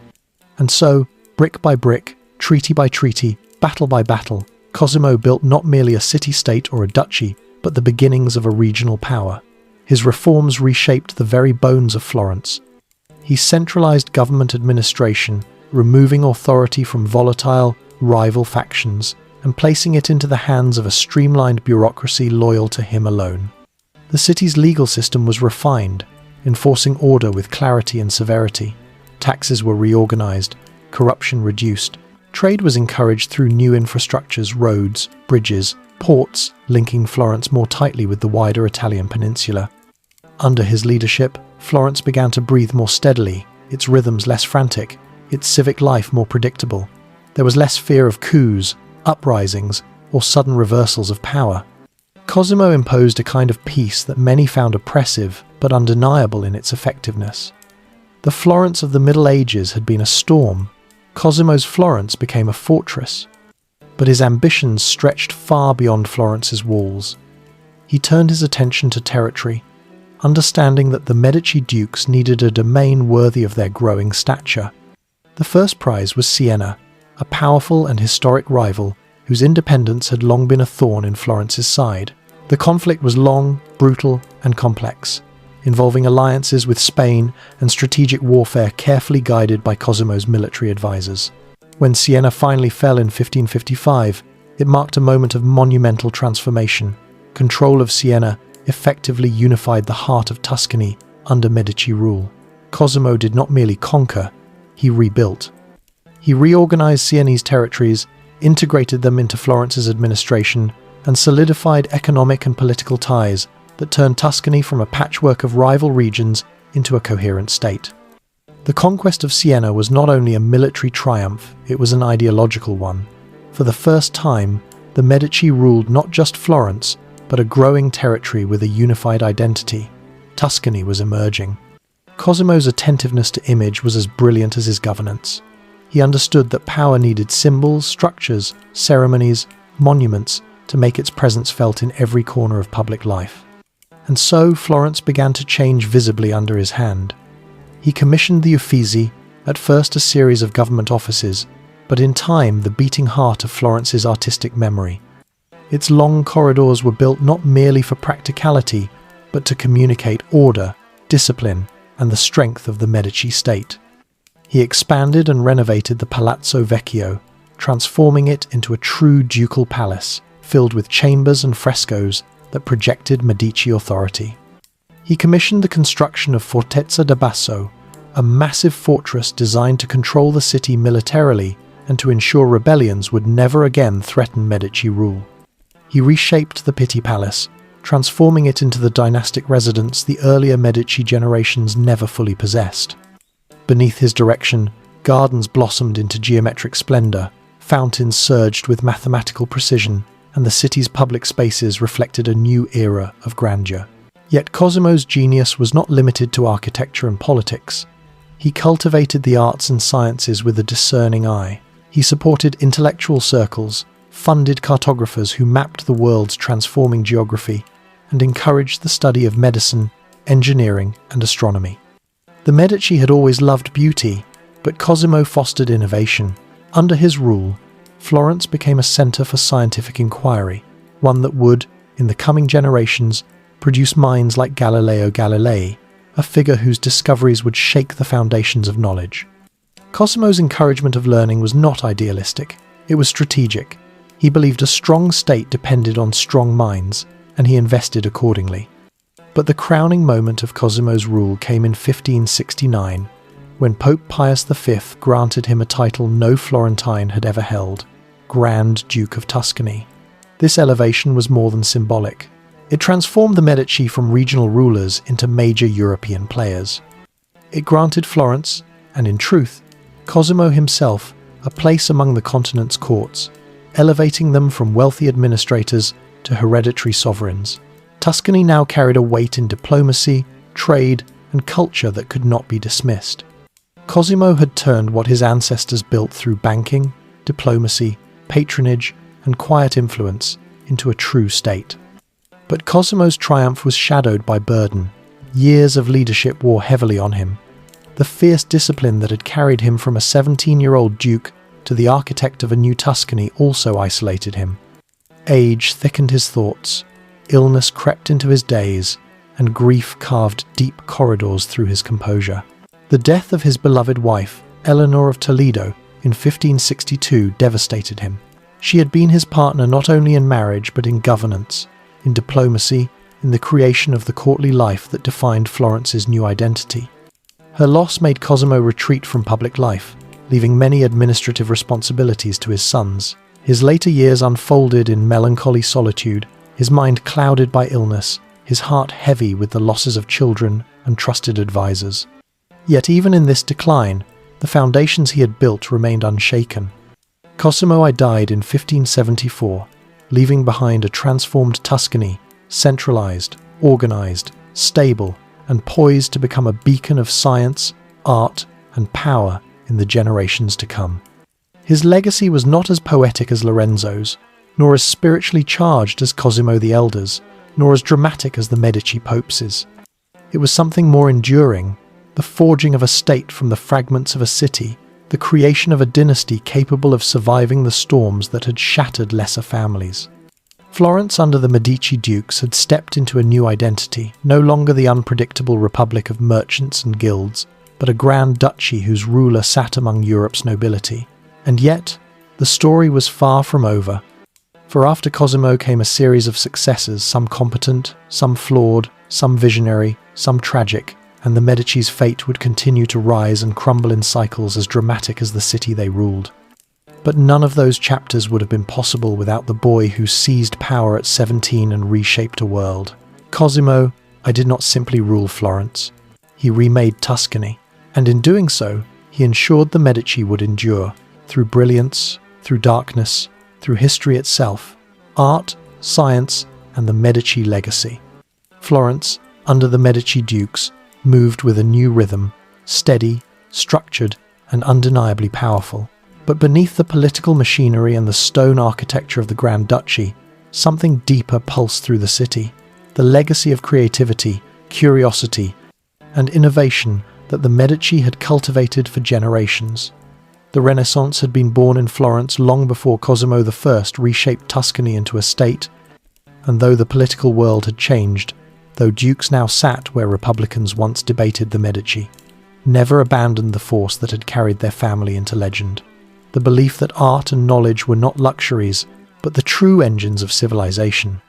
And so, brick by brick, treaty by treaty, battle by battle, Cosimo built not merely a city-state or a duchy, but the beginnings of a regional power. His reforms reshaped the very bones of Florence. He centralized government administration, removing authority from volatile, rival factions, and placing it into the hands of a streamlined bureaucracy loyal to him alone. The city's legal system was refined, enforcing order with clarity and severity. Taxes were reorganized, corruption reduced. Trade was encouraged through new infrastructures, roads, bridges, ports, linking Florence more tightly with the wider Italian peninsula. Under his leadership, Florence began to breathe more steadily, its rhythms less frantic, its civic life more predictable. There was less fear of coups, uprisings, or sudden reversals of power. Cosimo imposed a kind of peace that many found oppressive but undeniable in its effectiveness. The Florence of the Middle Ages had been a storm. Cosimo's Florence became a fortress. But his ambitions stretched far beyond Florence's walls. He turned his attention to territory, understanding that the Medici dukes needed a domain worthy of their growing stature. The first prize was Siena, a powerful and historic rival whose independence had long been a thorn in Florence's side. The conflict was long, brutal, and complex, involving alliances with Spain and strategic warfare carefully guided by Cosimo's military advisors. When Siena finally fell in 1555, it marked a moment of monumental transformation. Control of Siena effectively unified the heart of Tuscany under Medici rule. Cosimo did not merely conquer, he rebuilt. He reorganized Sienese territories, integrated them into Florence's administration, and solidified economic and political ties that turned Tuscany from a patchwork of rival regions into a coherent state. The conquest of Siena was not only a military triumph, it was an ideological one. For the first time, the Medici ruled not just Florence, but a growing territory with a unified identity. Tuscany was emerging. Cosimo's attentiveness to image was as brilliant as his governance. He understood that power needed symbols, structures, ceremonies, monuments to make its presence felt in every corner of public life. And so Florence began to change visibly under his hand. He commissioned the Uffizi, at first a series of government offices, but in time the beating heart of Florence's artistic memory. Its long corridors were built not merely for practicality, but to communicate order, discipline, and the strength of the Medici state. He expanded and renovated the Palazzo Vecchio, transforming it into a true ducal palace, filled with chambers and frescoes that projected Medici authority. He commissioned the construction of Fortezza da Basso, a massive fortress designed to control the city militarily and to ensure rebellions would never again threaten Medici rule. He reshaped the Pitti Palace, transforming it into the dynastic residence the earlier Medici generations never fully possessed. Beneath his direction, gardens blossomed into geometric splendor, fountains surged with mathematical precision, and the city's public spaces reflected a new era of grandeur. Yet Cosimo's genius was not limited to architecture and politics. He cultivated the arts and sciences with a discerning eye. He supported intellectual circles, funded cartographers who mapped the world's transforming geography, and encouraged the study of medicine, engineering, and astronomy. The Medici had always loved beauty, but Cosimo fostered innovation. Under his rule, Florence became a center for scientific inquiry, one that would, in the coming generations, produce minds like Galileo Galilei, a figure whose discoveries would shake the foundations of knowledge. Cosimo's encouragement of learning was not idealistic, it was strategic. He believed a strong state depended on strong minds, and he invested accordingly. But the crowning moment of Cosimo's rule came in 1569, when Pope Pius V granted him a title no Florentine had ever held, Grand Duke of Tuscany. This elevation was more than symbolic. It transformed the Medici from regional rulers into major European players. It granted Florence, and in truth, Cosimo himself, a place among the continent's courts, elevating them from wealthy administrators to hereditary sovereigns. Tuscany now carried a weight in diplomacy, trade, and culture that could not be dismissed. Cosimo had turned what his ancestors built through banking, diplomacy, patronage, and quiet influence into a true state. But Cosimo's triumph was shadowed by burden. Years of leadership wore heavily on him. The fierce discipline that had carried him from a 17-year-old duke to the architect of a new Tuscany also isolated him. Age thickened his thoughts, illness crept into his days, and grief carved deep corridors through his composure. The death of his beloved wife, Eleanor of Toledo, in 1562 devastated him. She had been his partner not only in marriage but in governance, in diplomacy, in the creation of the courtly life that defined Florence's new identity. Her loss made Cosimo retreat from public life, leaving many administrative responsibilities to his sons. His later years unfolded in melancholy solitude, his mind clouded by illness, his heart heavy with the losses of children and trusted advisors. Yet even in this decline, the foundations he had built remained unshaken. Cosimo died in 1574, leaving behind a transformed Tuscany, centralized, organized, stable, and poised to become a beacon of science, art, and power in the generations to come. His legacy was not as poetic as Lorenzo's, nor as spiritually charged as Cosimo the Elder's, nor as dramatic as the Medici popes'. It was something more enduring, the forging of a state from the fragments of a city, the creation of a dynasty capable of surviving the storms that had shattered lesser families. Florence under the Medici dukes had stepped into a new identity, no longer the unpredictable republic of merchants and guilds, but a grand duchy whose ruler sat among Europe's nobility. And yet, the story was far from over. For after Cosimo came a series of successors, some competent, some flawed, some visionary, some tragic, and the Medici's fate would continue to rise and crumble in cycles as dramatic as the city they ruled. But none of those chapters would have been possible without the boy who seized power at 17 and reshaped a world. Cosimo did not simply rule Florence. He remade Tuscany, and in doing so, he ensured the Medici would endure, through brilliance, through darkness, through history itself, art, science, and the Medici legacy. Florence, under the Medici dukes, moved with a new rhythm, steady, structured, and undeniably powerful. But beneath the political machinery and the stone architecture of the Grand Duchy, something deeper pulsed through the city, the legacy of creativity, curiosity, and innovation that the Medici had cultivated for generations. The Renaissance had been born in Florence long before Cosimo I reshaped Tuscany into a state, and though the political world had changed, though dukes now sat where republicans once debated, the Medici never abandoned the force that had carried their family into legend. The belief that art and knowledge were not luxuries, but the true engines of civilization.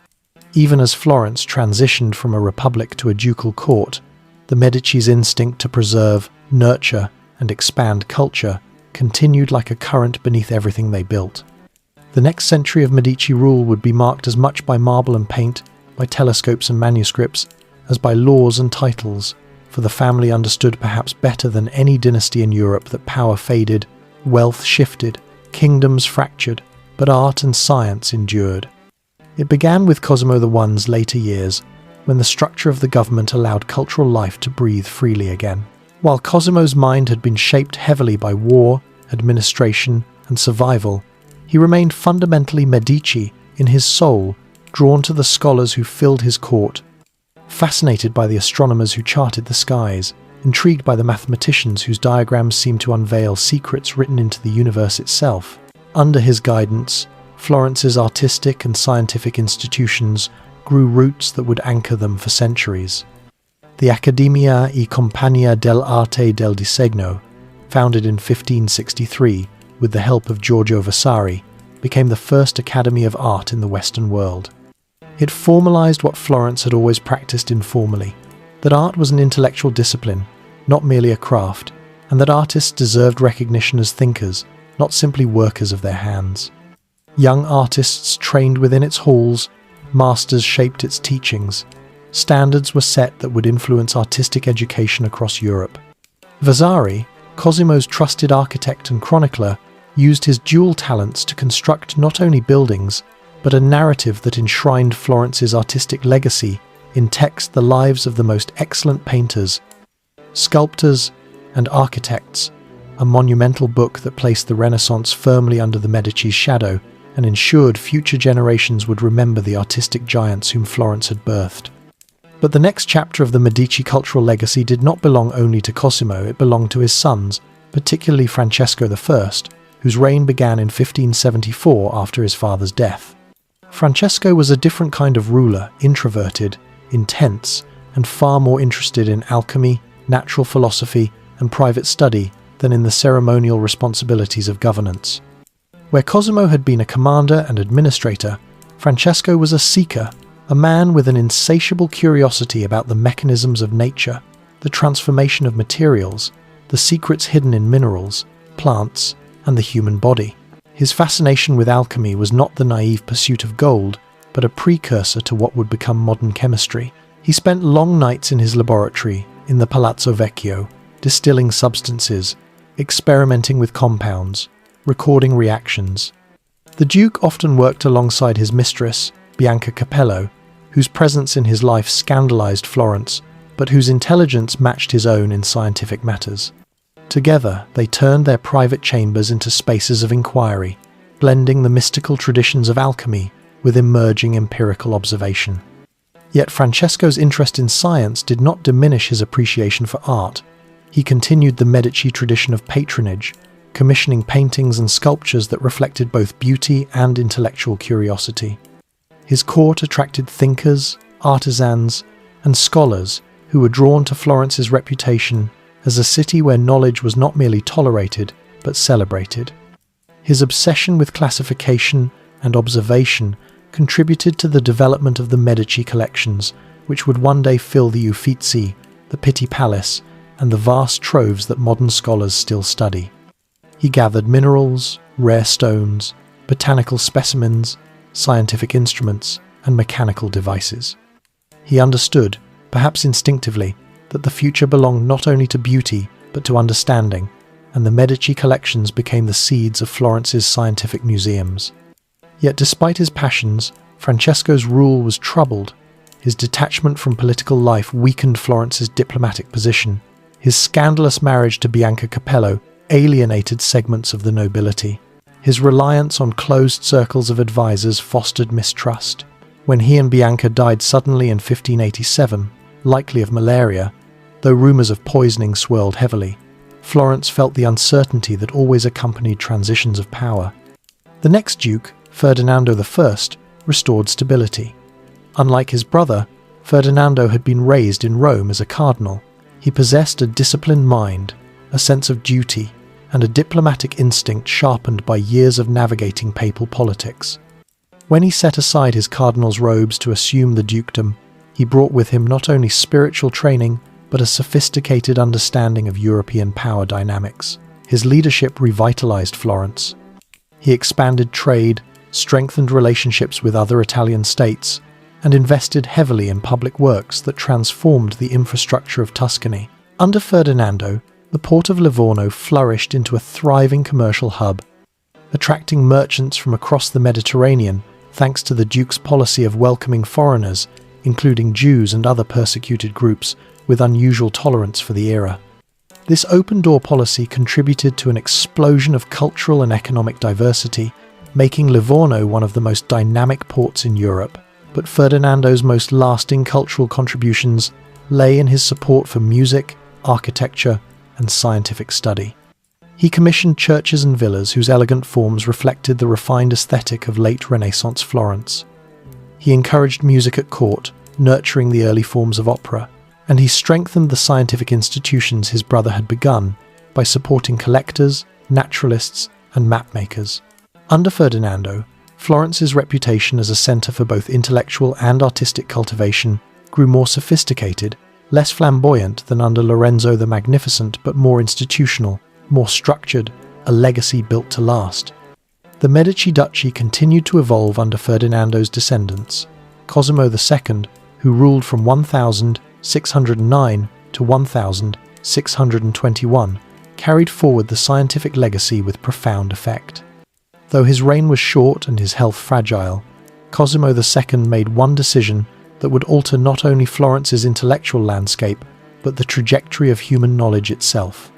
Even as Florence transitioned from a republic to a ducal court, the Medici's instinct to preserve, nurture, and expand culture continued like a current beneath everything they built. The next century of Medici rule would be marked as much by marble and paint, by telescopes and manuscripts, as by laws and titles, for the family understood perhaps better than any dynasty in Europe that power faded, wealth shifted, kingdoms fractured, but art and science endured. It began with Cosimo I's later years, when the structure of the government allowed cultural life to breathe freely again. While Cosimo's mind had been shaped heavily by war, administration, and survival, he remained fundamentally Medici in his soul, drawn to the scholars who filled his court, fascinated by the astronomers who charted the skies, intrigued by the mathematicians whose diagrams seemed to unveil secrets written into the universe itself. Under his guidance, Florence's artistic and scientific institutions grew roots that would anchor them for centuries. The Accademia e Compagnia dell'Arte del Disegno, founded in 1563 with the help of Giorgio Vasari, became the first academy of art in the Western world. It formalized what Florence had always practiced informally, that art was an intellectual discipline, not merely a craft, and that artists deserved recognition as thinkers, not simply workers of their hands. Young artists trained within its halls, masters shaped its teachings. Standards were set that would influence artistic education across Europe. Vasari, Cosimo's trusted architect and chronicler, used his dual talents to construct not only buildings, but a narrative that enshrined Florence's artistic legacy in text, the lives of the most excellent painters, sculptors, and architects, a monumental book that placed the Renaissance firmly under the Medici's shadow and ensured future generations would remember the artistic giants whom Florence had birthed. But the next chapter of the Medici cultural legacy did not belong only to Cosimo, it belonged to his sons, particularly Francesco I, whose reign began in 1574 after his father's death. Francesco was a different kind of ruler, introverted, intense, and far more interested in alchemy, natural philosophy, and private study than in the ceremonial responsibilities of governance. Where Cosimo had been a commander and administrator, Francesco was a seeker, a man with an insatiable curiosity about the mechanisms of nature, the transformation of materials, the secrets hidden in minerals, plants, and the human body. His fascination with alchemy was not the naive pursuit of gold, but a precursor to what would become modern chemistry. He spent long nights in his laboratory, in the Palazzo Vecchio, distilling substances, experimenting with compounds, recording reactions. The Duke often worked alongside his mistress, Bianca Capello, whose presence in his life scandalized Florence, but whose intelligence matched his own in scientific matters. Together, they turned their private chambers into spaces of inquiry, blending the mystical traditions of alchemy with emerging empirical observation. Yet Francesco's interest in science did not diminish his appreciation for art. He continued the Medici tradition of patronage, commissioning paintings and sculptures that reflected both beauty and intellectual curiosity. His court attracted thinkers, artisans, and scholars who were drawn to Florence's reputation as a city where knowledge was not merely tolerated, but celebrated. His obsession with classification and observation contributed to the development of the Medici collections, which would one day fill the Uffizi, the Pitti Palace, and the vast troves that modern scholars still study. He gathered minerals, rare stones, botanical specimens, scientific instruments, and mechanical devices. He understood, perhaps instinctively, that the future belonged not only to beauty, but to understanding, and the Medici collections became the seeds of Florence's scientific museums. Yet despite his passions, Francesco's rule was troubled. His detachment from political life weakened Florence's diplomatic position. His scandalous marriage to Bianca Capello alienated segments of the nobility. His reliance on closed circles of advisors fostered mistrust. When he and Bianca died suddenly in 1587, likely of malaria, though rumours of poisoning swirled heavily, Florence felt the uncertainty that always accompanied transitions of power. The next duke, Ferdinando I, restored stability. Unlike his brother, Ferdinando had been raised in Rome as a cardinal. He possessed a disciplined mind, a sense of duty, and a diplomatic instinct sharpened by years of navigating papal politics. When he set aside his cardinal's robes to assume the dukedom, he brought with him not only spiritual training, but a sophisticated understanding of European power dynamics. His leadership revitalized Florence. He expanded trade, strengthened relationships with other Italian states, and invested heavily in public works that transformed the infrastructure of Tuscany. Under Ferdinando, the port of Livorno flourished into a thriving commercial hub, attracting merchants from across the Mediterranean thanks to the Duke's policy of welcoming foreigners, including Jews and other persecuted groups, with unusual tolerance for the era. This open-door policy contributed to an explosion of cultural and economic diversity, making Livorno one of the most dynamic ports in Europe. But Ferdinando's most lasting cultural contributions lay in his support for music, architecture, and scientific study. He commissioned churches and villas whose elegant forms reflected the refined aesthetic of late Renaissance Florence. He encouraged music at court, nurturing the early forms of opera, and he strengthened the scientific institutions his brother had begun by supporting collectors, naturalists, and mapmakers. Under Ferdinando, Florence's reputation as a centre for both intellectual and artistic cultivation grew more sophisticated, less flamboyant than under Lorenzo the Magnificent, but more institutional, more structured, a legacy built to last. The Medici Duchy continued to evolve under Ferdinando's descendants. Cosimo II, who ruled from 1609 to 1621, carried forward the scientific legacy with profound effect. Though his reign was short and his health fragile, Cosimo II made one decision that would alter not only Florence's intellectual landscape, but the trajectory of human knowledge itself.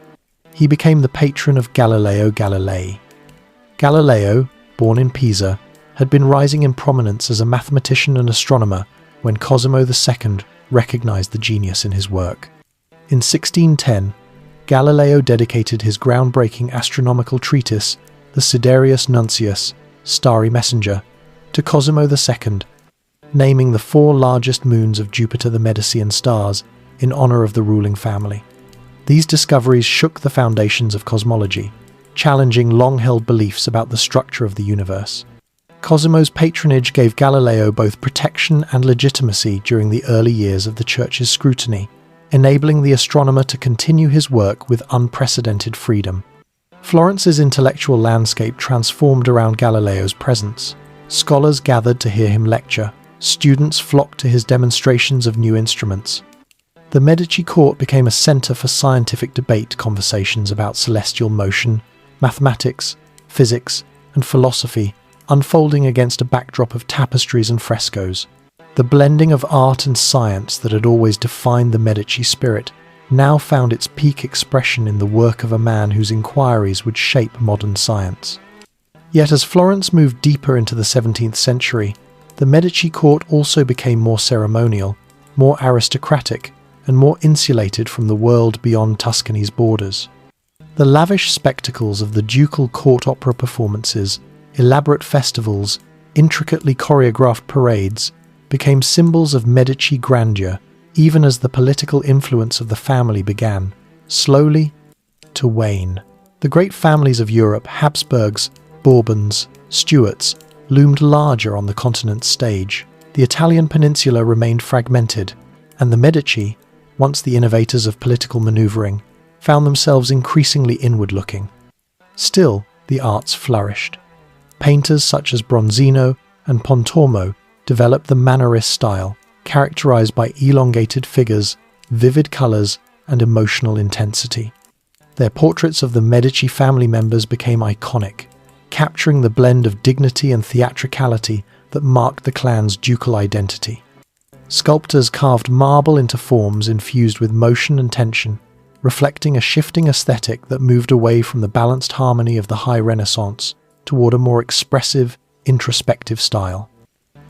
He became the patron of Galileo Galilei. Galileo, born in Pisa, had been rising in prominence as a mathematician and astronomer when Cosimo II recognized the genius in his work. In 1610, Galileo dedicated his groundbreaking astronomical treatise, the Sidereus Nuncius, Starry Messenger, to Cosimo II, naming the 4 largest moons of Jupiter the Medicean stars in honor of the ruling family. These discoveries shook the foundations of cosmology, challenging long-held beliefs about the structure of the universe. Cosimo's patronage gave Galileo both protection and legitimacy during the early years of the Church's scrutiny, enabling the astronomer to continue his work with unprecedented freedom. Florence's intellectual landscape transformed around Galileo's presence. Scholars gathered to hear him lecture. Students flocked to his demonstrations of new instruments. The Medici court became a centre for scientific debate, conversations about celestial motion, mathematics, physics, and philosophy, unfolding against a backdrop of tapestries and frescoes. The blending of art and science that had always defined the Medici spirit now found its peak expression in the work of a man whose inquiries would shape modern science. Yet as Florence moved deeper into the 17th century, the Medici court also became more ceremonial, more aristocratic, and more insulated from the world beyond Tuscany's borders. The lavish spectacles of the ducal court opera performances, elaborate festivals, intricately choreographed parades, became symbols of Medici grandeur, even as the political influence of the family began, slowly, to wane. The great families of Europe, Habsburgs, Bourbons, Stuarts, loomed larger on the continent's stage. The Italian peninsula remained fragmented, and the Medici, once the innovators of political maneuvering, found themselves increasingly inward-looking. Still, the arts flourished. Painters such as Bronzino and Pontormo developed the Mannerist style, characterized by elongated figures, vivid colors, and emotional intensity. Their portraits of the Medici family members became iconic, capturing the blend of dignity and theatricality that marked the clan's ducal identity. Sculptors carved marble into forms infused with motion and tension, reflecting a shifting aesthetic that moved away from the balanced harmony of the High Renaissance toward a more expressive, introspective style.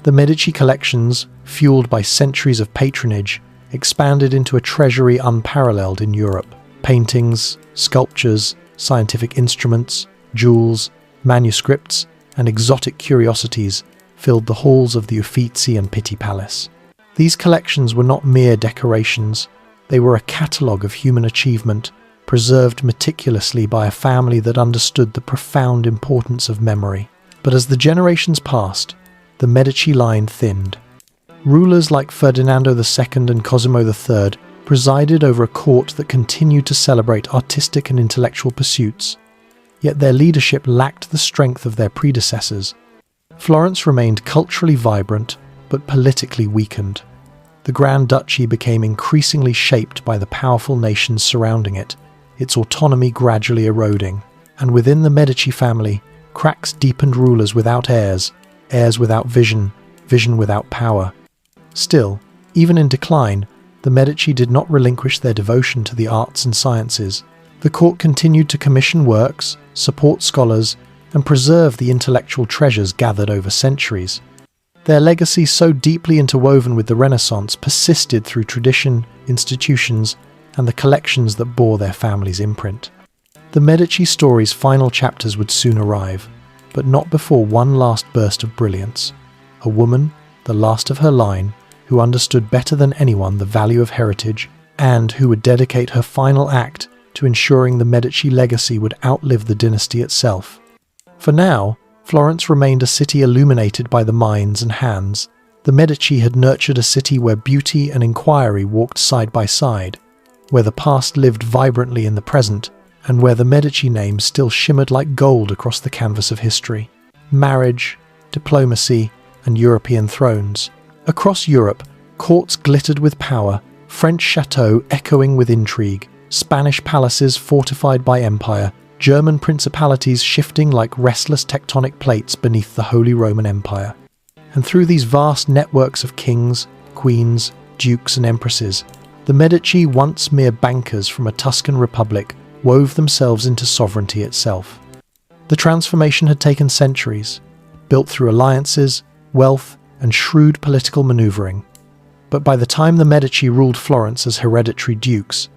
The Medici collections, fueled by centuries of patronage, expanded into a treasury unparalleled in Europe. Paintings, sculptures, scientific instruments, jewels, manuscripts, and exotic curiosities filled the halls of the Uffizi and Pitti Palace. These collections were not mere decorations, they were a catalogue of human achievement, preserved meticulously by a family that understood the profound importance of memory. But as the generations passed, the Medici line thinned. Rulers like Ferdinando II and Cosimo III presided over a court that continued to celebrate artistic and intellectual pursuits, yet their leadership lacked the strength of their predecessors. Florence remained culturally vibrant, but politically weakened. The Grand Duchy became increasingly shaped by the powerful nations surrounding it, its autonomy gradually eroding, and within the Medici family, cracks deepened: rulers without heirs, heirs without vision, vision without power. Still, even in decline, the Medici did not relinquish their devotion to the arts and sciences. The court continued to commission works, support scholars, and preserve the intellectual treasures gathered over centuries. Their legacy, so deeply interwoven with the Renaissance, persisted through tradition, institutions, and the collections that bore their family's imprint. The Medici story's final chapters would soon arrive, but not before one last burst of brilliance. A woman, the last of her line, who understood better than anyone the value of heritage, and who would dedicate her final act to ensuring the Medici legacy would outlive the dynasty itself. For now, Florence remained a city illuminated by the minds and hands. The Medici had nurtured a city where beauty and inquiry walked side by side, where the past lived vibrantly in the present, and where the Medici name still shimmered like gold across the canvas of history. Marriage, diplomacy, and European thrones. Across Europe, courts glittered with power, French chateaux echoing with intrigue, Spanish palaces fortified by empire, German principalities shifting like restless tectonic plates beneath the Holy Roman Empire. And through these vast networks of kings, queens, dukes, and empresses, the Medici, once mere bankers from a Tuscan republic, wove themselves into sovereignty itself. The transformation had taken centuries, built through alliances, wealth, and shrewd political maneuvering. But by the time the Medici ruled Florence as hereditary dukes,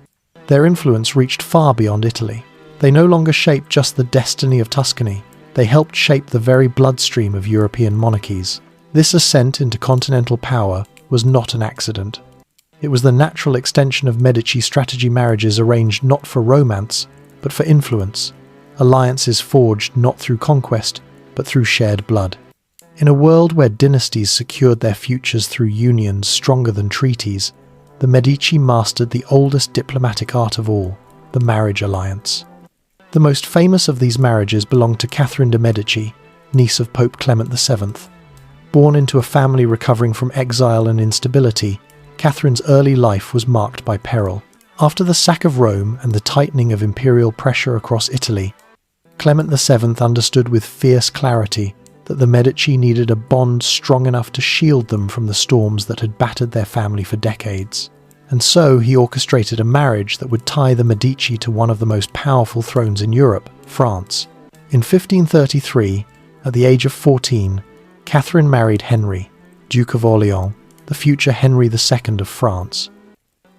their influence reached far beyond Italy. They no longer shaped just the destiny of Tuscany, they helped shape the very bloodstream of European monarchies. This ascent into continental power was not an accident. It was the natural extension of Medici strategy marriages arranged not for romance, but for influence, alliances forged not through conquest, but through shared blood. In a world where dynasties secured their futures through unions stronger than treaties, the Medici mastered the oldest diplomatic art of all, the marriage alliance. The most famous of these marriages belonged to Catherine de' Medici, niece of Pope Clement VII. Born into a family recovering from exile and instability, Catherine's early life was marked by peril. After the sack of Rome and the tightening of imperial pressure across Italy, Clement VII understood with fierce clarity that the Medici needed a bond strong enough to shield them from the storms that had battered their family for decades. And so he orchestrated a marriage that would tie the Medici to one of the most powerful thrones in Europe, France. In 1533, at the age of 14, Catherine married Henry, Duke of Orleans, the future Henry II of France.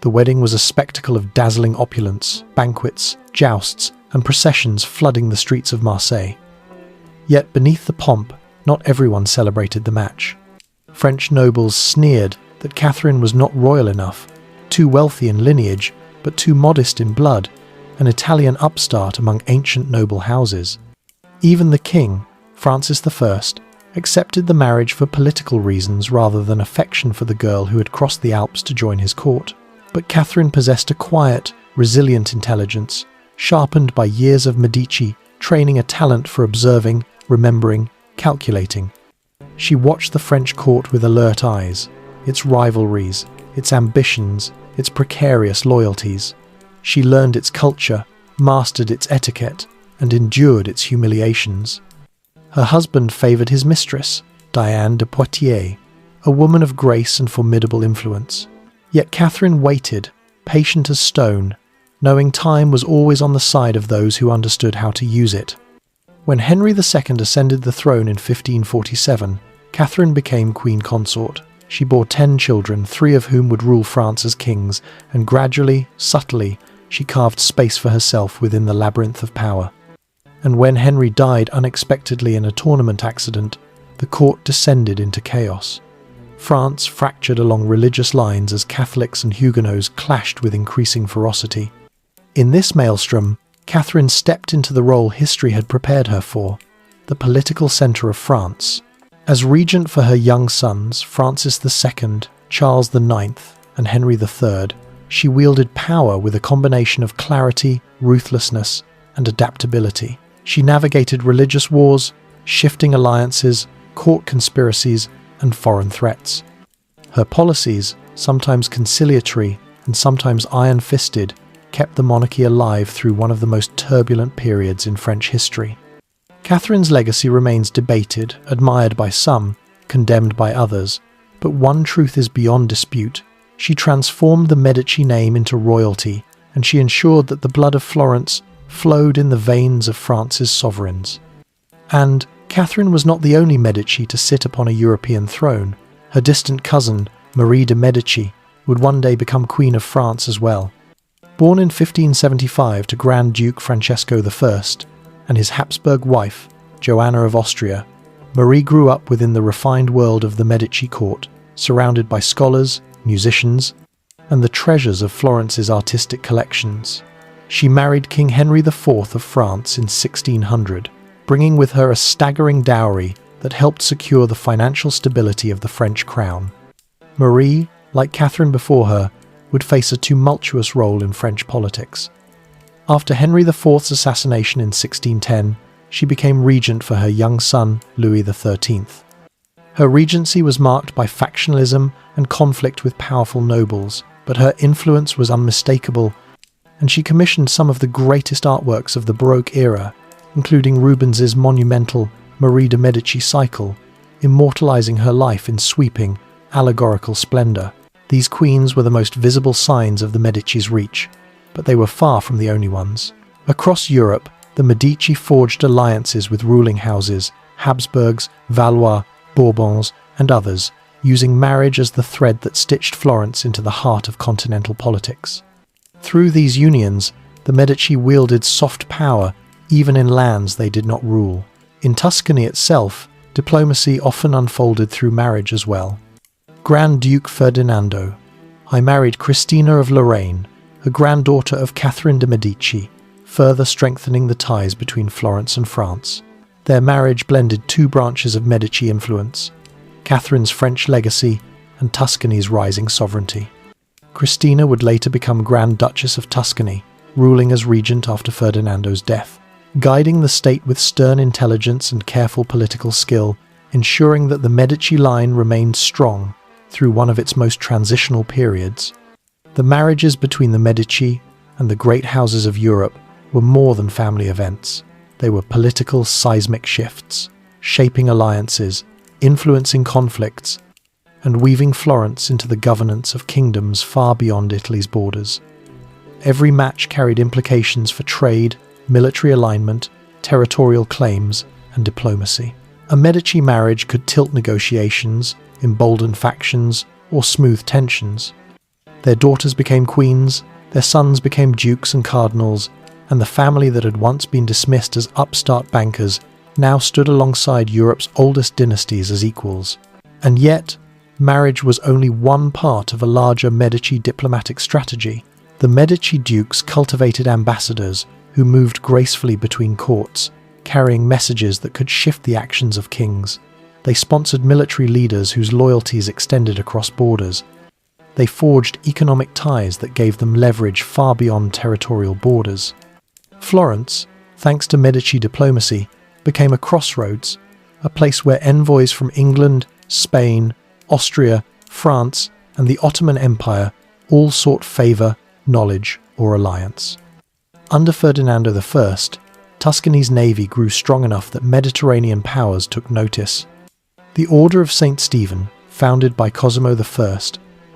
The wedding was a spectacle of dazzling opulence, banquets, jousts, and processions flooding the streets of Marseille. Yet beneath the pomp, not everyone celebrated the match. French nobles sneered that Catherine was not royal enough, too wealthy in lineage, but too modest in blood, an Italian upstart among ancient noble houses. Even the king, Francis I, accepted the marriage for political reasons rather than affection for the girl who had crossed the Alps to join his court. But Catherine possessed a quiet, resilient intelligence, sharpened by years of Medici, training a talent for observing, remembering, calculating. She watched the French court with alert eyes, its rivalries, its ambitions, its precarious loyalties. She learned its culture, mastered its etiquette, and endured its humiliations. Her husband favoured his mistress, Diane de Poitiers, a woman of grace and formidable influence. Yet Catherine waited, patient as stone, knowing time was always on the side of those who understood how to use it. When Henry II ascended the throne in 1547, Catherine became queen consort. She bore 10 children, 3 of whom would rule France as kings, and gradually, subtly, she carved space for herself within the labyrinth of power. And when Henry died unexpectedly in a tournament accident, the court descended into chaos. France fractured along religious lines as Catholics and Huguenots clashed with increasing ferocity. In this maelstrom, Catherine stepped into the role history had prepared her for, the political centre of France. As regent for her young sons, Francis II, Charles IX, and Henry III, she wielded power with a combination of clarity, ruthlessness, and adaptability. She navigated religious wars, shifting alliances, court conspiracies, and foreign threats. Her policies, sometimes conciliatory and sometimes iron-fisted, kept the monarchy alive through one of the most turbulent periods in French history. Catherine's legacy remains debated, admired by some, condemned by others, but one truth is beyond dispute. She transformed the Medici name into royalty, and she ensured that the blood of Florence flowed in the veins of France's sovereigns. And Catherine was not the only Medici to sit upon a European throne. Her distant cousin, Marie de Medici, would one day become Queen of France as well. Born in 1575 to Grand Duke Francesco I and his Habsburg wife, Joanna of Austria, Marie grew up within the refined world of the Medici court, surrounded by scholars, musicians, and the treasures of Florence's artistic collections. She married King Henry IV of France in 1600, bringing with her a staggering dowry that helped secure the financial stability of the French crown. Marie, like Catherine before her, would face a tumultuous role in French politics. After Henry IV's assassination in 1610, she became regent for her young son, Louis XIII. Her regency was marked by factionalism and conflict with powerful nobles, but her influence was unmistakable, and she commissioned some of the greatest artworks of the Baroque era, including Rubens's monumental Marie de Medici cycle, immortalizing her life in sweeping, allegorical splendor. These queens were the most visible signs of the Medici's reach, but they were far from the only ones. Across Europe, the Medici forged alliances with ruling houses, Habsburgs, Valois, Bourbons, and others, using marriage as the thread that stitched Florence into the heart of continental politics. Through these unions, the Medici wielded soft power even in lands they did not rule. In Tuscany itself, diplomacy often unfolded through marriage as well. Grand Duke Ferdinando. I married Christina of Lorraine, a granddaughter of Catherine de' Medici, further strengthening the ties between Florence and France. Their marriage blended 2 branches of Medici influence, Catherine's French legacy and Tuscany's rising sovereignty. Christina would later become Grand Duchess of Tuscany, ruling as regent after Ferdinando's death, guiding the state with stern intelligence and careful political skill, ensuring that the Medici line remained strong through one of its most transitional periods. The marriages between the Medici and the great houses of Europe were more than family events. They were political seismic shifts, shaping alliances, influencing conflicts, and weaving Florence into the governance of kingdoms far beyond Italy's borders. Every match carried implications for trade, military alignment, territorial claims, and diplomacy. A Medici marriage could tilt negotiations, embolden factions, or smooth tensions. Their daughters became queens, their sons became dukes and cardinals, and the family that had once been dismissed as upstart bankers now stood alongside Europe's oldest dynasties as equals. And yet, marriage was only one part of a larger Medici diplomatic strategy. The Medici dukes cultivated ambassadors who moved gracefully between courts, carrying messages that could shift the actions of kings. They sponsored military leaders whose loyalties extended across borders. They forged economic ties that gave them leverage far beyond territorial borders. Florence, thanks to Medici diplomacy, became a crossroads, a place where envoys from England, Spain, Austria, France, and the Ottoman Empire all sought favour, knowledge, or alliance. Under Ferdinando I, Tuscany's navy grew strong enough that Mediterranean powers took notice. The Order of St. Stephen, founded by Cosimo I,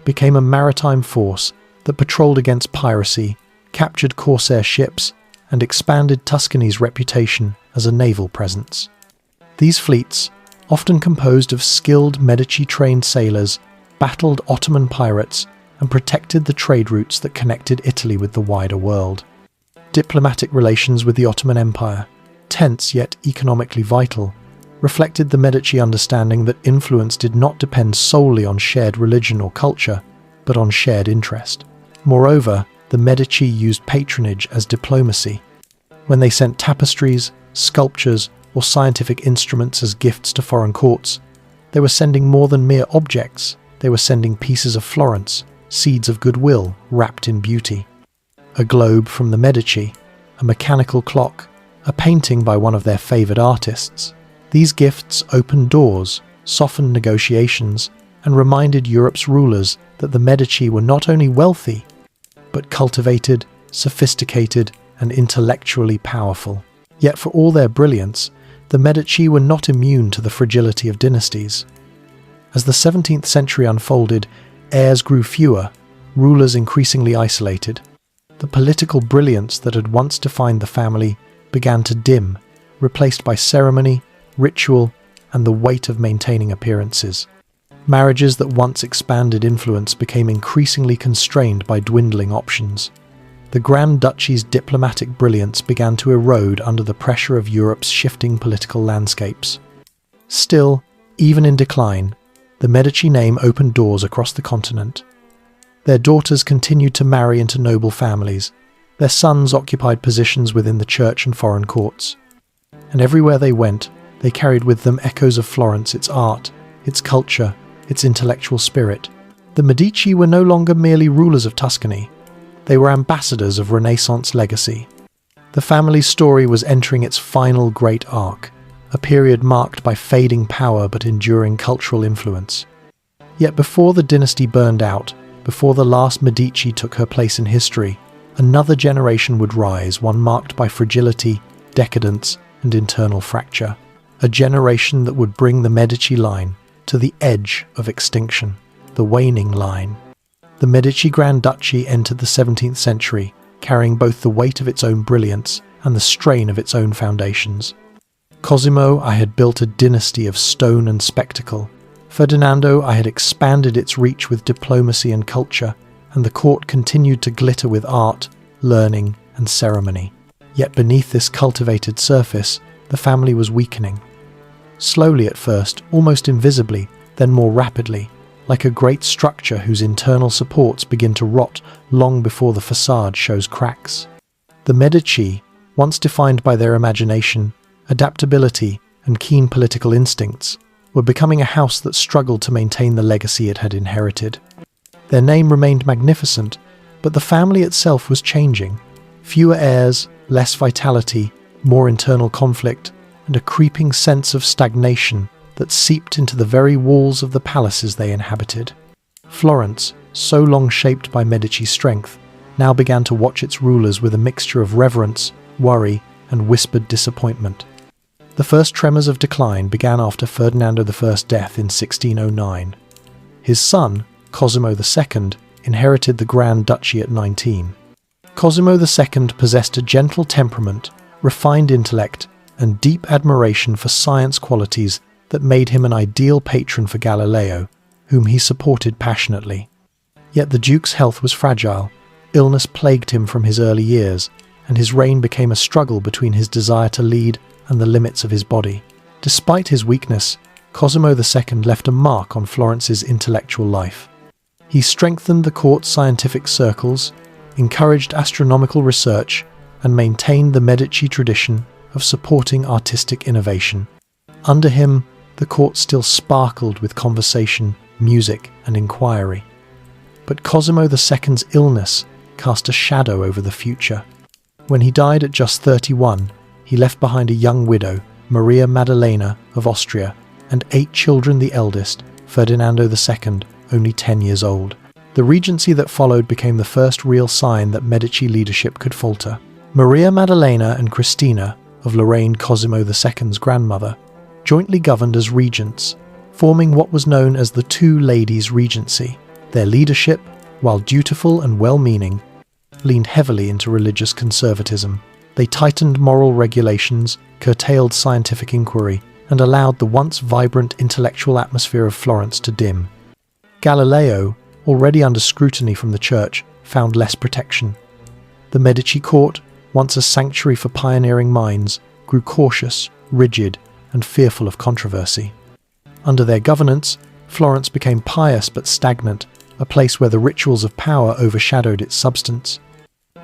became a maritime force that patrolled against piracy, captured corsair ships, and expanded Tuscany's reputation as a naval presence. These fleets, often composed of skilled Medici-trained sailors, battled Ottoman pirates and protected the trade routes that connected Italy with the wider world. Diplomatic relations with the Ottoman Empire, tense yet economically vital, reflected the Medici understanding that influence did not depend solely on shared religion or culture, but on shared interest. Moreover, the Medici used patronage as diplomacy. When they sent tapestries, sculptures, or scientific instruments as gifts to foreign courts, they were sending more than mere objects. They were sending pieces of Florence, seeds of goodwill wrapped in beauty. A globe from the Medici, a mechanical clock, a painting by one of their favoured artists. These gifts opened doors, softened negotiations, and reminded Europe's rulers that the Medici were not only wealthy, but cultivated, sophisticated, and intellectually powerful. Yet for all their brilliance, the Medici were not immune to the fragility of dynasties. As the 17th century unfolded, heirs grew fewer, rulers increasingly isolated. The political brilliance that had once defined the family began to dim, replaced by ceremony, ritual, and the weight of maintaining appearances. Marriages that once expanded influence became increasingly constrained by dwindling options. The Grand Duchy's diplomatic brilliance began to erode under the pressure of Europe's shifting political landscapes. Still, even in decline, the Medici name opened doors across the continent. Their daughters continued to marry into noble families. Their sons occupied positions within the church and foreign courts. And everywhere they went, they carried with them echoes of Florence, its art, its culture, its intellectual spirit. The Medici were no longer merely rulers of Tuscany. They were ambassadors of Renaissance legacy. The family's story was entering its final great arc, a period marked by fading power but enduring cultural influence. Yet before the dynasty burned out, before the last Medici took her place in history, another generation would rise, one marked by fragility, decadence, and internal fracture. A generation that would bring the Medici line to the edge of extinction, the waning line. The Medici Grand Duchy entered the 17th century, carrying both the weight of its own brilliance and the strain of its own foundations. Cosimo, I had built a dynasty of stone and spectacle. Ferdinando, I had expanded its reach with diplomacy and culture, and the court continued to glitter with art, learning, and ceremony. Yet beneath this cultivated surface, the family was weakening. Slowly at first, almost invisibly, then more rapidly, like a great structure whose internal supports begin to rot long before the facade shows cracks. The Medici, once defined by their imagination, adaptability, and keen political instincts, were becoming a house that struggled to maintain the legacy it had inherited. Their name remained magnificent, but the family itself was changing. Fewer heirs, less vitality, more internal conflict, and a creeping sense of stagnation that seeped into the very walls of the palaces they inhabited. Florence, so long shaped by Medici's strength, now began to watch its rulers with a mixture of reverence, worry, and whispered disappointment. The first tremors of decline began after Ferdinando I's death in 1609. His son, Cosimo II, inherited the Grand Duchy at 19. Cosimo II possessed a gentle temperament, refined intellect, and deep admiration for science qualities that made him an ideal patron for Galileo, whom he supported passionately. Yet the Duke's health was fragile. Illness plagued him from his early years, and his reign became a struggle between his desire to lead and the limits of his body. Despite his weakness, Cosimo II left a mark on Florence's intellectual life. He strengthened the court's scientific circles, encouraged astronomical research, and maintained the Medici tradition of supporting artistic innovation. Under him, the court still sparkled with conversation, music, and inquiry. But Cosimo II's illness cast a shadow over the future. When he died at just 31, he left behind a young widow, Maria Maddalena of Austria, and 8 children, the eldest, Ferdinando II, only 10 years old. The regency that followed became the first real sign that Medici leadership could falter. Maria Maddalena and Cristina, of Lorraine, Cosimo II's grandmother, jointly governed as regents, forming what was known as the Two Ladies' Regency. Their leadership, while dutiful and well-meaning, leaned heavily into religious conservatism. They tightened moral regulations, curtailed scientific inquiry, and allowed the once vibrant intellectual atmosphere of Florence to dim. Galileo, already under scrutiny from the church, found less protection. The Medici court, once a sanctuary for pioneering minds, grew cautious, rigid, and fearful of controversy. Under their governance, Florence became pious but stagnant, a place where the rituals of power overshadowed its substance.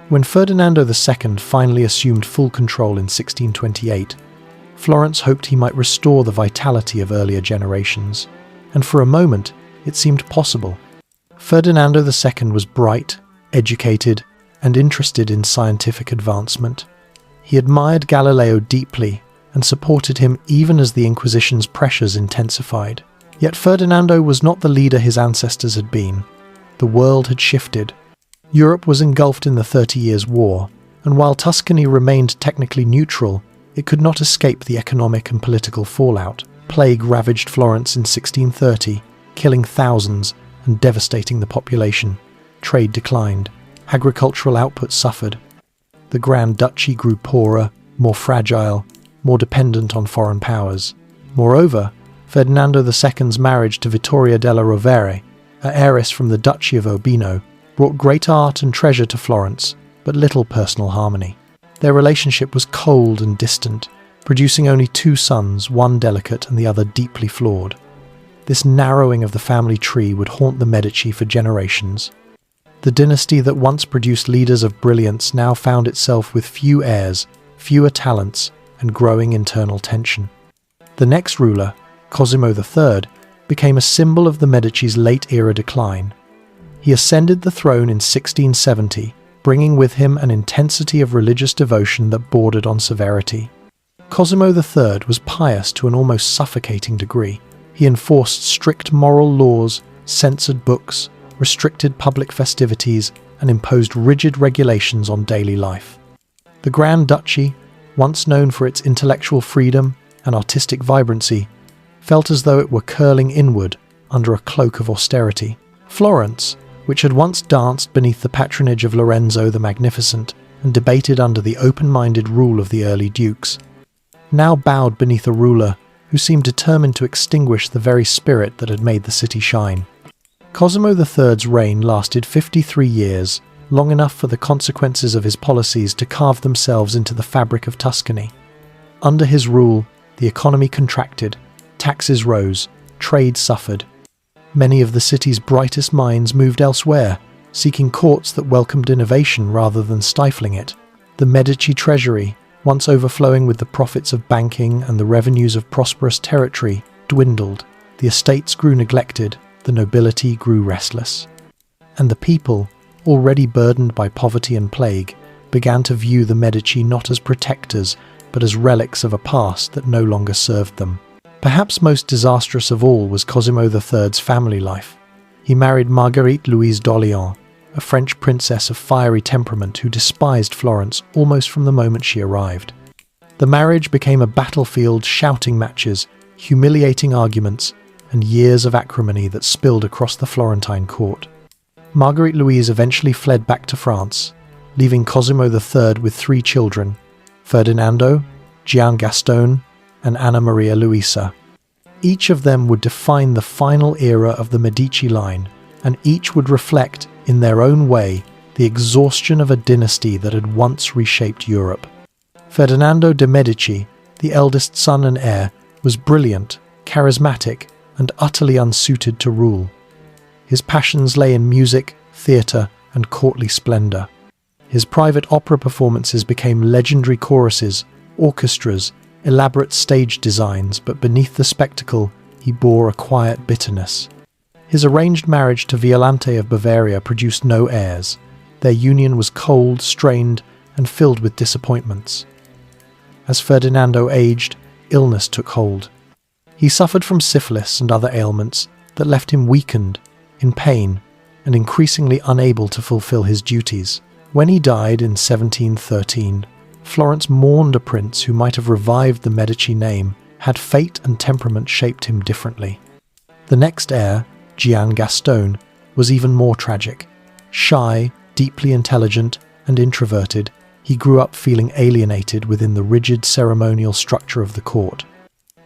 When Ferdinando II finally assumed full control in 1628, Florence hoped he might restore the vitality of earlier generations, and for a moment it seemed possible. Ferdinando II was bright, educated, and interested in scientific advancement. He admired Galileo deeply and supported him even as the Inquisition's pressures intensified. Yet Ferdinando was not the leader his ancestors had been. The world had shifted. Europe was engulfed in the 30 Years' War, and while Tuscany remained technically neutral, it could not escape the economic and political fallout. Plague ravaged Florence in 1630, killing thousands and devastating the population. Trade declined. Agricultural output suffered. The Grand Duchy grew poorer, more fragile, more dependent on foreign powers. Moreover, Ferdinando II's marriage to Vittoria della Rovere, an heiress from the Duchy of Urbino, brought great art and treasure to Florence, but little personal harmony. Their relationship was cold and distant, producing only two sons, one delicate and the other deeply flawed. This narrowing of the family tree would haunt the Medici for generations. The dynasty that once produced leaders of brilliance now found itself with few heirs, fewer talents, and growing internal tension. The next ruler, Cosimo III, became a symbol of the Medici's late-era decline. He ascended the throne in 1670, bringing with him an intensity of religious devotion that bordered on severity. Cosimo III was pious to an almost suffocating degree. He enforced strict moral laws, censored books, restricted public festivities, and imposed rigid regulations on daily life. The Grand Duchy, once known for its intellectual freedom and artistic vibrancy, felt as though it were curling inward under a cloak of austerity. Florence, which had once danced beneath the patronage of Lorenzo the Magnificent and debated under the open-minded rule of the early dukes, now bowed beneath a ruler who seemed determined to extinguish the very spirit that had made the city shine. Cosimo III's reign lasted 53 years, long enough for the consequences of his policies to carve themselves into the fabric of Tuscany. Under his rule, the economy contracted, taxes rose, trade suffered. Many of the city's brightest minds moved elsewhere, seeking courts that welcomed innovation rather than stifling it. The Medici treasury, once overflowing with the profits of banking and the revenues of prosperous territory, dwindled. The estates grew neglected, the nobility grew restless. And the people, already burdened by poverty and plague, began to view the Medici not as protectors, but as relics of a past that no longer served them. Perhaps most disastrous of all was Cosimo III's family life. He married Marguerite Louise d'Orléans, a French princess of fiery temperament who despised Florence almost from the moment she arrived. The marriage became a battlefield, shouting matches, humiliating arguments, and years of acrimony that spilled across the Florentine court. Marguerite Louise eventually fled back to France, leaving Cosimo III with 3 children, Ferdinando, Gian Gastone, and Anna Maria Luisa. Each of them would define the final era of the Medici line, and each would reflect, in their own way, the exhaustion of a dynasty that had once reshaped Europe. Ferdinando de' Medici, the eldest son and heir, was brilliant, charismatic, and utterly unsuited to rule. His passions lay in music, theatre, and courtly splendour. His private opera performances became legendary choruses, orchestras, elaborate stage designs, but beneath the spectacle he bore a quiet bitterness. His arranged marriage to Violante of Bavaria produced no heirs. Their union was cold, strained, and filled with disappointments. As Ferdinando aged, illness took hold. He suffered from syphilis and other ailments that left him weakened, in pain, and increasingly unable to fulfill his duties. When he died in 1713, Florence mourned a prince who might have revived the Medici name had fate and temperament shaped him differently. The next heir, Gian Gastone, was even more tragic. Shy, deeply intelligent, and introverted, he grew up feeling alienated within the rigid ceremonial structure of the court.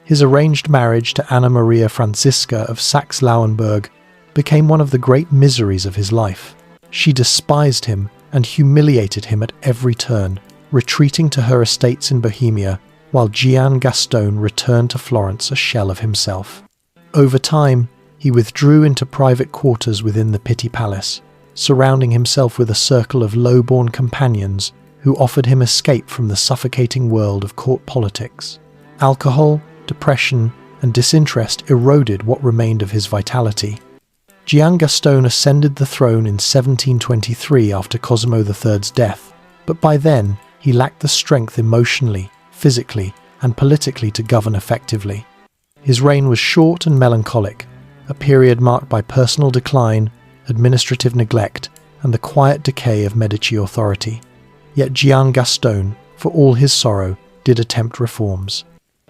His arranged marriage to Anna Maria Franziska of Saxe-Lauenburg became one of the great miseries of his life. She despised him and humiliated him at every turn, retreating to her estates in Bohemia, while Gian Gastone returned to Florence a shell of himself. Over time, he withdrew into private quarters within the Pitti Palace, surrounding himself with a circle of low-born companions who offered him escape from the suffocating world of court politics. Alcohol, depression, and disinterest eroded what remained of his vitality. Gian Gastone ascended the throne in 1723 after Cosimo III's death, but by then he lacked the strength emotionally, physically, and politically to govern effectively. His reign was short and melancholic, a period marked by personal decline, administrative neglect, and the quiet decay of Medici authority. Yet Gian Gastone, for all his sorrow, did attempt reforms.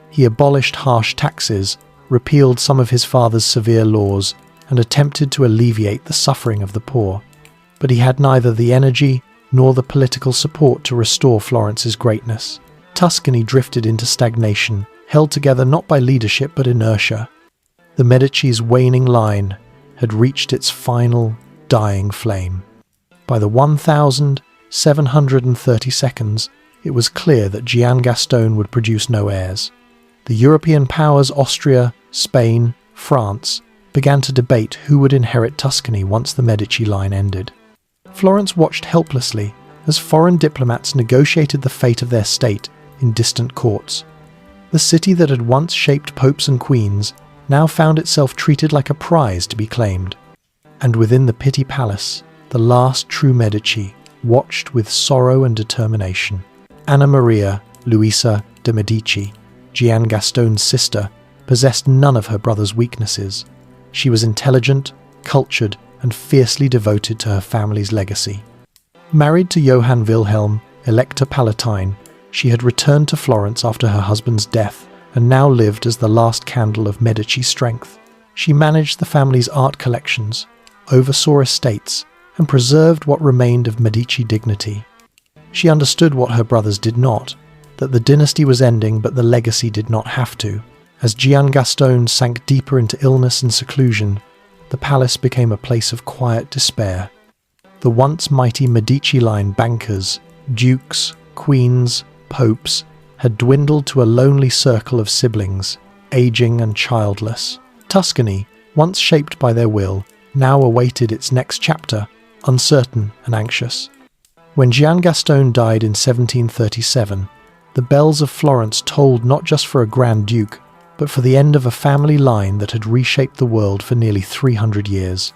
He abolished harsh taxes, repealed some of his father's severe laws, and attempted to alleviate the suffering of the poor. But he had neither the energy nor the political support to restore Florence's greatness. Tuscany drifted into stagnation, held together not by leadership but inertia. The Medici's waning line had reached its final, dying flame. By the 1732nd, it was clear that Gian Gastone would produce no heirs. The European powers Austria, Spain, France began to debate who would inherit Tuscany once the Medici line ended. Florence watched helplessly as foreign diplomats negotiated the fate of their state in distant courts. The city that had once shaped popes and queens now found itself treated like a prize to be claimed. And within the Pitti Palace, the last true Medici watched with sorrow and determination. Anna Maria Luisa de' Medici, Gian Gastone's sister, possessed none of her brother's weaknesses. She was intelligent, cultured, and fiercely devoted to her family's legacy. Married to Johann Wilhelm, Elector Palatine, she had returned to Florence after her husband's death and now lived as the last candle of Medici strength. She managed the family's art collections, oversaw estates, and preserved what remained of Medici dignity. She understood what her brothers did not, that the dynasty was ending but the legacy did not have to. As Gian Gastone sank deeper into illness and seclusion, the palace became a place of quiet despair. The once mighty Medici line bankers, dukes, queens, popes, had dwindled to a lonely circle of siblings, aging and childless. Tuscany, once shaped by their will, now awaited its next chapter, uncertain and anxious. When Gian Gastone died in 1737, the bells of Florence tolled not just for a Grand Duke, but for the end of a family line that had reshaped the world for nearly 300 years.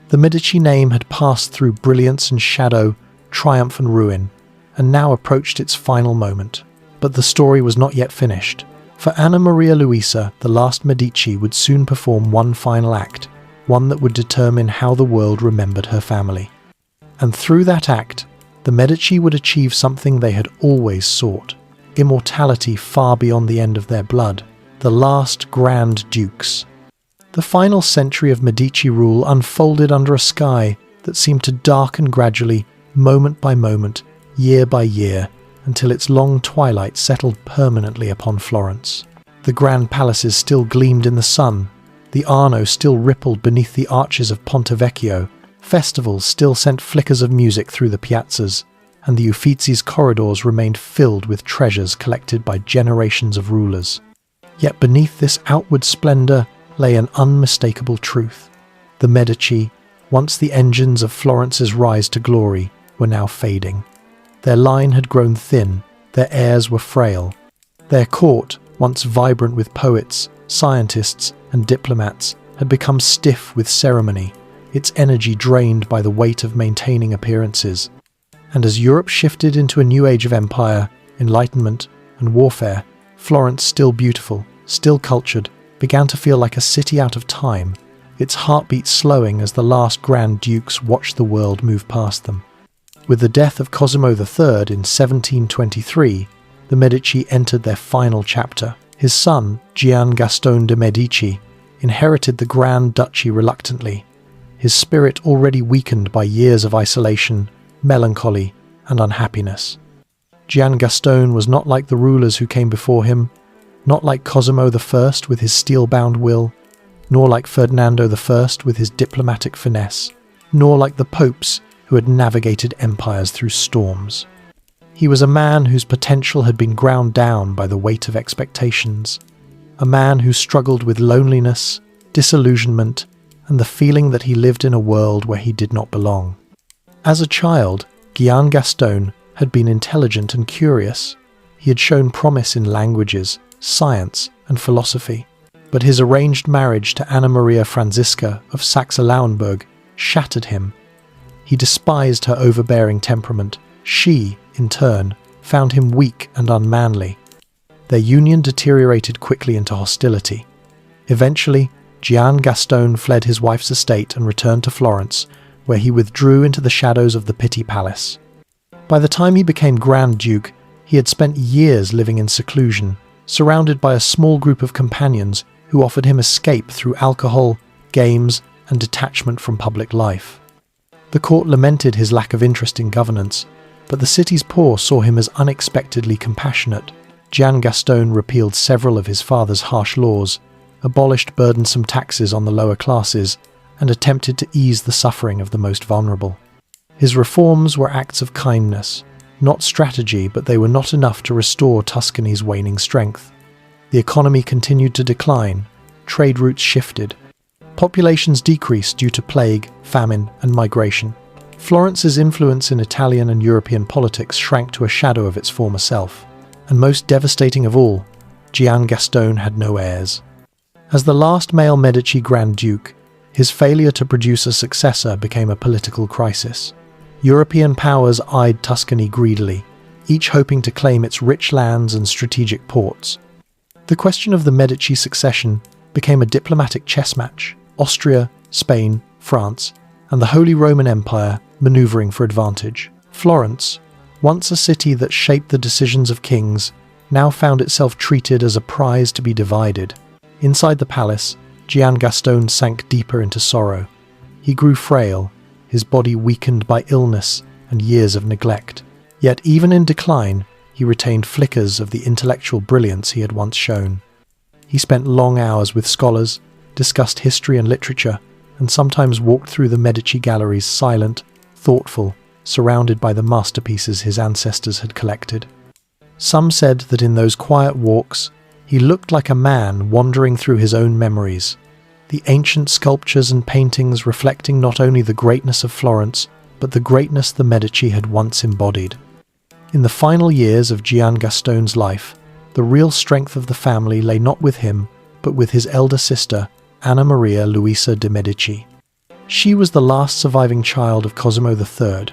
The Medici name had passed through brilliance and shadow, triumph and ruin, and now approached its final moment. But the story was not yet finished. For Anna Maria Luisa, the last Medici would soon perform one final act, one that would determine how the world remembered her family. And through that act, the Medici would achieve something they had always sought: immortality far beyond the end of their blood, the last Grand Dukes. The final century of Medici rule unfolded under a sky that seemed to darken gradually, moment by moment, year by year, until its long twilight settled permanently upon Florence. The grand palaces still gleamed in the sun, the Arno still rippled beneath the arches of Ponte Vecchio, festivals still sent flickers of music through the piazzas, and the Uffizi's corridors remained filled with treasures collected by generations of rulers. Yet beneath this outward splendour lay an unmistakable truth. The Medici, once the engines of Florence's rise to glory, were now fading. Their line had grown thin, their heirs were frail. Their court, once vibrant with poets, scientists, and diplomats, had become stiff with ceremony, its energy drained by the weight of maintaining appearances. And as Europe shifted into a new age of empire, enlightenment, and warfare, Florence, still beautiful, still cultured, began to feel like a city out of time, its heartbeat slowing as the last Grand Dukes watched the world move past them. With the death of Cosimo III in 1723, the Medici entered their final chapter. His son, Gian Gastone de' Medici, inherited the Grand Duchy reluctantly, his spirit already weakened by years of isolation, melancholy, and unhappiness. Giangaston was not like the rulers who came before him, not like Cosimo I with his steel-bound will, nor like Ferdinando I with his diplomatic finesse, nor like the popes who had navigated empires through storms. He was a man whose potential had been ground down by the weight of expectations, a man who struggled with loneliness, disillusionment, and the feeling that he lived in a world where he did not belong. As a child, Giangaston had been intelligent and curious. He had shown promise in languages, science, and philosophy. But his arranged marriage to Anna Maria Franziska of Saxe-Lauenburg shattered him. He despised her overbearing temperament. She, in turn, found him weak and unmanly. Their union deteriorated quickly into hostility. Eventually, Giangaston fled his wife's estate and returned to Florence, where he withdrew into the shadows of the Pitti Palace. By the time he became Grand Duke, he had spent years living in seclusion, surrounded by a small group of companions who offered him escape through alcohol, games, and detachment from public life. The court lamented his lack of interest in governance, but the city's poor saw him as unexpectedly compassionate. Giangaston repealed several of his father's harsh laws, abolished burdensome taxes on the lower classes, and attempted to ease the suffering of the most vulnerable. His reforms were acts of kindness, not strategy, but they were not enough to restore Tuscany's waning strength. The economy continued to decline, trade routes shifted, populations decreased due to plague, famine, and migration. Florence's influence in Italian and European politics shrank to a shadow of its former self, and most devastating of all, Giangaston had no heirs. As the last male Medici Grand Duke, his failure to produce a successor became a political crisis. European powers eyed Tuscany greedily, each hoping to claim its rich lands and strategic ports. The question of the Medici succession became a diplomatic chess match, Austria, Spain, France, and the Holy Roman Empire maneuvering for advantage. Florence, once a city that shaped the decisions of kings, now found itself treated as a prize to be divided. Inside the palace, Giangaston sank deeper into sorrow. He grew frail, his body weakened by illness and years of neglect. Yet even in decline, he retained flickers of the intellectual brilliance he had once shown. He spent long hours with scholars, discussed history and literature, and sometimes walked through the Medici galleries silent, thoughtful, surrounded by the masterpieces his ancestors had collected. Some said that in those quiet walks, he looked like a man wandering through his own memories, the ancient sculptures and paintings reflecting not only the greatness of Florence, but the greatness the Medici had once embodied. In the final years of Giangaston's life, the real strength of the family lay not with him, but with his elder sister, Anna Maria Luisa de' Medici. She was the last surviving child of Cosimo III,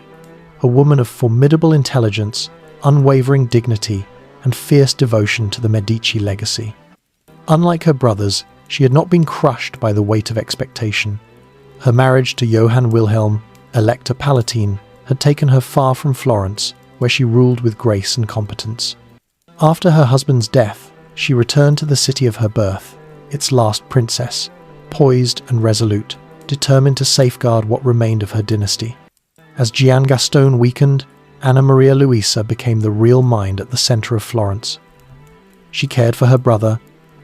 a woman of formidable intelligence, unwavering dignity, and fierce devotion to the Medici legacy. Unlike her brothers, she had not been crushed by the weight of expectation. Her marriage to Johann Wilhelm, Elector Palatine, had taken her far from Florence, where she ruled with grace and competence. After her husband's death, she returned to the city of her birth, its last princess, poised and resolute, determined to safeguard what remained of her dynasty. As Giangaston weakened, Anna Maria Luisa became the real mind at the centre of Florence. She cared for her brother,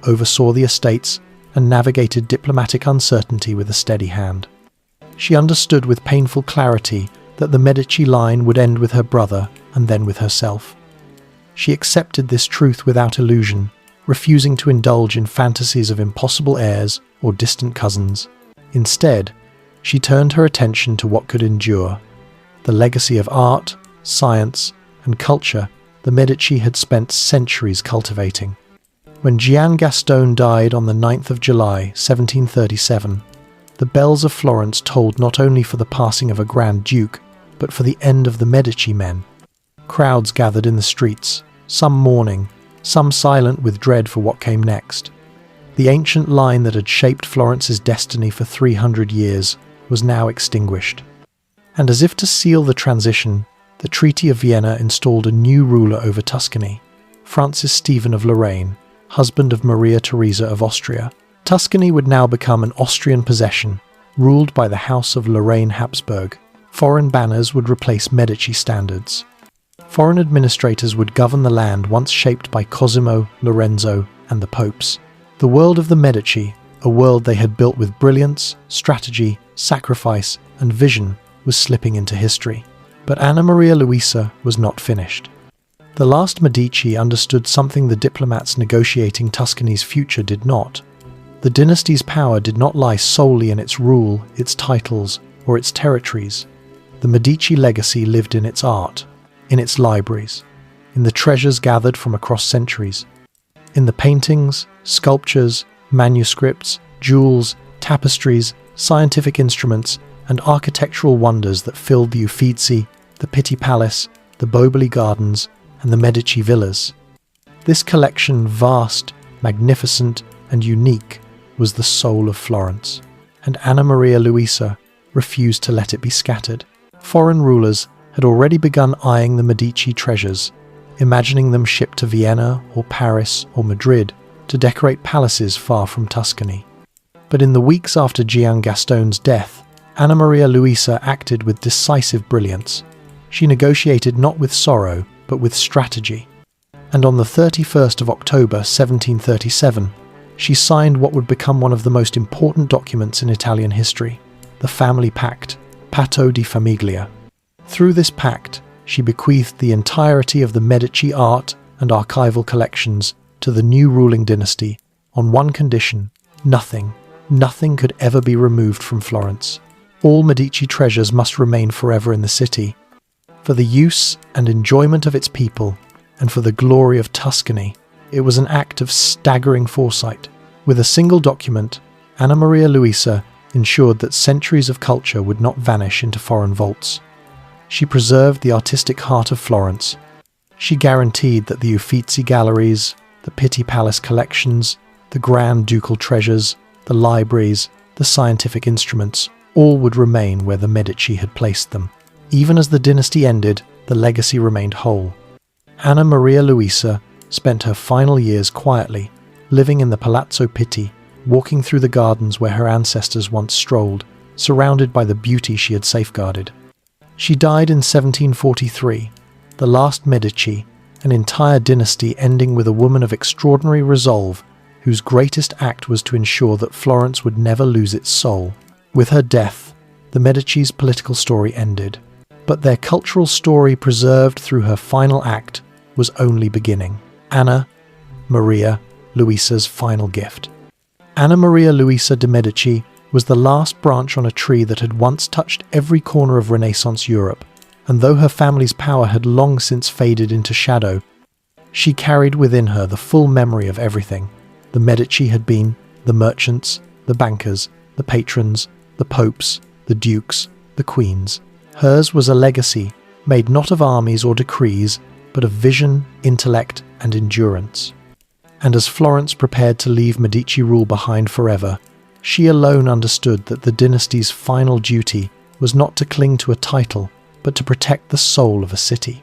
oversaw the estates, and navigated diplomatic uncertainty with a steady hand. She understood with painful clarity that the Medici line would end with her brother and then with herself. She accepted this truth without illusion, refusing to indulge in fantasies of impossible heirs or distant cousins. Instead, she turned her attention to what could endure, the legacy of art, science, and culture the Medici had spent centuries cultivating. When Giangaston died on the 9th of July, 1737, the bells of Florence tolled not only for the passing of a Grand Duke, but for the end of the Medici men. Crowds gathered in the streets, some mourning, some silent with dread for what came next. The ancient line that had shaped Florence's destiny for 300 years was now extinguished. And as if to seal the transition, the Treaty of Vienna installed a new ruler over Tuscany, Francis Stephen of Lorraine, husband of Maria Theresa of Austria. Tuscany would now become an Austrian possession, ruled by the House of Lorraine Habsburg. Foreign banners would replace Medici standards. Foreign administrators would govern the land once shaped by Cosimo, Lorenzo, and the popes. The world of the Medici, a world they had built with brilliance, strategy, sacrifice, and vision, was slipping into history. But Anna Maria Luisa was not finished. The last Medici understood something the diplomats negotiating Tuscany's future did not. The dynasty's power did not lie solely in its rule, its titles, or its territories. The Medici legacy lived in its art, in its libraries, in the treasures gathered from across centuries, in the paintings, sculptures, manuscripts, jewels, tapestries, scientific instruments, and architectural wonders that filled the Uffizi, the Pitti Palace, the Boboli Gardens, and the Medici villas. This collection, vast, magnificent, and unique, was the soul of Florence, and Anna Maria Luisa refused to let it be scattered. Foreign rulers had already begun eyeing the Medici treasures, imagining them shipped to Vienna or Paris or Madrid to decorate palaces far from Tuscany. But in the weeks after Gian Gaston's death, Anna Maria Luisa acted with decisive brilliance. She negotiated not with sorrow, but with strategy. And on the 31st of October 1737, she signed what would become one of the most important documents in Italian history, the family pact, Patto di Famiglia. Through this pact, she bequeathed the entirety of the Medici art and archival collections to the new ruling dynasty on one condition: nothing could ever be removed from Florence. All Medici treasures must remain forever in the city, for the use and enjoyment of its people, and for the glory of Tuscany. It was an act of staggering foresight. With a single document, Anna Maria Luisa ensured that centuries of culture would not vanish into foreign vaults. She preserved the artistic heart of Florence. She guaranteed that the Uffizi galleries, the Pitti Palace collections, the grand ducal treasures, the libraries, the scientific instruments, all would remain where the Medici had placed them. Even as the dynasty ended, the legacy remained whole. Anna Maria Luisa spent her final years quietly, living in the Palazzo Pitti, walking through the gardens where her ancestors once strolled, surrounded by the beauty she had safeguarded. She died in 1743, the last Medici, an entire dynasty ending with a woman of extraordinary resolve, whose greatest act was to ensure that Florence would never lose its soul. With her death, the Medici's political story ended. But their cultural story, preserved through her final act, was only beginning. Anna Maria Luisa's final gift. Anna Maria Luisa de' Medici was the last branch on a tree that had once touched every corner of Renaissance Europe, and though her family's power had long since faded into shadow, she carried within her the full memory of everything the Medici had been: the merchants, the bankers, the patrons, the popes, the dukes, the queens. Hers was a legacy made not of armies or decrees, but of vision, intellect, and endurance. And as Florence prepared to leave Medici rule behind forever, she alone understood that the dynasty's final duty was not to cling to a title, but to protect the soul of a city.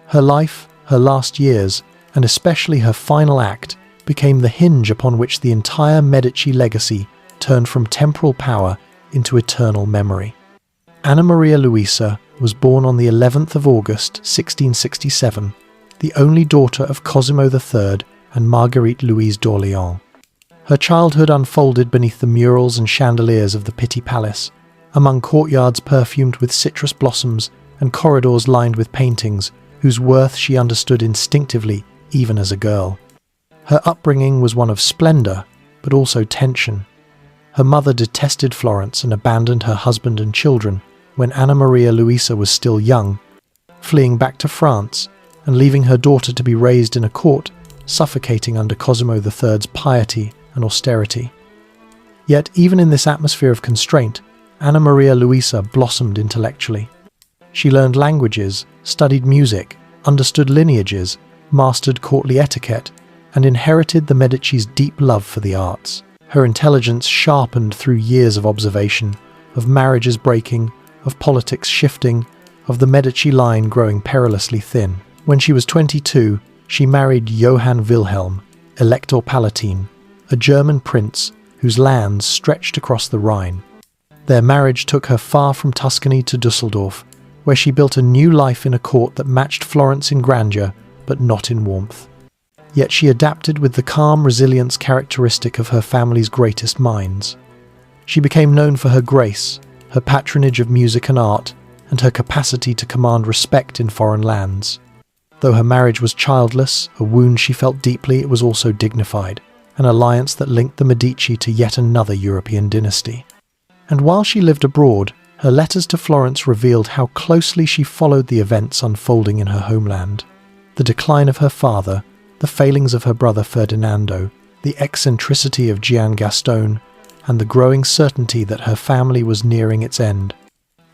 Her life, her last years, and especially her final act, became the hinge upon which the entire Medici legacy turned from temporal power into eternal memory. Anna Maria Luisa was born on the 11th of August 1667, the only daughter of Cosimo III and Marguerite Louise d'Orléans. Her childhood unfolded beneath the murals and chandeliers of the Pitti Palace, among courtyards perfumed with citrus blossoms and corridors lined with paintings whose worth she understood instinctively even as a girl. Her upbringing was one of splendor, but also tension. Her mother detested Florence and abandoned her husband and children when Anna Maria Luisa was still young, fleeing back to France and leaving her daughter to be raised in a court, suffocating under Cosimo III's piety and austerity. Yet even in this atmosphere of constraint, Anna Maria Luisa blossomed intellectually. She learned languages, studied music, understood lineages, mastered courtly etiquette, and inherited the Medici's deep love for the arts. Her intelligence sharpened through years of observation, of marriages breaking, of politics shifting, of the Medici line growing perilously thin. When she was 22, she married Johann Wilhelm, Elector Palatine, a German prince whose lands stretched across the Rhine. Their marriage took her far from Tuscany to Dusseldorf, where she built a new life in a court that matched Florence in grandeur, but not in warmth. Yet she adapted with the calm resilience characteristic of her family's greatest minds. She became known for her grace, her patronage of music and art, and her capacity to command respect in foreign lands. Though her marriage was childless, a wound she felt deeply, it was also dignified, an alliance that linked the Medici to yet another European dynasty. And while she lived abroad, her letters to Florence revealed how closely she followed the events unfolding in her homeland. The decline of her father, the failings of her brother Ferdinando, the eccentricity of Gian Gastone, and the growing certainty that her family was nearing its end.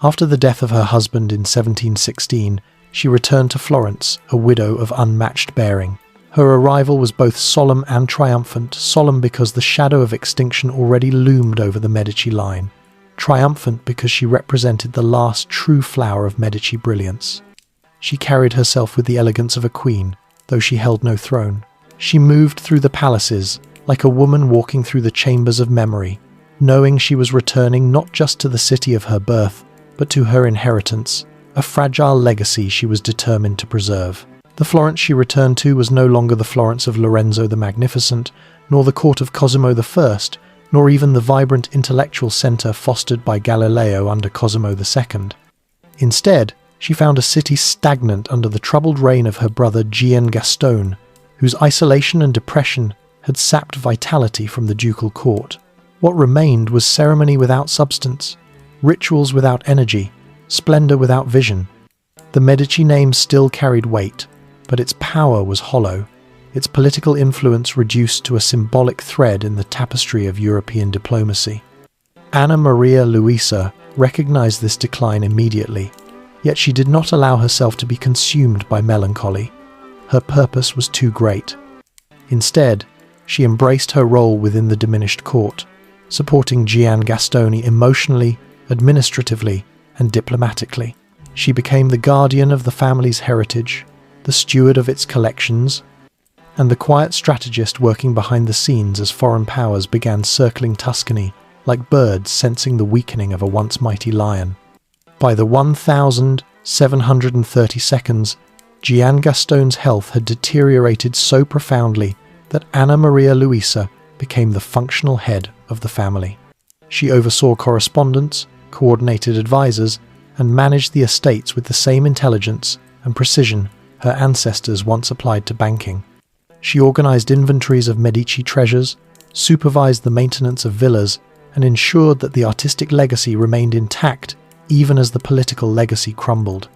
After the death of her husband in 1716, she returned to Florence, a widow of unmatched bearing. Her arrival was both solemn and triumphant, solemn because the shadow of extinction already loomed over the Medici line, triumphant because she represented the last true flower of Medici brilliance. She carried herself with the elegance of a queen, though she held no throne. She moved through the palaces, like a woman walking through the chambers of memory, knowing she was returning not just to the city of her birth, but to her inheritance, a fragile legacy she was determined to preserve. The Florence she returned to was no longer the Florence of Lorenzo the Magnificent, nor the court of Cosimo I, nor even the vibrant intellectual centre fostered by Galileo under Cosimo II. Instead, she found a city stagnant under the troubled reign of her brother Gian Gastone, whose isolation and depression had sapped vitality from the ducal court. What remained was ceremony without substance, rituals without energy, splendour without vision. The Medici name still carried weight, but its power was hollow, its political influence reduced to a symbolic thread in the tapestry of European diplomacy. Anna Maria Luisa recognized this decline immediately, yet she did not allow herself to be consumed by melancholy. Her purpose was too great. Instead, she embraced her role within the diminished court, supporting Gian Gastone emotionally, administratively, and diplomatically. She became the guardian of the family's heritage, the steward of its collections, and the quiet strategist working behind the scenes as foreign powers began circling Tuscany, like birds sensing the weakening of a once mighty lion. By the 1732, Gian Gastone's health had deteriorated so profoundly that Anna Maria Luisa became the functional head of the family. She oversaw correspondence, coordinated advisors, and managed the estates with the same intelligence and precision her ancestors once applied to banking. She organized inventories of Medici treasures, supervised the maintenance of villas, and ensured that the artistic legacy remained intact even as the political legacy crumbled.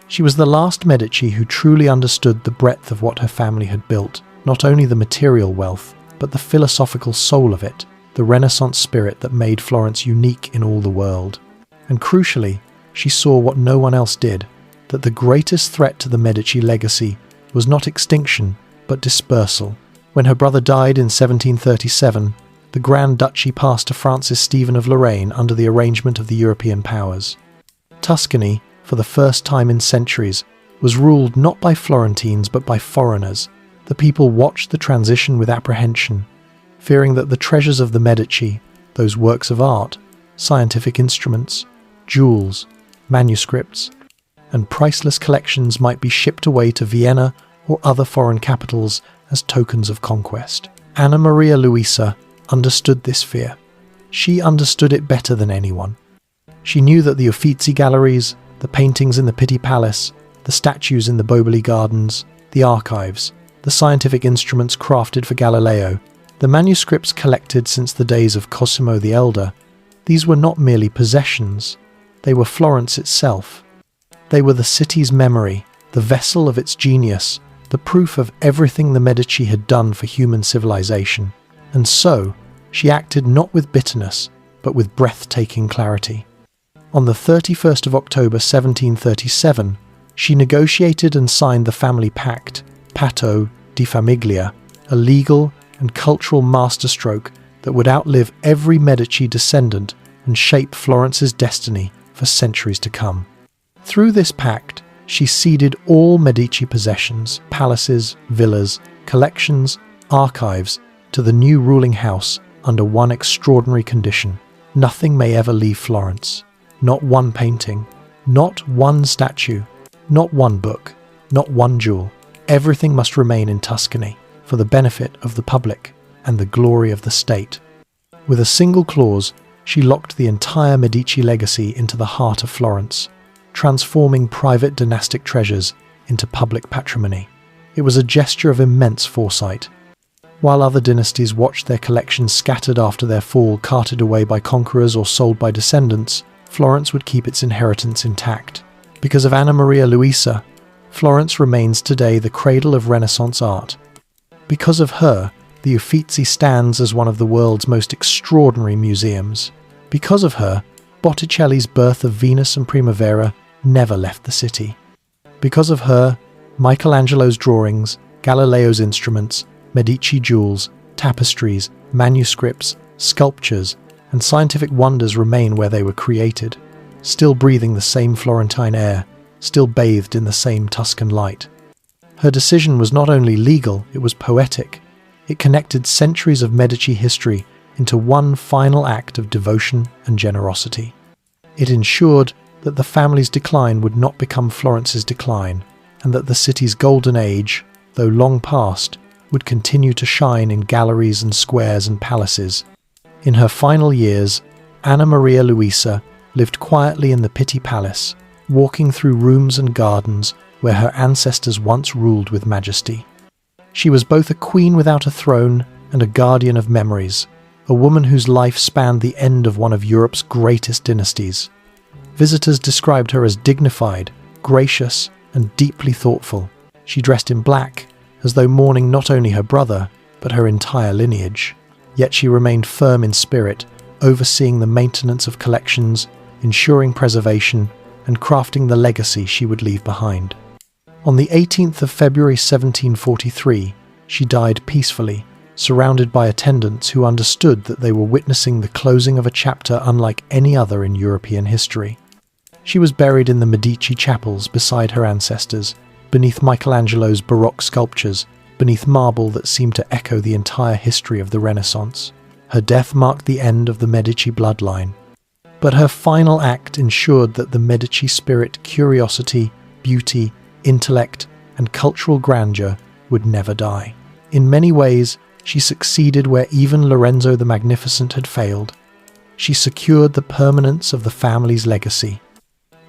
She was the last Medici who truly understood the breadth of what her family had built, not only the material wealth, but the philosophical soul of it, the Renaissance spirit that made Florence unique in all the world. And crucially, she saw what no one else did, that the greatest threat to the Medici legacy was not extinction, but dispersal. When her brother died in 1737, the Grand Duchy passed to Francis Stephen of Lorraine under the arrangement of the European powers. Tuscany, for the first time in centuries, was ruled not by Florentines but by foreigners. The people watched the transition with apprehension, fearing that the treasures of the Medici, those works of art, scientific instruments, jewels, manuscripts, and priceless collections might be shipped away to Vienna or other foreign capitals as tokens of conquest. Anna Maria Luisa understood this fear. She understood it better than anyone. She knew that the Uffizi galleries, the paintings in the Pitti Palace, the statues in the Boboli Gardens, the archives, the scientific instruments crafted for Galileo, the manuscripts collected since the days of Cosimo the Elder, these were not merely possessions, they were Florence itself. They were the city's memory, the vessel of its genius, the proof of everything the Medici had done for human civilization. And so, she acted not with bitterness, but with breathtaking clarity. On the 31st of October 1737, she negotiated and signed the family pact, Patto di Famiglia, a legal and cultural masterstroke that would outlive every Medici descendant and shape Florence's destiny for centuries to come. Through this pact, she ceded all Medici possessions, palaces, villas, collections, archives, to the new ruling house under one extraordinary condition. Nothing may ever leave Florence. Not one painting, Not one statue, not one book, not one jewel. Everything must remain in Tuscany for the benefit of the public and the glory of the state. With a single clause, she locked the entire Medici legacy into the heart of Florence, transforming private dynastic treasures into public patrimony. It was a gesture of immense foresight. While other dynasties watched their collections scattered after their fall, carted away by conquerors or sold by descendants, Florence would keep its inheritance intact. Because of Anna Maria Luisa, Florence remains today the cradle of Renaissance art. Because of her, the Uffizi stands as one of the world's most extraordinary museums. Because of her, Botticelli's Birth of Venus and Primavera never left the city. Because of her, Michelangelo's drawings, Galileo's instruments, Medici jewels, tapestries, manuscripts, sculptures, and scientific wonders remain where they were created, still breathing the same Florentine air, still bathed in the same Tuscan light. Her decision was not only legal, it was poetic. It connected centuries of Medici history into one final act of devotion and generosity. It ensured that the family's decline would not become Florence's decline, and that the city's golden age, though long past, would continue to shine in galleries and squares and palaces. In her final years, Anna Maria Luisa lived quietly in the Pitti Palace, walking through rooms and gardens where her ancestors once ruled with majesty. She was both a queen without a throne and a guardian of memories, a woman whose life spanned the end of one of Europe's greatest dynasties. Visitors described her as dignified, gracious, and deeply thoughtful. She dressed in black, as though mourning not only her brother, but her entire lineage. Yet she remained firm in spirit, overseeing the maintenance of collections, ensuring preservation, and crafting the legacy she would leave behind. On the 18th of February 1743, she died peacefully, surrounded by attendants who understood that they were witnessing the closing of a chapter unlike any other in European history. She was buried in the Medici chapels beside her ancestors, beneath Michelangelo's Baroque sculptures, beneath marble that seemed to echo the entire history of the Renaissance. Her death marked the end of the Medici bloodline. But her final act ensured that the Medici spirit, curiosity, beauty, intellect, and cultural grandeur would never die. In many ways, she succeeded where even Lorenzo the Magnificent had failed. She secured the permanence of the family's legacy.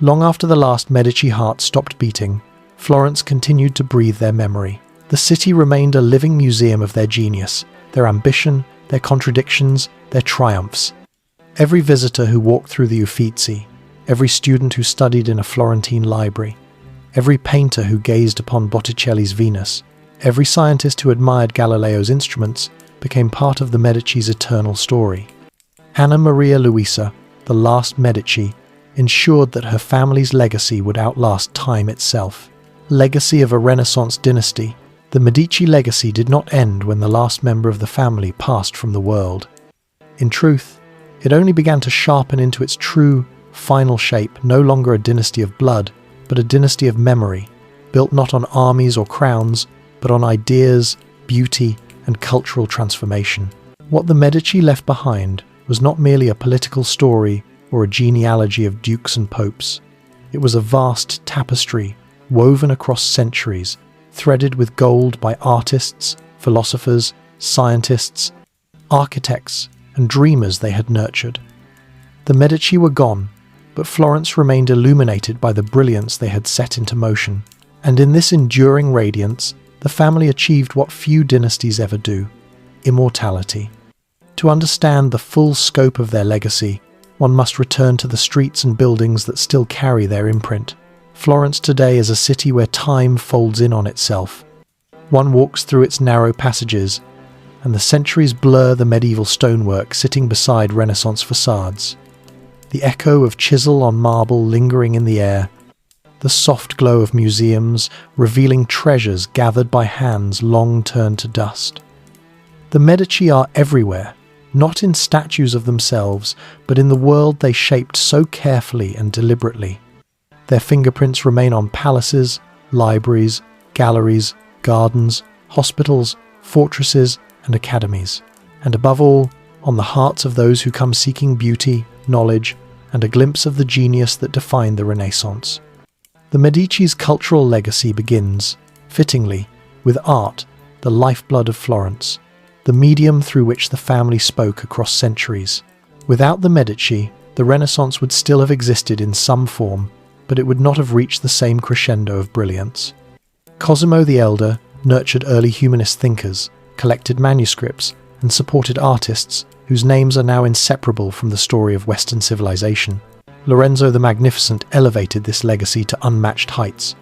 Long after the last Medici heart stopped beating, Florence continued to breathe their memory. The city remained a living museum of their genius, their ambition, their contradictions, their triumphs. Every visitor who walked through the Uffizi, every student who studied in a Florentine library, every painter who gazed upon Botticelli's Venus, every scientist who admired Galileo's instruments became part of the Medici's eternal story. Anna Maria Luisa, the last Medici, ensured that her family's legacy would outlast time itself. Legacy of a Renaissance dynasty, the Medici legacy did not end when the last member of the family passed from the world. In truth, it only began to sharpen into its true, final shape, no longer a dynasty of blood, but a dynasty of memory, built not on armies or crowns, but on ideas, beauty, and cultural transformation. What the Medici left behind was not merely a political story or a genealogy of dukes and popes. It was a vast tapestry, woven across centuries, threaded with gold by artists, philosophers, scientists, architects, and dreamers they had nurtured. The Medici were gone, but Florence remained illuminated by the brilliance they had set into motion. And in this enduring radiance, the family achieved what few dynasties ever do: immortality. To understand the full scope of their legacy, one must return to the streets and buildings that still carry their imprint. Florence today is a city where time folds in on itself. One walks through its narrow passages, and the centuries blur the medieval stonework sitting beside Renaissance facades. The echo of chisel on marble lingering in the air, the soft glow of museums revealing treasures gathered by hands long turned to dust. The Medici are everywhere, not in statues of themselves, but in the world they shaped so carefully and deliberately. Their fingerprints remain on palaces, libraries, galleries, gardens, hospitals, fortresses, and academies, and above all, on the hearts of those who come seeking beauty, knowledge, and a glimpse of the genius that defined the Renaissance. The Medici's cultural legacy begins, fittingly, with art, the lifeblood of Florence, the medium through which the family spoke across centuries. Without the Medici, the Renaissance would still have existed in some form, but it would not have reached the same crescendo of brilliance. Cosimo the Elder nurtured early humanist thinkers, collected manuscripts, and supported artists whose names are now inseparable from the story of Western civilization. Lorenzo the Magnificent elevated this legacy to unmatched heights.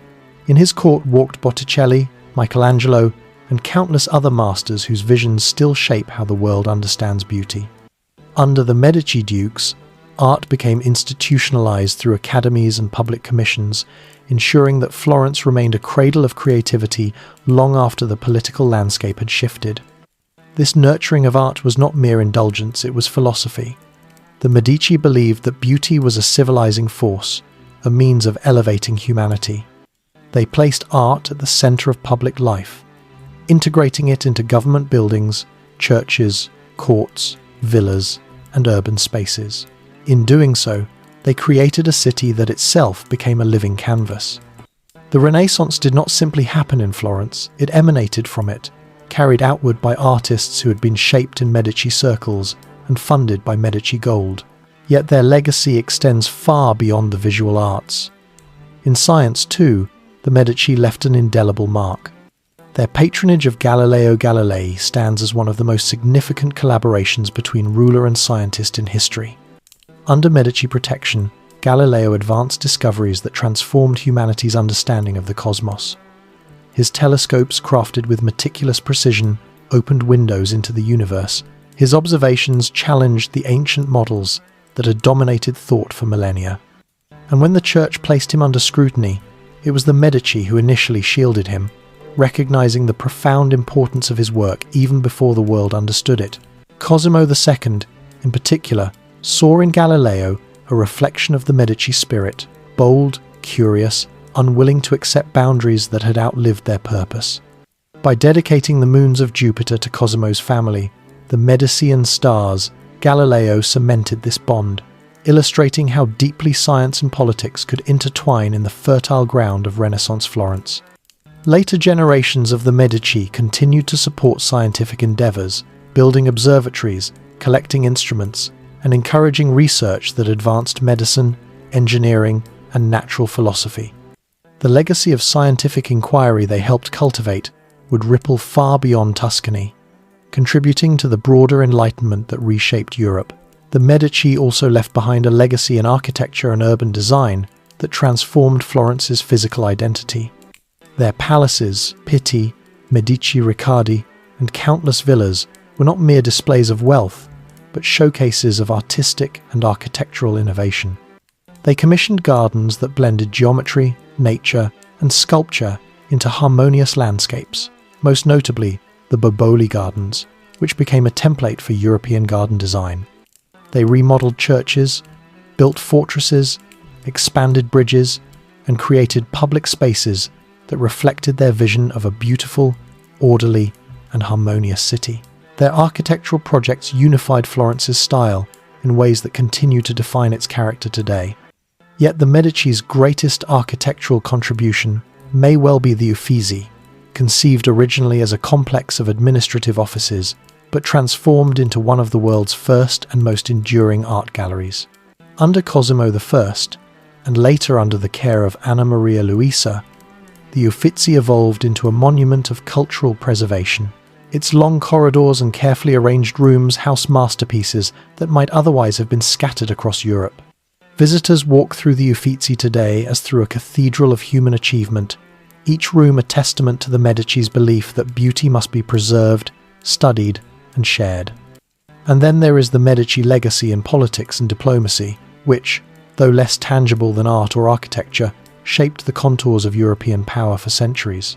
In his court walked Botticelli, Michelangelo, and countless other masters whose visions still shape how the world understands beauty. Under the Medici dukes, art became institutionalized through academies and public commissions, ensuring that Florence remained a cradle of creativity long after the political landscape had shifted. This nurturing of art was not mere indulgence, it was philosophy. The Medici believed that beauty was a civilizing force, a means of elevating humanity. They placed art at the center of public life, integrating it into government buildings, churches, courts, villas, and urban spaces. In doing so, they created a city that itself became a living canvas. The Renaissance did not simply happen in Florence, it emanated from it, carried outward by artists who had been shaped in Medici circles and funded by Medici gold. Yet their legacy extends far beyond the visual arts. In science, too, the Medici left an indelible mark. Their patronage of Galileo Galilei stands as one of the most significant collaborations between ruler and scientist in history. Under Medici protection, Galileo advanced discoveries that transformed humanity's understanding of the cosmos. His telescopes, crafted with meticulous precision, opened windows into the universe. His observations challenged the ancient models that had dominated thought for millennia. And when the Church placed him under scrutiny, it was the Medici who initially shielded him, recognizing the profound importance of his work even before the world understood it. Cosimo II, in particular, saw in Galileo a reflection of the Medici spirit, bold, curious, unwilling to accept boundaries that had outlived their purpose. By dedicating the moons of Jupiter to Cosimo's family, the Medicean stars, Galileo cemented this bond, illustrating how deeply science and politics could intertwine in the fertile ground of Renaissance Florence. Later generations of the Medici continued to support scientific endeavors, building observatories, collecting instruments, and encouraging research that advanced medicine, engineering, and natural philosophy. The legacy of scientific inquiry they helped cultivate would ripple far beyond Tuscany, contributing to the broader Enlightenment that reshaped Europe. The Medici also left behind a legacy in architecture and urban design that transformed Florence's physical identity. Their palaces, Pitti, Medici Riccardi, and countless villas were not mere displays of wealth, but showcases of artistic and architectural innovation. They commissioned gardens that blended geometry, nature, and sculpture into harmonious landscapes, most notably the Boboli Gardens, which became a template for European garden design. They remodeled churches, built fortresses, expanded bridges, and created public spaces that reflected their vision of a beautiful, orderly, and harmonious city. Their architectural projects unified Florence's style in ways that continue to define its character today. Yet the Medici's greatest architectural contribution may well be the Uffizi, conceived originally as a complex of administrative offices, but transformed into one of the world's first and most enduring art galleries. Under Cosimo I, and later under the care of Anna Maria Luisa, the Uffizi evolved into a monument of cultural preservation. Its long corridors and carefully arranged rooms house masterpieces that might otherwise have been scattered across Europe. Visitors walk through the Uffizi today as through a cathedral of human achievement, each room a testament to the Medici's belief that beauty must be preserved, studied, and shared. And then there is the Medici legacy in politics and diplomacy, which, though less tangible than art or architecture, shaped the contours of European power for centuries.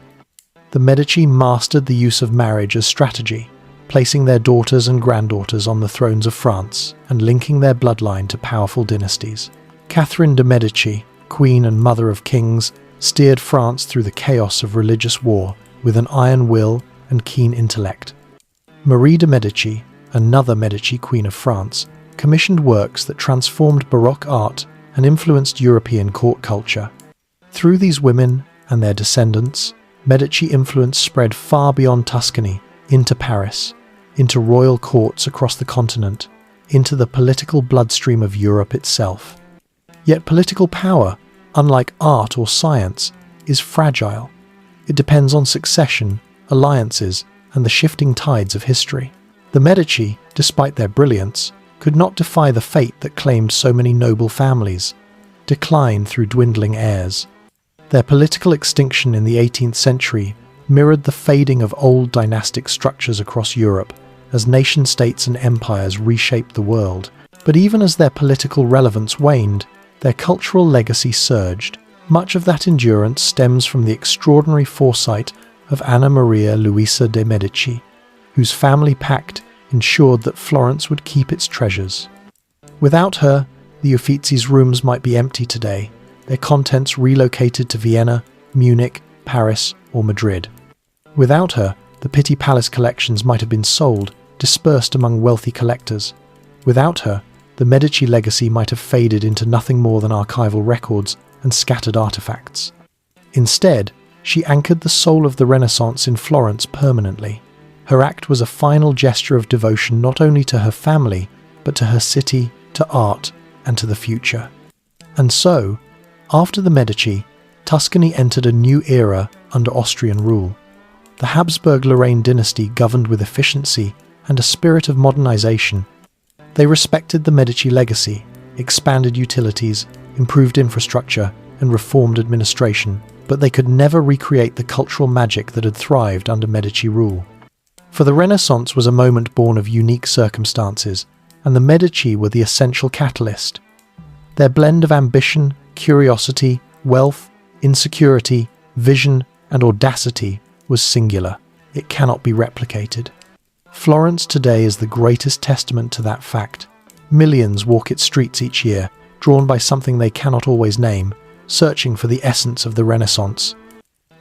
The Medici mastered the use of marriage as strategy, placing their daughters and granddaughters on the thrones of France and linking their bloodline to powerful dynasties. Catherine de' Medici, queen and mother of kings, steered France through the chaos of religious war with an iron will and keen intellect. Marie de' Medici, another Medici queen of France, commissioned works that transformed Baroque art and influenced European court culture. Through these women and their descendants, Medici influence spread far beyond Tuscany, into Paris, into royal courts across the continent, into the political bloodstream of Europe itself. Yet political power, unlike art or science, is fragile. It depends on succession, alliances, and the shifting tides of history. The Medici, despite their brilliance, could not defy the fate that claimed so many noble families, declined through dwindling heirs. Their political extinction in the 18th century mirrored the fading of old dynastic structures across Europe as nation-states and empires reshaped the world. But even as their political relevance waned, their cultural legacy surged. Much of that endurance stems from the extraordinary foresight of Anna Maria Luisa de' Medici, whose family pact ensured that Florence would keep its treasures. Without her, the Uffizi's rooms might be empty today, their contents relocated to Vienna, Munich, Paris, or Madrid. Without her, the Pitti Palace collections might have been sold, dispersed among wealthy collectors. Without her, the Medici legacy might have faded into nothing more than archival records and scattered artifacts. Instead, she anchored the soul of the Renaissance in Florence permanently. Her act was a final gesture of devotion not only to her family, but to her city, to art, and to the future. And so, after the Medici, Tuscany entered a new era under Austrian rule. The Habsburg-Lorraine dynasty governed with efficiency and a spirit of modernization. They respected the Medici legacy, expanded utilities, improved infrastructure, and reformed administration, but they could never recreate the cultural magic that had thrived under Medici rule. For the Renaissance was a moment born of unique circumstances, and the Medici were the essential catalyst. Their blend of ambition, curiosity, wealth, insecurity, vision, and audacity was singular. It cannot be replicated. Florence today is the greatest testament to that fact. Millions walk its streets each year, drawn by something they cannot always name, searching for the essence of the Renaissance.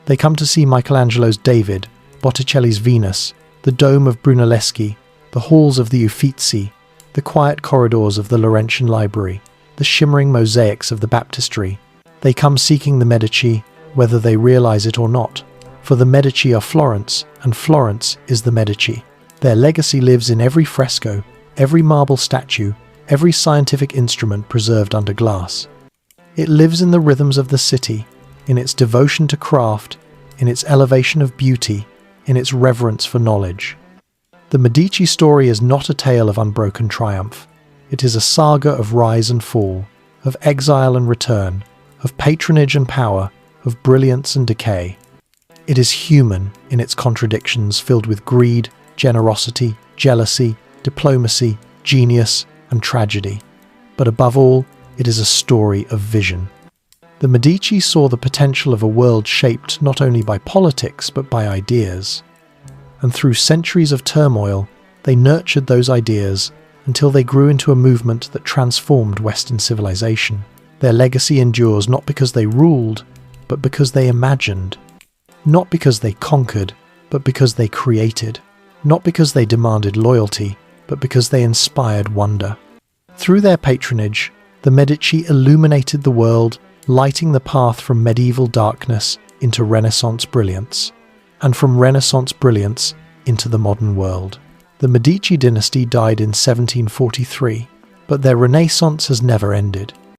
They come to see Michelangelo's David, Botticelli's Venus, the dome of Brunelleschi, the halls of the Uffizi, the quiet corridors of the Laurentian Library, the shimmering mosaics of the baptistry. They come seeking the Medici, whether they realize it or not. For the Medici are Florence, and Florence is the Medici. Their legacy lives in every fresco, every marble statue, every scientific instrument preserved under glass. It lives in the rhythms of the city, in its devotion to craft, in its elevation of beauty, in its reverence for knowledge. The Medici story is not a tale of unbroken triumph. It is a saga of rise and fall, of exile and return, of patronage and power, of brilliance and decay. It is human in its contradictions, filled with greed, generosity, jealousy, diplomacy, genius, and tragedy. But above all, it is a story of vision. The Medici saw the potential of a world shaped not only by politics but by ideas. And through centuries of turmoil, they nurtured those ideas until they grew into a movement that transformed Western civilization. Their legacy endures not because they ruled, but because they imagined. Not because they conquered, but because they created. Not because they demanded loyalty, but because they inspired wonder. Through their patronage, the Medici illuminated the world, lighting the path from medieval darkness into Renaissance brilliance, and from Renaissance brilliance into the modern world. The Medici dynasty died in 1743, but their Renaissance has never ended.